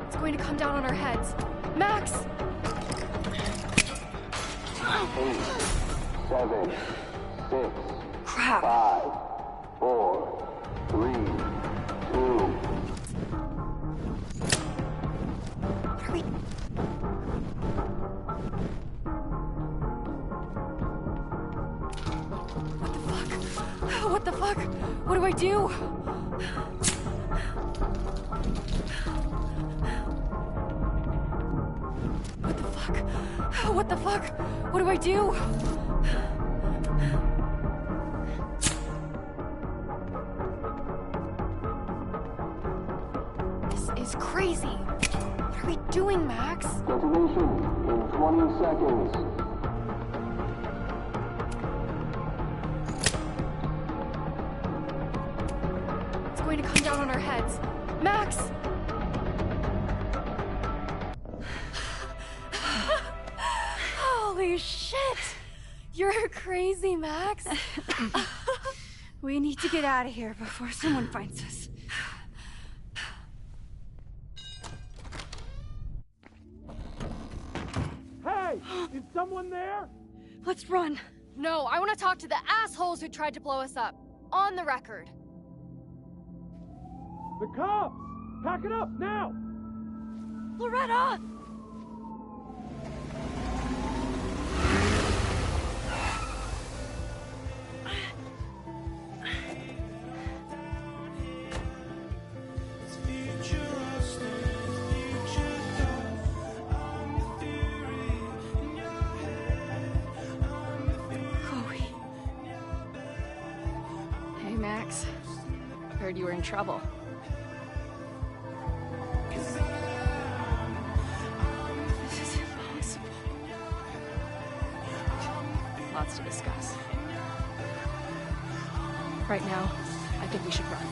It's going to come down on our heads. Max! 8, 7, 6, Crap. 5, 4, 3, 2. What are we... What the fuck? What do I do? What the fuck? What the fuck? What do I do? This is crazy. What are we doing, Max? Detonation in 20 seconds. It's going to come down on our heads. Max! Holy shit! You're crazy, Max. We need to get out of here before someone finds us. Hey! Is someone there? Let's run. No, I want to talk to the assholes who tried to blow us up. On the record. The cops! Pack it up, now! Loretta! Max. Heard you were in trouble. This is impossible. Lots to discuss. Right now, I think we should run.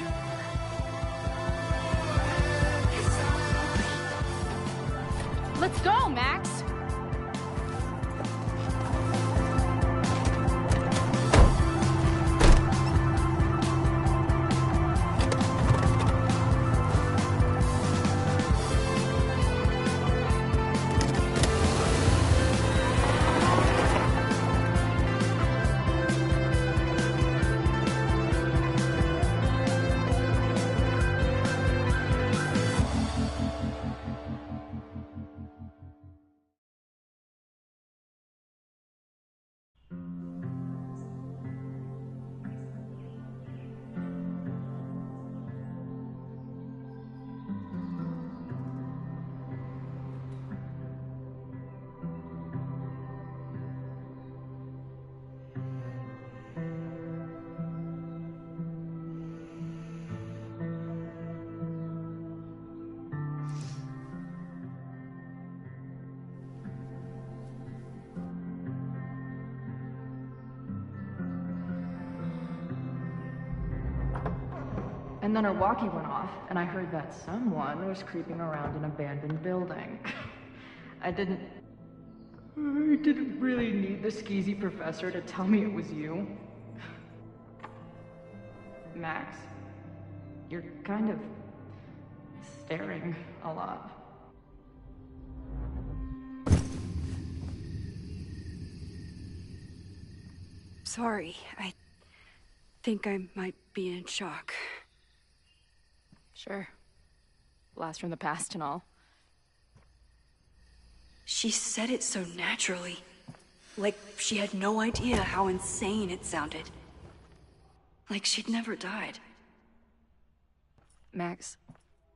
Let's go, Max! And then her walkie went off, and I heard that someone was creeping around an abandoned building. I didn't really need the skeezy professor to tell me it was you. Max, you're kind of staring a lot. Sorry, I think I might be in shock. Sure. Blast from the past and all. She said it so naturally. Like she had no idea how insane it sounded. Like she'd never died. Max,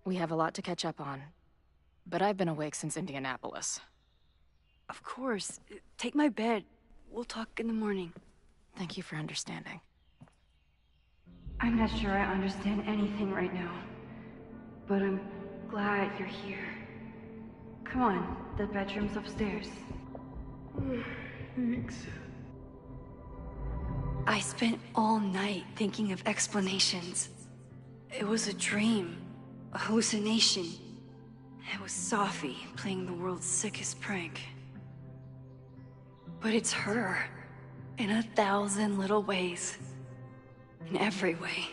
we have a lot to catch up on. But I've been awake since Indianapolis. Of course. Take my bed. We'll talk in the morning. Thank you for understanding. I'm not sure I understand anything right now. But I'm glad you're here. Come on, the bedroom's upstairs. Thanks. I spent all night thinking of explanations. It was a dream, a hallucination. It was Sophie playing the world's sickest prank. But it's her, in 1,000 little ways. In every way.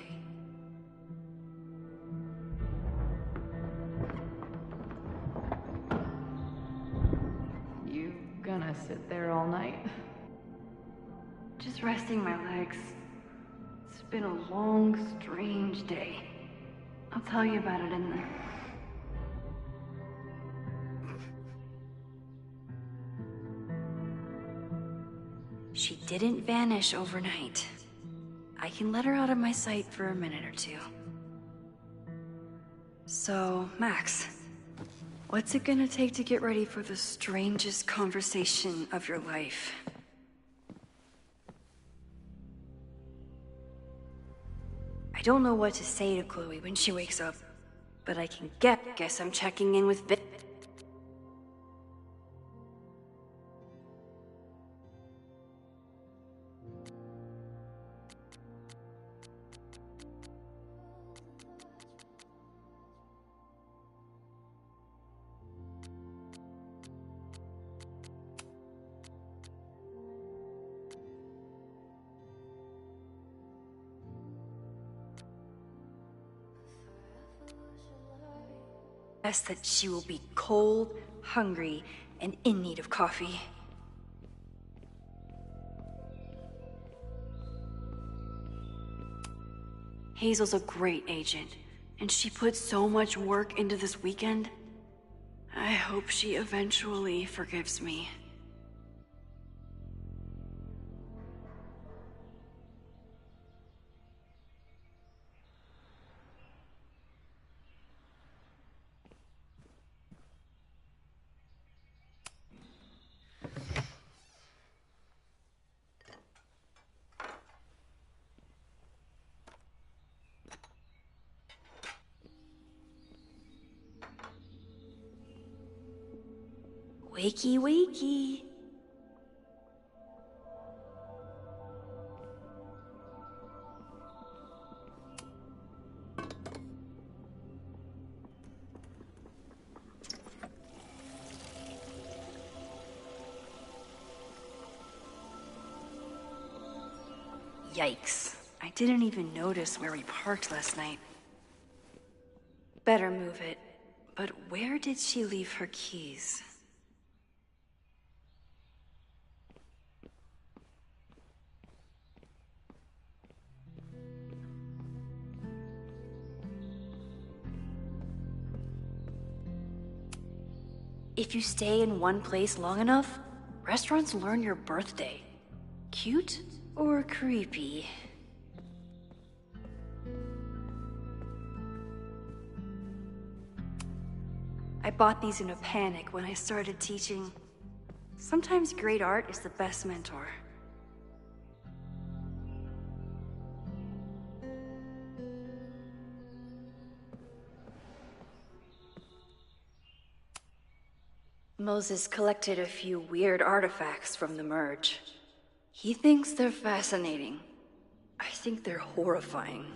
You gonna sit there all night? Just resting my legs. It's been a long, strange day. I'll tell you about it in the... She didn't vanish overnight. I can let her out of my sight for a minute or two. So, Max, what's it gonna take to get ready for the strangest conversation of your life? I don't know what to say to Chloe when she wakes up, but I can guess I'm checking in with Vic. That she will be cold, hungry, and in need of coffee. Hazel's a great agent, and she put so much work into this weekend. I hope she eventually forgives me. Wakey, wakey. Yikes. I didn't even notice where we parked last night. Better move it. But where did she leave her keys? If you stay in one place long enough, restaurants learn your birthday. Cute or creepy? I bought these in a panic when I started teaching. Sometimes great art is the best mentor. Moses collected a few weird artifacts from the merge. He thinks they're fascinating. I think they're horrifying.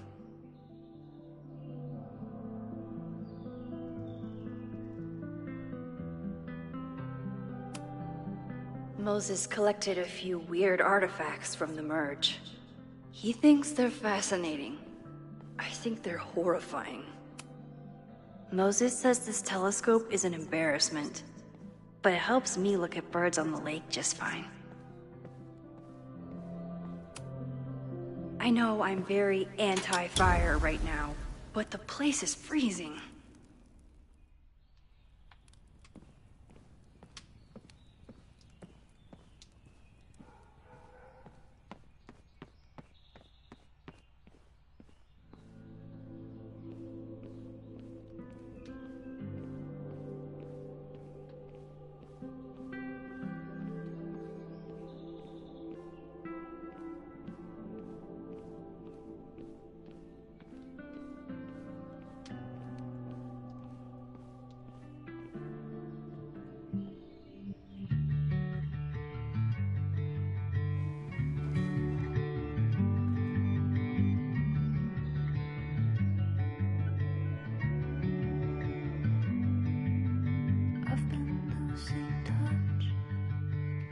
Moses collected a few weird artifacts from the merge. He thinks they're fascinating. I think they're horrifying. Moses says this telescope is an embarrassment, but it helps me look at birds on the lake just fine. I know I'm very anti-fire right now, but the place is freezing.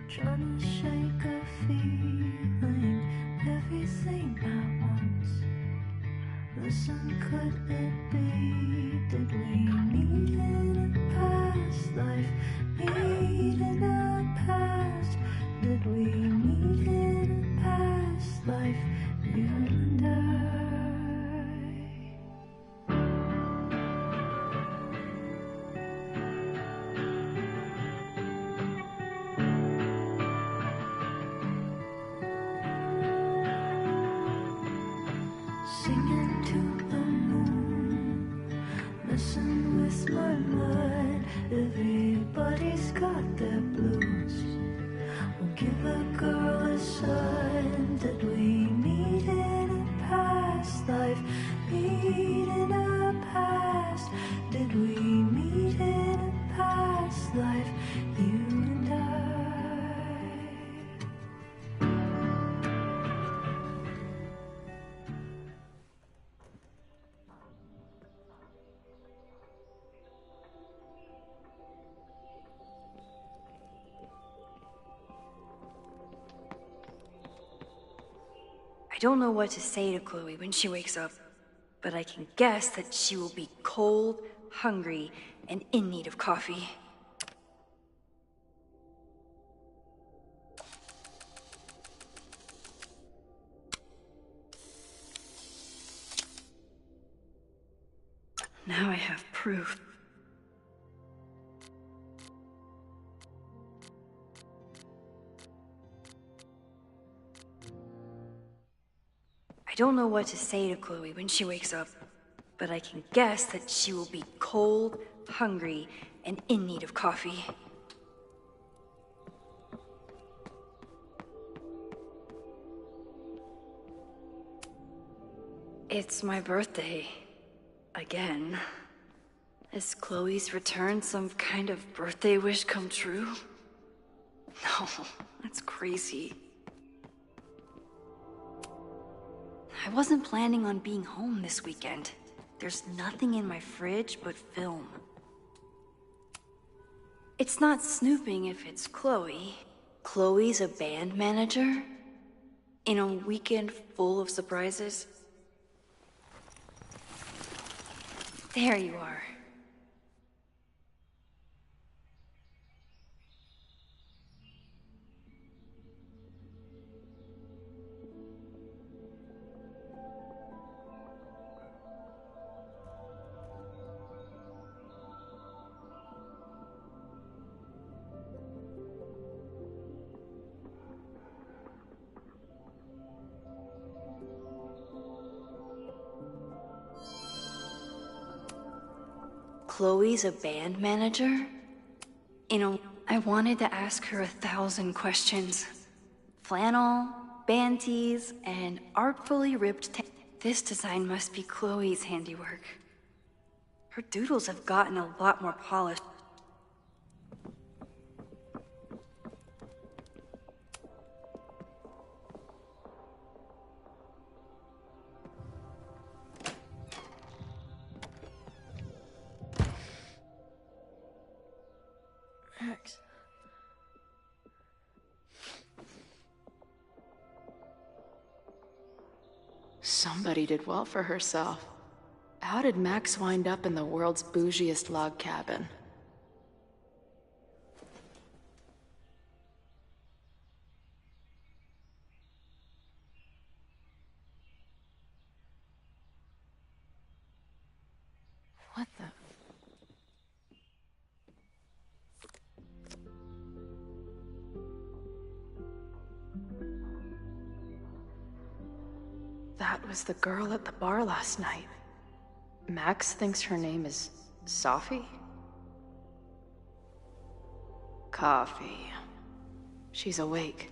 Trying to shake a feeling, everything at once. Listen, could it be? Did we meet in a past life? Meet in a past? Did we meet in a past life? You and I. Singing to the moon, messing with my mind. Everybody's got their blues. We'll give a girl a sign. Did we meet in a past life? Meet in a past? Did we meet in a past life? You and I. I don't know what to say to Chloe when she wakes up, but I can guess that she will be cold, hungry, and in need of coffee. Now I have proof. I don't know what to say to Chloe when she wakes up, but I can guess that she will be cold, hungry, and in need of coffee. It's my birthday. Again. Is Chloe's return some kind of birthday wish come true? No, that's crazy. I wasn't planning on being home this weekend. There's nothing in my fridge but film. It's not snooping if it's Chloe. Chloe's a band manager? In a weekend full of surprises? There you are. Chloe's a band manager? I wanted to ask her 1,000 questions. Flannel, band tees, and artfully ripped This design must be Chloe's handiwork. Her doodles have gotten a lot more polished. Max. Somebody did well for herself. How did Max wind up in the world's bougiest log cabin? What the? That was the girl at the bar last night. Max thinks her name is Sophie? Coffee. She's awake.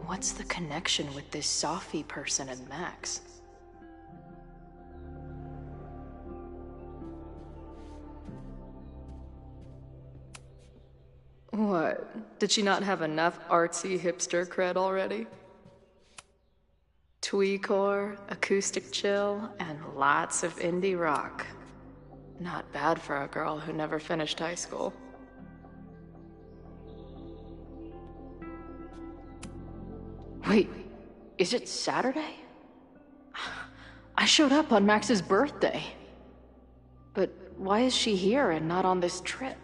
What's the connection with this Sophie person and Max? What? Did she not have enough artsy hipster cred already? Tweecore, acoustic chill, and lots of indie rock. Not bad for a girl who never finished high school. Wait, is it Saturday? I showed up on Max's birthday. But why is she here and not on this trip?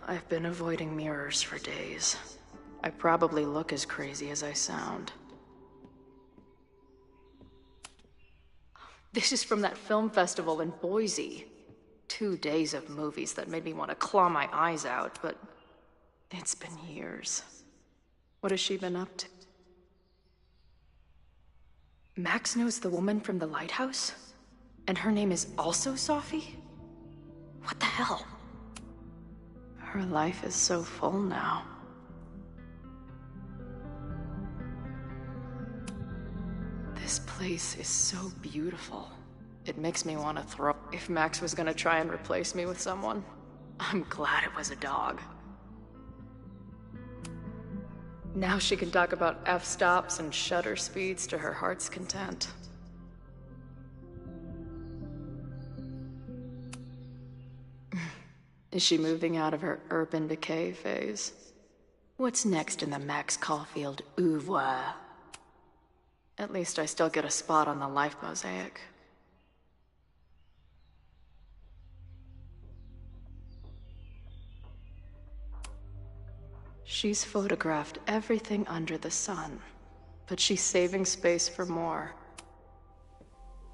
I've been avoiding mirrors for days. I probably look as crazy as I sound. This is from that film festival in Boise. 2 days of movies that made me want to claw my eyes out, but it's been years. What has she been up to? Max knows the woman from the lighthouse? And her name is also Sophie? What the hell? Her life is so full now. This place is so beautiful. It makes me want to throw. If Max was gonna try and replace me with someone, I'm glad it was a dog. Now she can talk about f-stops and shutter speeds to her heart's content. Is she moving out of her urban decay phase? What's next in the Max Caulfield oeuvre? At least I still get a spot on the life mosaic. She's photographed everything under the sun, but she's saving space for more.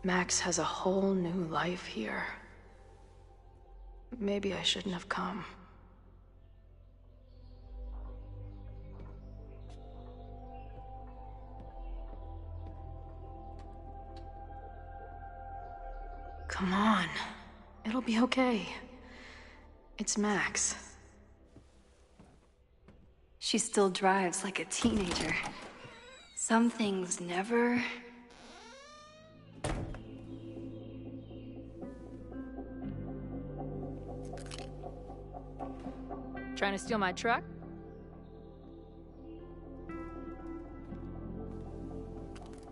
Max has a whole new life here. Maybe I shouldn't have come. Come on. It'll be okay. It's Max. She still drives like a teenager. Some things never... Trying to steal my truck?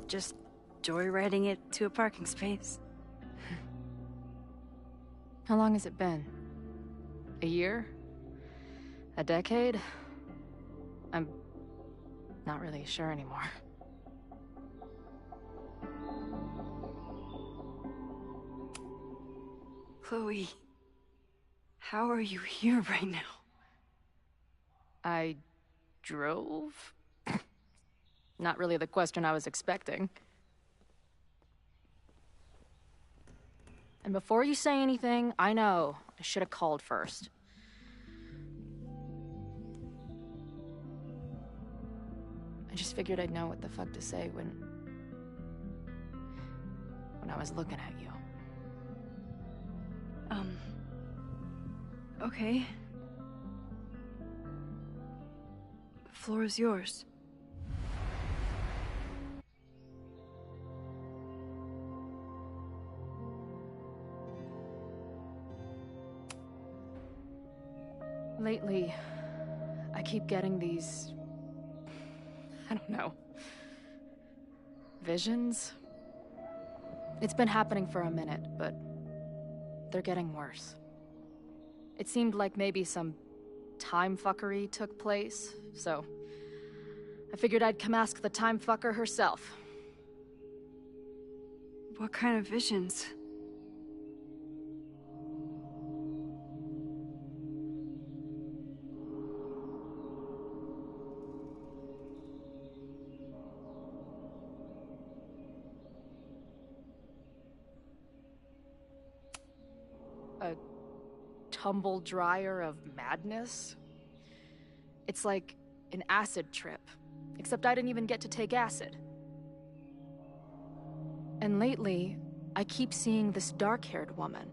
Just joyriding it to a parking space. How long has it been? A year? A decade? I'm not really sure anymore. Chloe, how are you here right now? I drove? Not really the question I was expecting. And before you say anything, I know I should have called first. I just figured I'd know what the fuck to say when I was looking at you. Okay. The floor is yours. Lately, I keep getting these... I don't know. Visions? It's been happening for a minute, but they're getting worse. It seemed like maybe some time fuckery took place, so I figured I'd come ask the time fucker herself. What kind of visions? A tumble dryer of madness? It's like an acid trip, except I didn't even get to take acid. And lately, I keep seeing this dark-haired woman,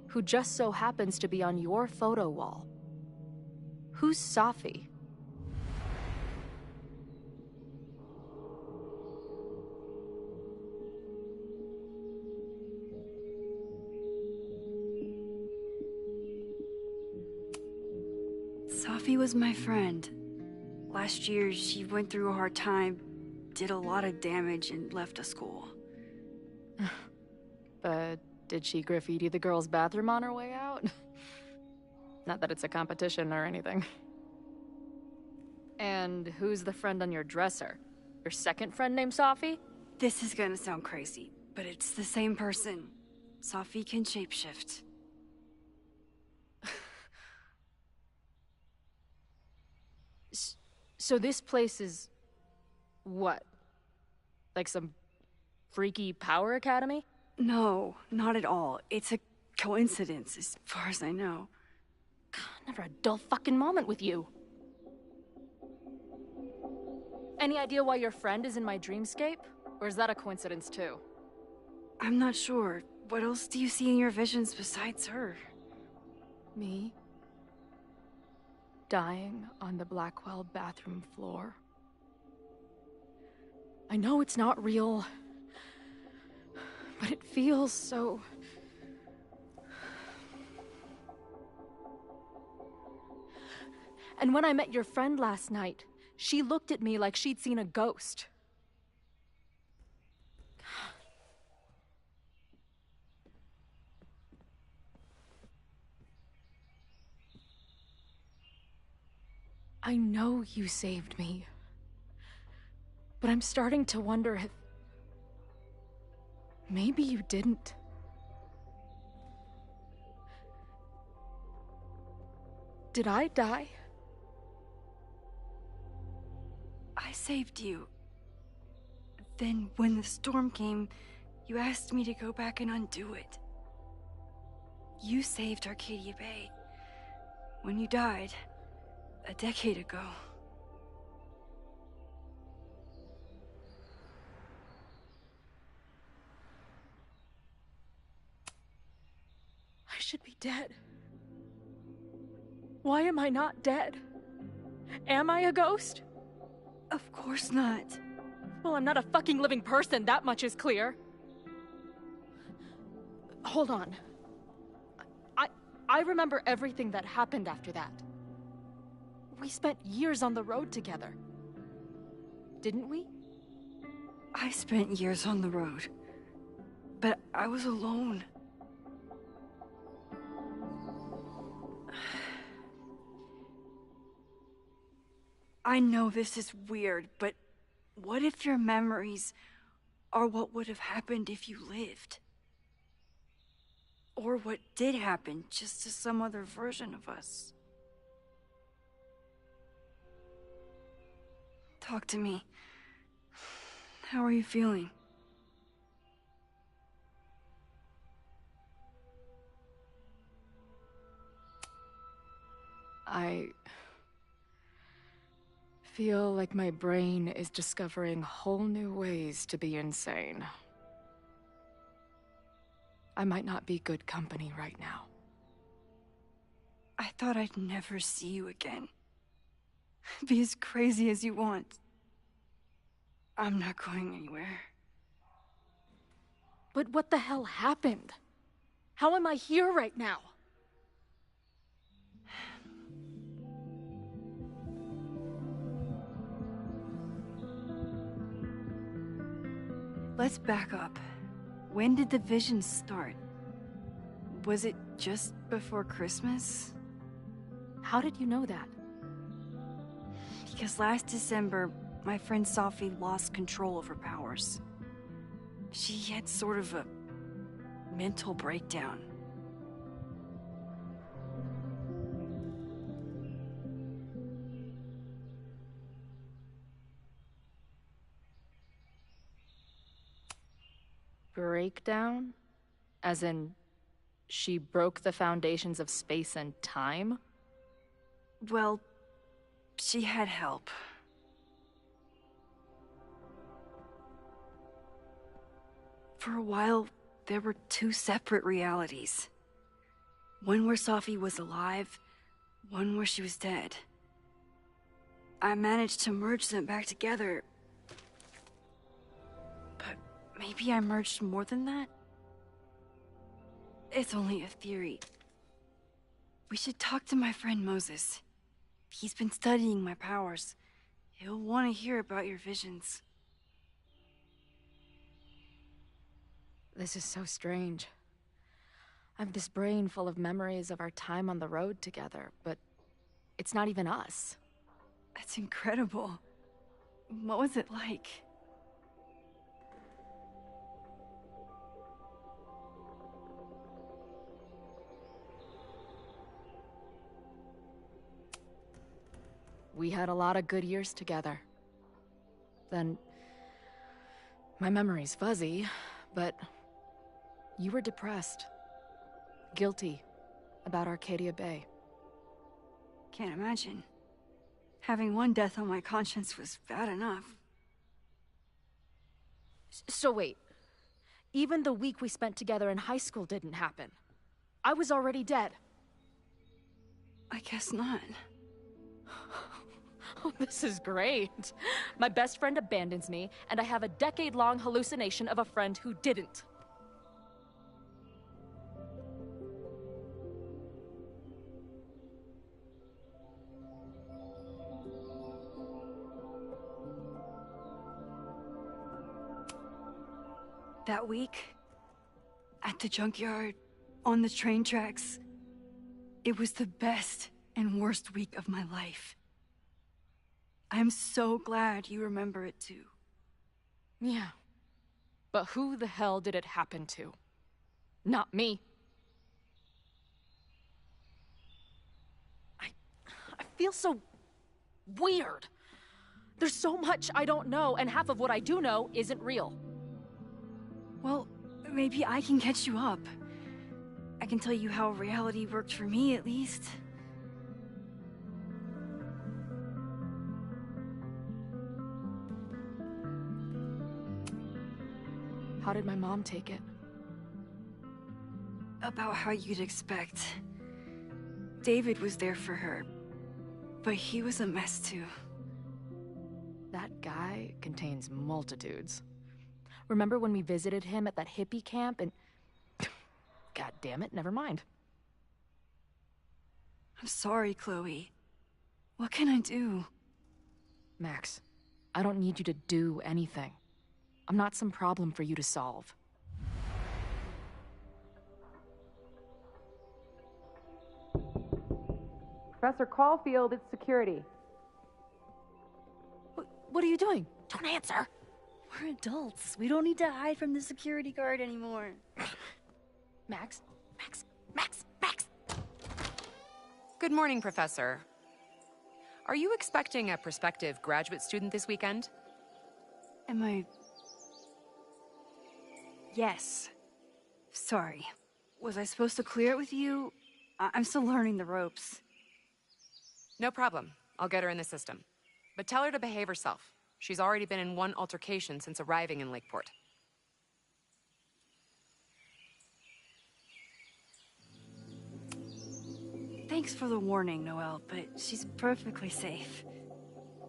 who just so happens to be on your photo wall. Who's Safi? Safi was my friend. Last year, she went through a hard time, did a lot of damage, and left the school. But did she graffiti the girls' bathroom on her way out? Not that it's a competition or anything. And who's the friend on your dresser? Your second friend named Safi? This is gonna sound crazy, but it's the same person. Safi can shapeshift. So this place is... what? Like some freaky power academy? No, not at all. It's a coincidence, as far as I know. God, never a dull fucking moment with you. Any idea why your friend is in my dreamscape? Or is that a coincidence too? I'm not sure. What else do you see in your visions besides her? Me? Dying on the Blackwell bathroom floor. I know it's not real, but it feels so... And when I met your friend last night, she looked at me like she'd seen a ghost. I know you saved me, but I'm starting to wonder if... maybe you didn't. Did I die? I saved you. Then, when the storm came, you asked me to go back and undo it. You saved Arcadia Bay. When you died, a decade ago. I should be dead. Why am I not dead? Am I a ghost? Of course not. Well, I'm not a fucking living person, that much is clear. Hold on. I remember everything that happened after that. We spent years on the road together. Didn't we? I spent years on the road. But I was alone. I know this is weird, but what if your memories are what would have happened if you lived? Or what did happen, just to some other version of us? Talk to me. How are you feeling? I feel like my brain is discovering whole new ways to be insane. I might not be good company right now. I thought I'd never see you again. Be as crazy as you want. I'm not going anywhere. But what the hell happened? How am I here right now? Let's back up. When did the visions start? Was it just before Christmas? How did you know that? Because last December, my friend Sophie lost control of her powers. She had sort of a mental breakdown. Breakdown? As in, she broke the foundations of space and time? Well, she had help. For a while, there were two separate realities. One where Sophie was alive, one where she was dead. I managed to merge them back together. But maybe I merged more than that? It's only a theory. We should talk to my friend Moses. He's been studying my powers. He'll want to hear about your visions. This is so strange. I have this brain full of memories of our time on the road together, but it's not even us. That's incredible. What was it like? We had a lot of good years together. Then, my memory's fuzzy, but you were depressed. Guilty about Arcadia Bay. Can't imagine. Having one death on my conscience was bad enough. So wait, even the week we spent together in high school didn't happen. I was already dead. I guess not. Oh, this is great. My best friend abandons me, and I have a decade-long hallucination of a friend who didn't. That week, at the junkyard, on the train tracks, it was the best and worst week of my life. I'm so glad you remember it too. Yeah. But who the hell did it happen to? Not me. I feel so weird. There's so much I don't know, and half of what I do know isn't real. Well, maybe I can catch you up. I can tell you how reality worked for me, at least. How did my mom take it? About how you'd expect. David was there for her. But he was a mess too. That guy contains multitudes. Remember when we visited him at that hippie camp and... God damn it, never mind. I'm sorry, Chloe. What can I do? Max, I don't need you to do anything. I'm not some problem for you to solve. Professor Caulfield, it's security. What are you doing? Don't answer. We're adults. We don't need to hide from the security guard anymore. Max? Good morning, Professor. Are you expecting a prospective graduate student this weekend? Am I... Yes. Sorry. Was I supposed to clear it with you? I'm still learning the ropes. No problem. I'll get her in the system. But tell her to behave herself. She's already been in one altercation since arriving in Lakeport. Thanks for the warning, Noelle, but she's perfectly safe.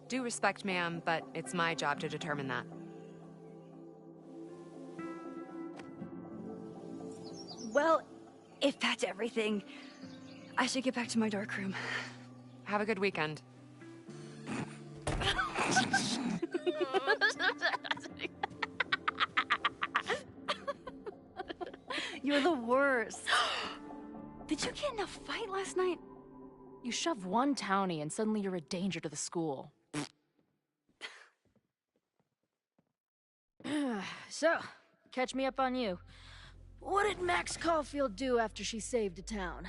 Due respect, ma'am, but it's my job to determine that. Well, if that's everything, I should get back to my dark room. Have a good weekend. You're the worst. Did you get in a fight last night? You shove one townie and suddenly you're a danger to the school. So, catch me up on you. What did Max Caulfield do after she saved a town?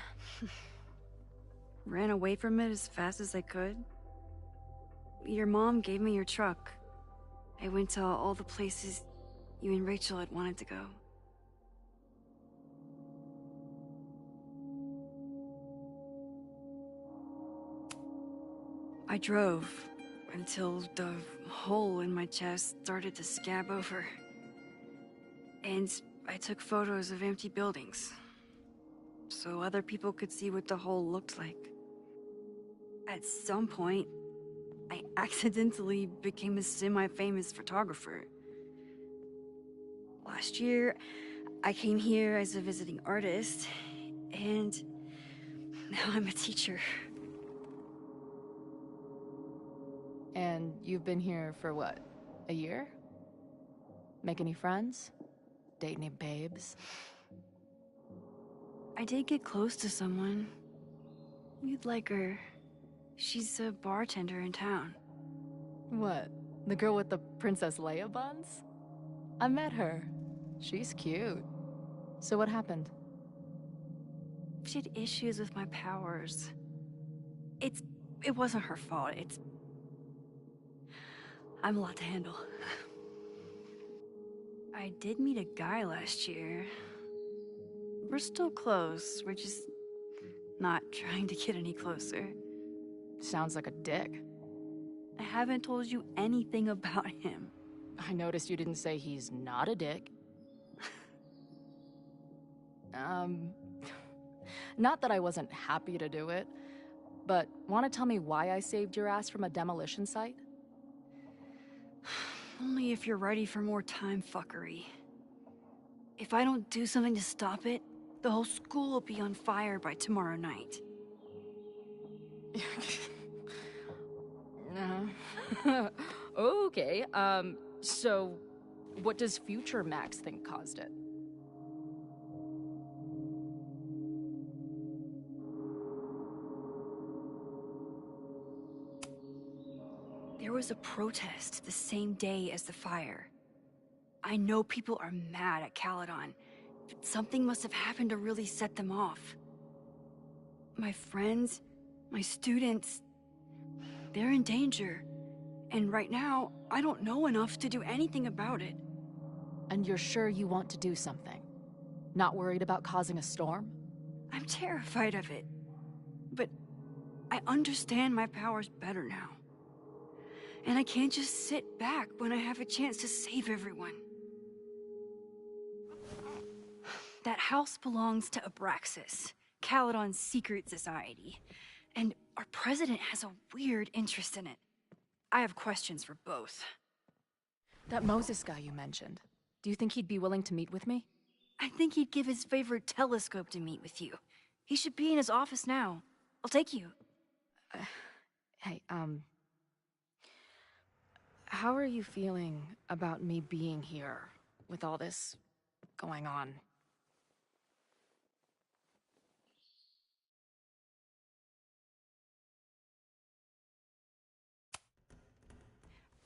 Ran away from it as fast as I could. Your mom gave me your truck. I went to all the places you and Rachel had wanted to go. I drove until the hole in my chest started to scab over. And I took photos of empty buildings, so other people could see what the hole looked like. At some point, I accidentally became a semi-famous photographer. Last year, I came here as a visiting artist, and now I'm a teacher. And you've been here for what? A year? Make any friends? Date any babes? I did get close to someone. You'd like her. She's a bartender in town. What? The girl with the Princess Leia buns? I met her. She's cute. So what happened? She had issues with my powers. It wasn't her fault. I'm a lot to handle. I did meet a guy last year. We're still close. We're just not trying to get any closer. Sounds like a dick. I haven't told you anything about him. I noticed you didn't say he's not a dick. Not that I wasn't happy to do it, but want to tell me why I saved your ass from a demolition site? Only if you're ready for more time fuckery. If I don't do something to stop it, the whole school will be on fire by tomorrow night. Okay, so what does future Max think caused it? There was a protest the same day as the fire. I know people are mad at Caledon, but something must have happened to really set them off. My friends, my students, they're in danger. And right now, I don't know enough to do anything about it. And you're sure you want to do something? Not worried about causing a storm? I'm terrified of it. But I understand my powers better now. And I can't just sit back when I have a chance to save everyone. That house belongs to Abraxas, Caledon's secret society. And Our president has a weird interest in it. I have questions for both. That Moses guy you mentioned, do you think he'd be willing to meet with me? I think he'd give his favorite telescope to meet with you. He should be in his office now. I'll take you. Hey, how are you feeling about me being here with all this going on?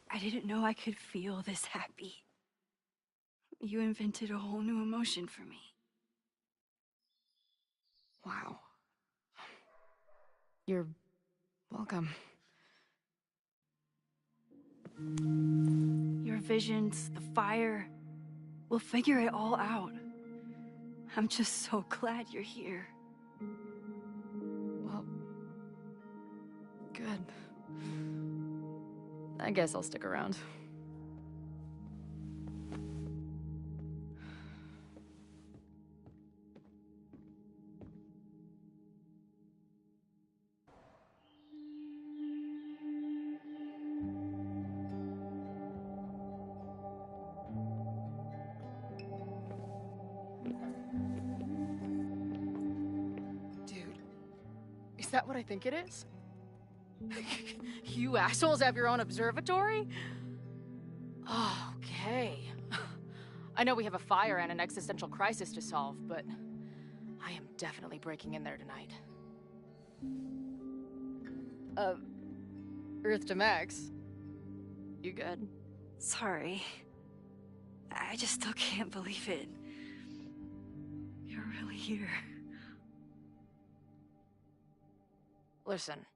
I didn't know I could feel this happy. You invented a whole new emotion for me. Wow. You're welcome. Your visions, the fire, we'll figure it all out. I'm just so glad you're here. Well, good. I guess I'll stick around. Is that what I think it is? You assholes have your own observatory? Okay. I know we have a fire and an existential crisis to solve, but I am definitely breaking in there tonight. Earth to Max. You good? Sorry. I just still can't believe it. You're really here. Listen,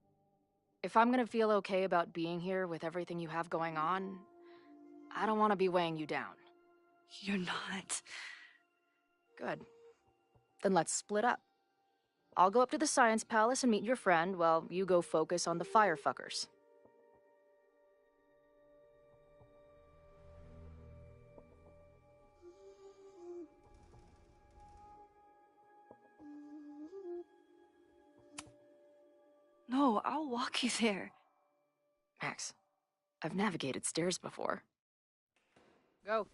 if I'm gonna feel okay about being here with everything you have going on, I don't want to be weighing you down. You're not. Good. Then let's split up. I'll go up to the Science Palace and meet your friend while you go focus on the firefuckers. No, I'll walk you there. Max, I've navigated stairs before. Go.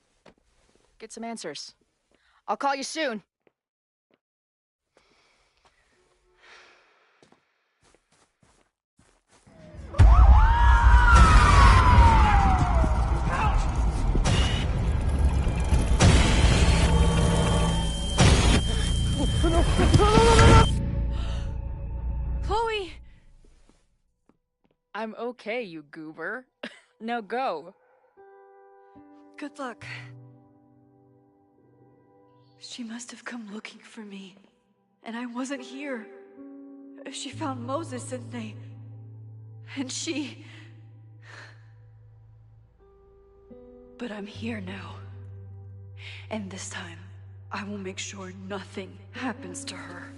Get some answers. I'll call you soon. Chloe! I'm okay, you goober. Now go. Good luck. She must have come looking for me, and I wasn't here. She found Moses and she... But I'm here now. And this time, I will make sure nothing happens to her.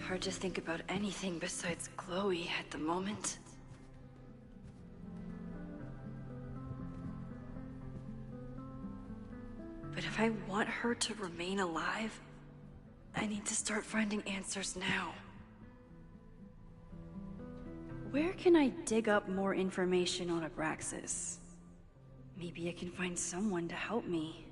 Hard to think about anything besides Chloe at the moment. But if I want her to remain alive, I need to start finding answers now. Where can I dig up more information on Abraxas? Maybe I can find someone to help me.